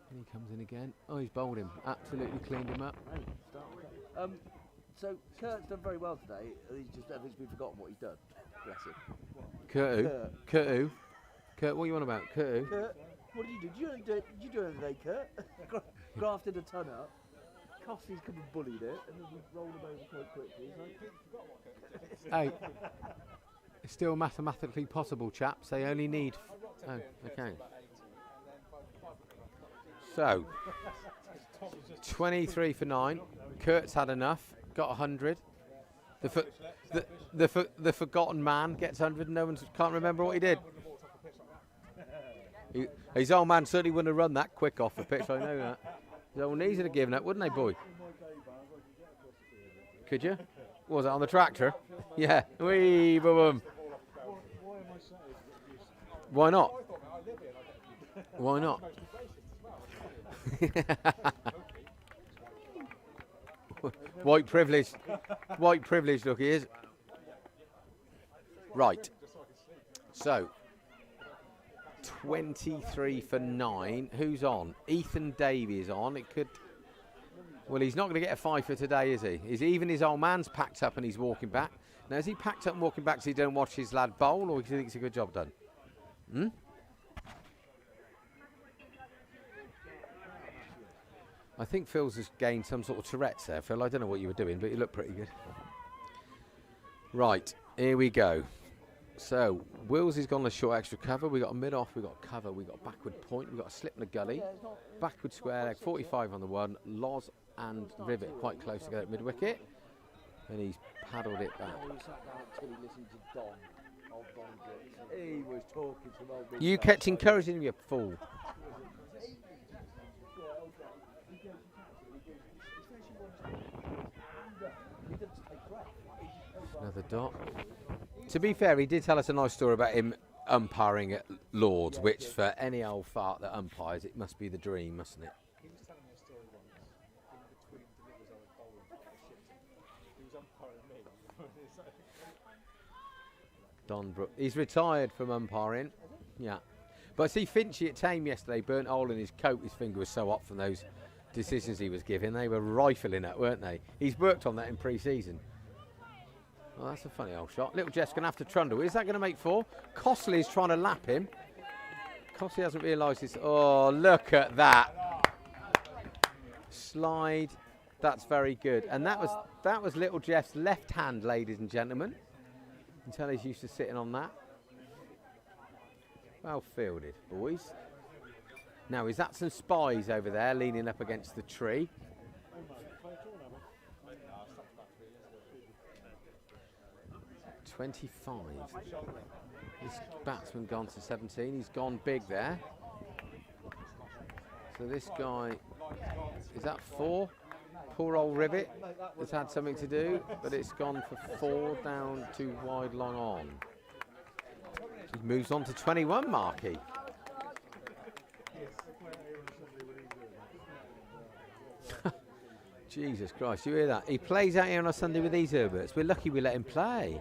And he comes in again. Oh, he's bowled him. Absolutely cleaned him up. So Kurt's done very well today. Everything's been forgotten what he's done. Bless him. Kurt who? Kurt, what are you on about? Kurt who? Kurt, what did you do? Did you do anything today, Kurt? Grafted a ton up. Cossey's come and bullied it, and then we rolled him over quite quickly. Hey, it's still mathematically possible, chaps. They only need. Oh, okay. So, 23 for 9. Kurt's had enough. Got 100. The forgotten man gets 100. No one can't remember what he did. His old man certainly wouldn't have run that quick off the pitch. I know that. His old knees would have given up, wouldn't they, boy? Could you? What was it on the tractor? Yeah. Wee, boom. Why not? Why not? White privilege. White privilege, look, he is. Right. So, 23 for 9. Who's on? Ethan Davies on. It could. Well, he's not going to get a 5 for today, is he? Even his old man's packed up and he's walking back. Now, is he packed up and walking back so he don't watch his lad bowl, or do you think it's a good job done? Hmm? I think Phil's has gained some sort of Tourette's there, Phil. I don't know what you were doing, but you look pretty good. Right, here we go. So, Wills has gone a short extra cover. We got a mid-off, we got a cover, we got a backward point, we got a slip in the gully, backward square leg, 45 on the one, Loz and Rivet quite close together at mid-wicket. And he's paddled it back. He was talking to old You kept encouraging him, you fool. Another dot. To be fair, he did tell us a nice story about him umpiring at Lord's, which for any old fart that umpires, it must be the dream, mustn't it? He was telling me a story once. In between delivers, I was bowling. He was umpiring me. Don Brook. He's retired from umpiring. Yeah. But see, Finchy at Tame yesterday burnt a hole in his coat. His finger was so hot from those decisions he was giving. They were rifling it, weren't they? He's worked on that in pre-season. Well, that's a funny old shot. Little Jeff's going to have to trundle. Is that going to make 4? Costley's trying to lap him. Costley hasn't realised this. Oh, look at that. Slide. That's very good. And that was little Jeff's left hand, ladies and gentlemen. You can tell he's used to sitting on that. Well fielded, boys. Now, is that some spies over there leaning up against the tree? 25. This batsman gone to 17. He's gone big there. So this guy, is that 4? Poor old Rivet has had something to do, but it's gone for 4 down, 2 wide, long on. He moves on to 21, Marky. Jesus Christ, you hear that? He plays out here on a Sunday with these Herberts. We're lucky we let him play.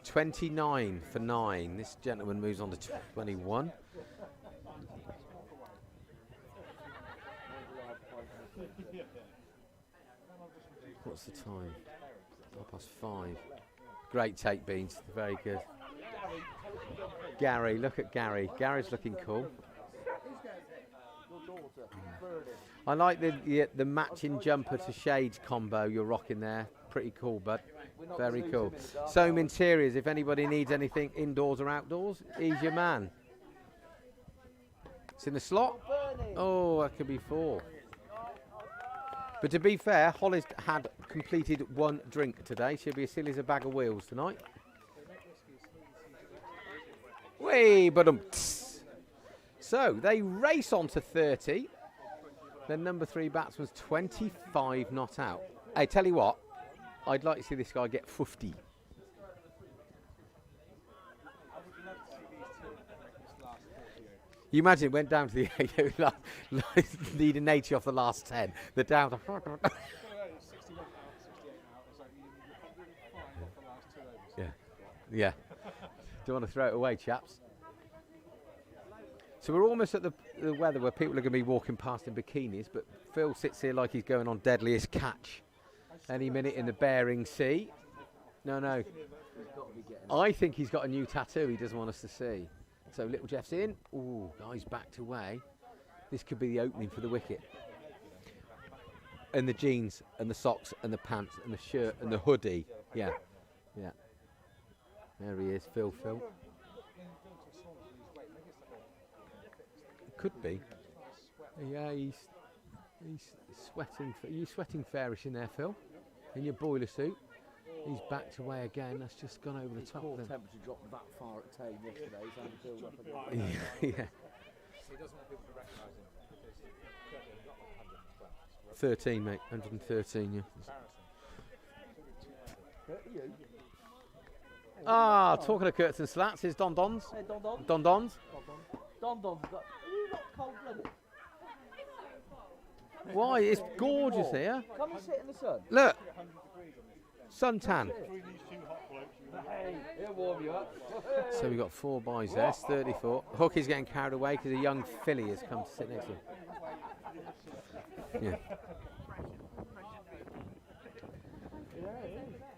29 for 9. This gentleman moves on to 21. What's the time? 5:30. Great take, Beans. Very good. Gary, look at Gary. Gary's looking cool. I like the matching jumper to shades combo you're rocking there. Pretty cool, bud. Very cool. Soam Interiors, if anybody needs anything indoors or outdoors, he's your man. It's in the slot. Oh, that could be 4. But to be fair, Holly's had completed 1 drink today. She'll be as silly as a bag of wheels tonight. Whee, but So they race on to 30. Then number 3 batsman's 25 not out. Hey, tell you what, I'd like to see this guy get 50. You imagine it went down to the needing 80 off the last 10. They're down to... Yeah. Don't want to throw it away, chaps. So we're almost at the weather where people are going to be walking past in bikinis, but Phil sits here like he's going on deadliest catch. Any minute in the Bering Sea. No. I think he's got a new tattoo he doesn't want us to see. So Little Jeff's in. Ooh, guy's backed away. This could be the opening for the wicket. And the jeans and the socks and the pants and the shirt and the hoodie. Yeah. There he is, Phil. Could be. Yeah, he's sweating. Are you sweating fairish in there, Phil? In your boiler suit? He's backed away again. That's just gone over the top of him. Temperature dropped that far at Tame yesterday. He's had to build up a Yeah. He doesn't want people to recognise him because Curtin got like 112. 13, mate. 113, yeah. Talking of Curtis and Slats, here's Don Dons. Hey, Don Dons. Don Dons. Don Dons. Are you not cold-blooded? Why? It's gorgeous here. Come and sit in the sun. Look. Suntan. Hey, he'll warm you up. So we've got 4 boys there. It's 34. Hookie's getting carried away because a young filly has come to sit next to him.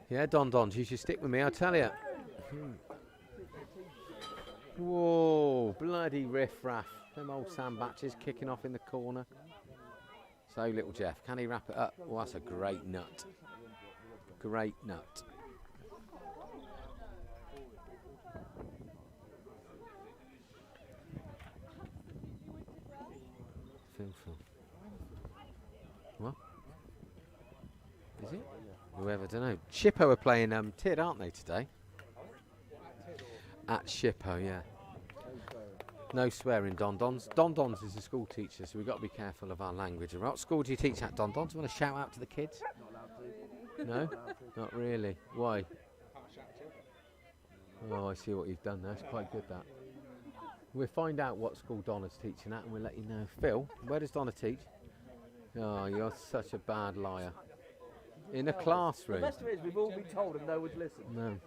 Yeah, Don Dons, you should stick with me, I tell you. Whoa, bloody riff-raff. Them old sandbatches kicking off in the corner. So, Little Jeff, can he wrap it up? Oh, that's a great nut. Great nut. Phil. What? Is it? Whoever, don't know. Shippo are playing Tid, aren't they, today? At Shippo, yeah. No swearing, Don Dons. Don Dons is a school teacher, so we've got to be careful of our language. What school do you teach at, Don Dons? Do you want to shout out to the kids? No? Not really. Why? Oh, I see what you've done there. It's quite good, that. We'll find out what school Donna's teaching at and we'll let you know. Phil, where does Donna teach? Oh, you're such a bad liar. In a classroom. The best of it is we've all been told and no one's listened. No.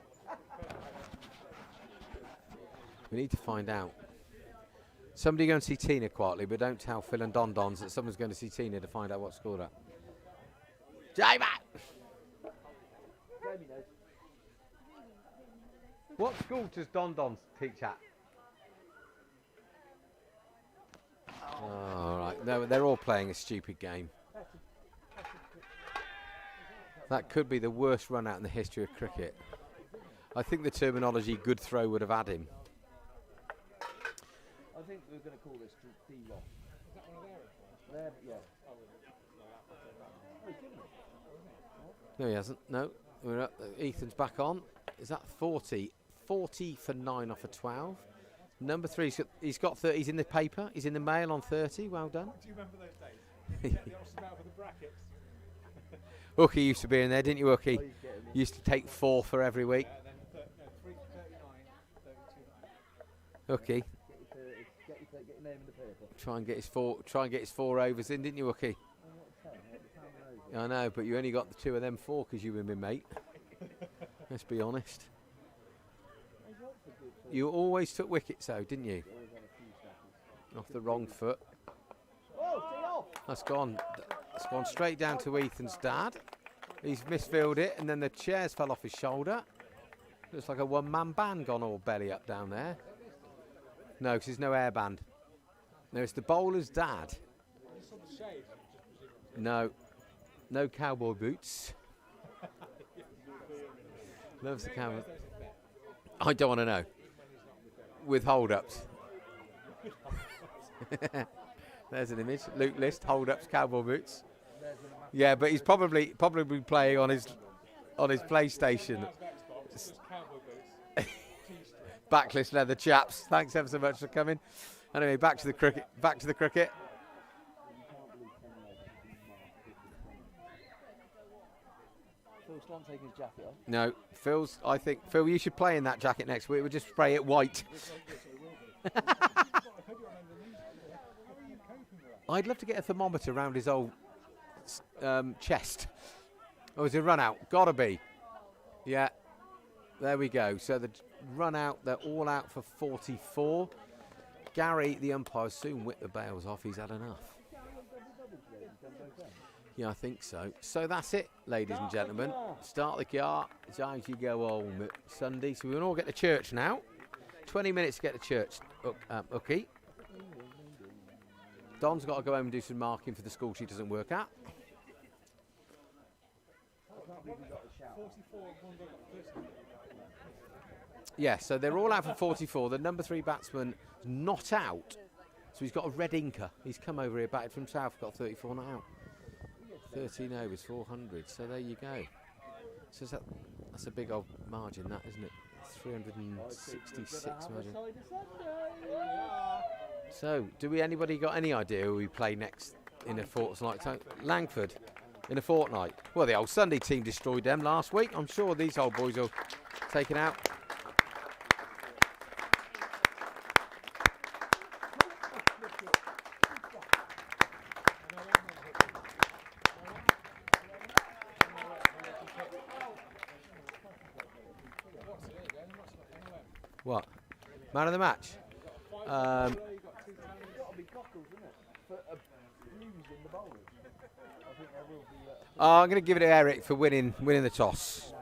We need to find out. Somebody go and see Tina quietly, but don't tell Phil and Don Dons that someone's going to see Tina to find out what school they're at. Jamie! Jamie knows. What school does Don Dons teach at? Oh, all right. No, they're all playing a stupid game. That could be the worst run out in the history of cricket. I think the terminology good throw would have had him. I think we're going to call this D-Rock. Is that one of theirs? Yeah. No, he hasn't. No. We're up. Ethan's back on. Is that 40? 40 for 9 off of 12. Number 3, he's got 30. He's in the paper. He's in the Mail on 30. Well done. Do you remember those days? The old smell for the brackets. Hookie used to be in there, didn't you, Hookie? Used to take 4 for every week. Hookie. Get your name in the paper. Try and get his 4 overs in, didn't you, Hookie? I know, but you only got the 2 of them 4 because you were my mate. Let's be honest. You always took wickets, though, didn't you? Off the wrong foot. That's gone straight down to Ethan's dad. He's misfielded it, and then the chairs fell off his shoulder. Looks like a one-man band gone all belly up down there. No, because there's no airband. No, it's the bowler's dad. No. No cowboy boots. Loves the cowboy. I don't want to know. With hold-ups. There's an image. Luke List, hold-ups, cowboy boots. Yeah, but he's probably playing on his PlayStation. Backlist leather chaps. Thanks ever so much for coming. Anyway, back to the cricket. still haven't taken his jacket off. No, I think, Phil, you should play in that jacket next week. We'll just spray it white. I'd love to get a thermometer around his old chest. Oh, is it run out? Gotta be. Yeah. There we go. So the run out, they're all out for 44. Gary, the umpire, soon whipped the bails off. He's had enough. Yeah, I think so. So that's it, ladies and gentlemen. Start the car. It's time you go home Sunday. So we can all get to church now. 20 minutes to get to church, Ucky. Don's got to go home and do some marking for the school she doesn't work at. Yeah, so they're all out for 44. The number 3 batsman not out. So he's got a red inker. He's come over here, batted from South, got 34 not out. 13 overs, 400. So there you go. So that's a big old margin, that, isn't it? 366 margin. So, anybody got any idea who we play next in a fortnight? Langford in a fortnight. Well, the old Sunday team destroyed them last week. I'm sure these old boys will take it out. What? Man of the match? I'm going to give it to Eric for winning the toss.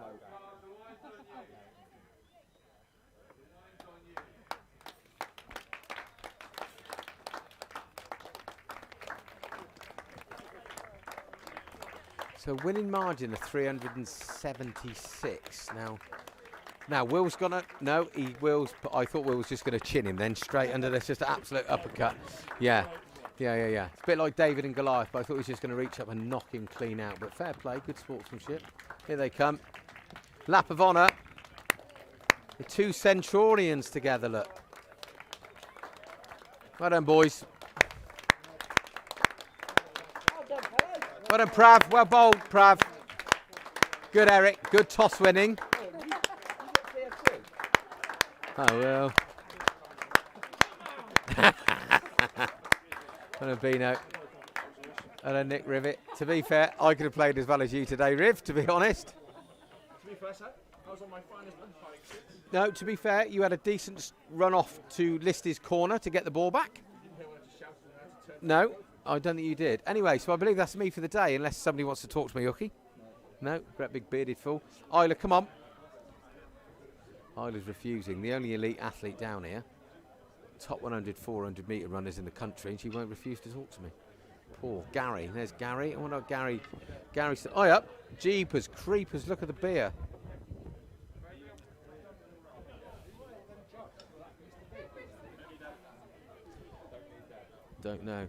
So winning margin of 376 now. Now, Will's gonna, no, I thought Will was just going to chin him then straight under this, just an absolute uppercut. Yeah. It's a bit like David and Goliath, but I thought he was just going to reach up and knock him clean out. But fair play, good sportsmanship. Here they come. Lap of honour. The 2 Centurions together, look. Well done, boys. Well done, Prav. Well bowled, Prav. Good, Eric. Good toss winning. Oh, well. Well done, Bino. Well done, Nick Rivet. To be fair, I could have played as well as you today, Riv, to be honest. To be fair, sir, I was on my finest umpiring six. No, to be fair, you had a decent run off to Listy's corner to get the ball back. No, I don't think you did. Anyway, so I believe that's me for the day, unless somebody wants to talk to me, Yucky. No, great big bearded fool. Isla, come on. Isla's refusing. The only elite athlete down here. Top 100, 400 metre runners in the country, and she won't refuse to talk to me. Poor Gary. There's Gary. I wonder what Gary said. Oh, yep. Jeepers, creepers, look at the beer. Don't know.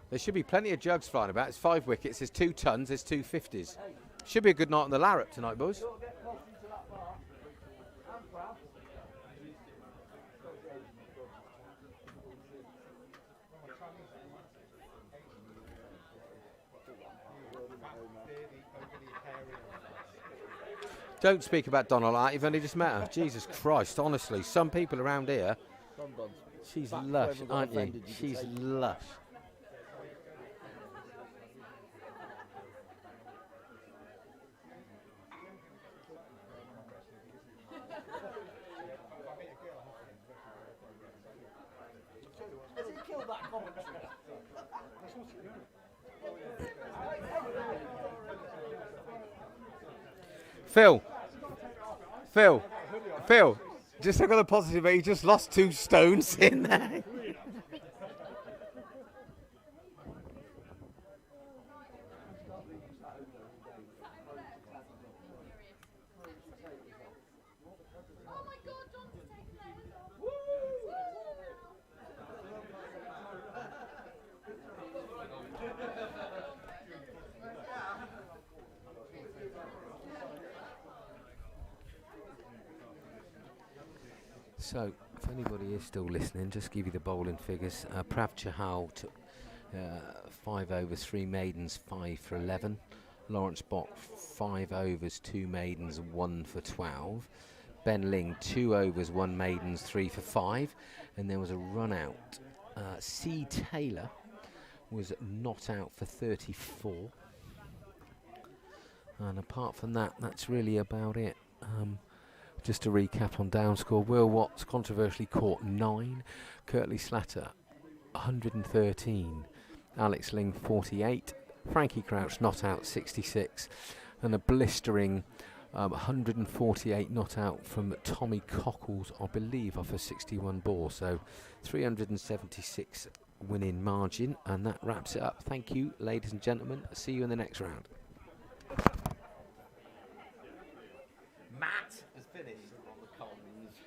There should be plenty of jugs flying about. It's 5 wickets, there's 2 tons, there's 2 50s. Should be a good night on the Larrup tonight, boys. Don't speak about Donald Hart, you've only just met her. Jesus Christ, honestly, some people around here, she's lush, aren't you? She's lush. Phil, just look at the positive, he just lost 2 stones in there. So, if anybody is still listening, just give you the bowling figures. Prav Chahal took 5 overs, 3 maidens, 5 for 11. Lawrence Bock 5 overs, 2 maidens, 1 for 12. Ben Ling 2 overs, 1 maidens, 3 for 5. And there was a run out. C. Taylor was not out for 34. And apart from that, that's really about it. Just to recap on down score, Will Watts controversially caught 9, Curtly Slatter 113, Alex Ling 48, Frankie Crouch not out 66, and a blistering 148 not out from Tommy Cockles, I believe, off a 61 ball. So 376 winning margin, and that wraps it up. Thank you, ladies and gentlemen. See you in the next round. Matt has finished on the Commons.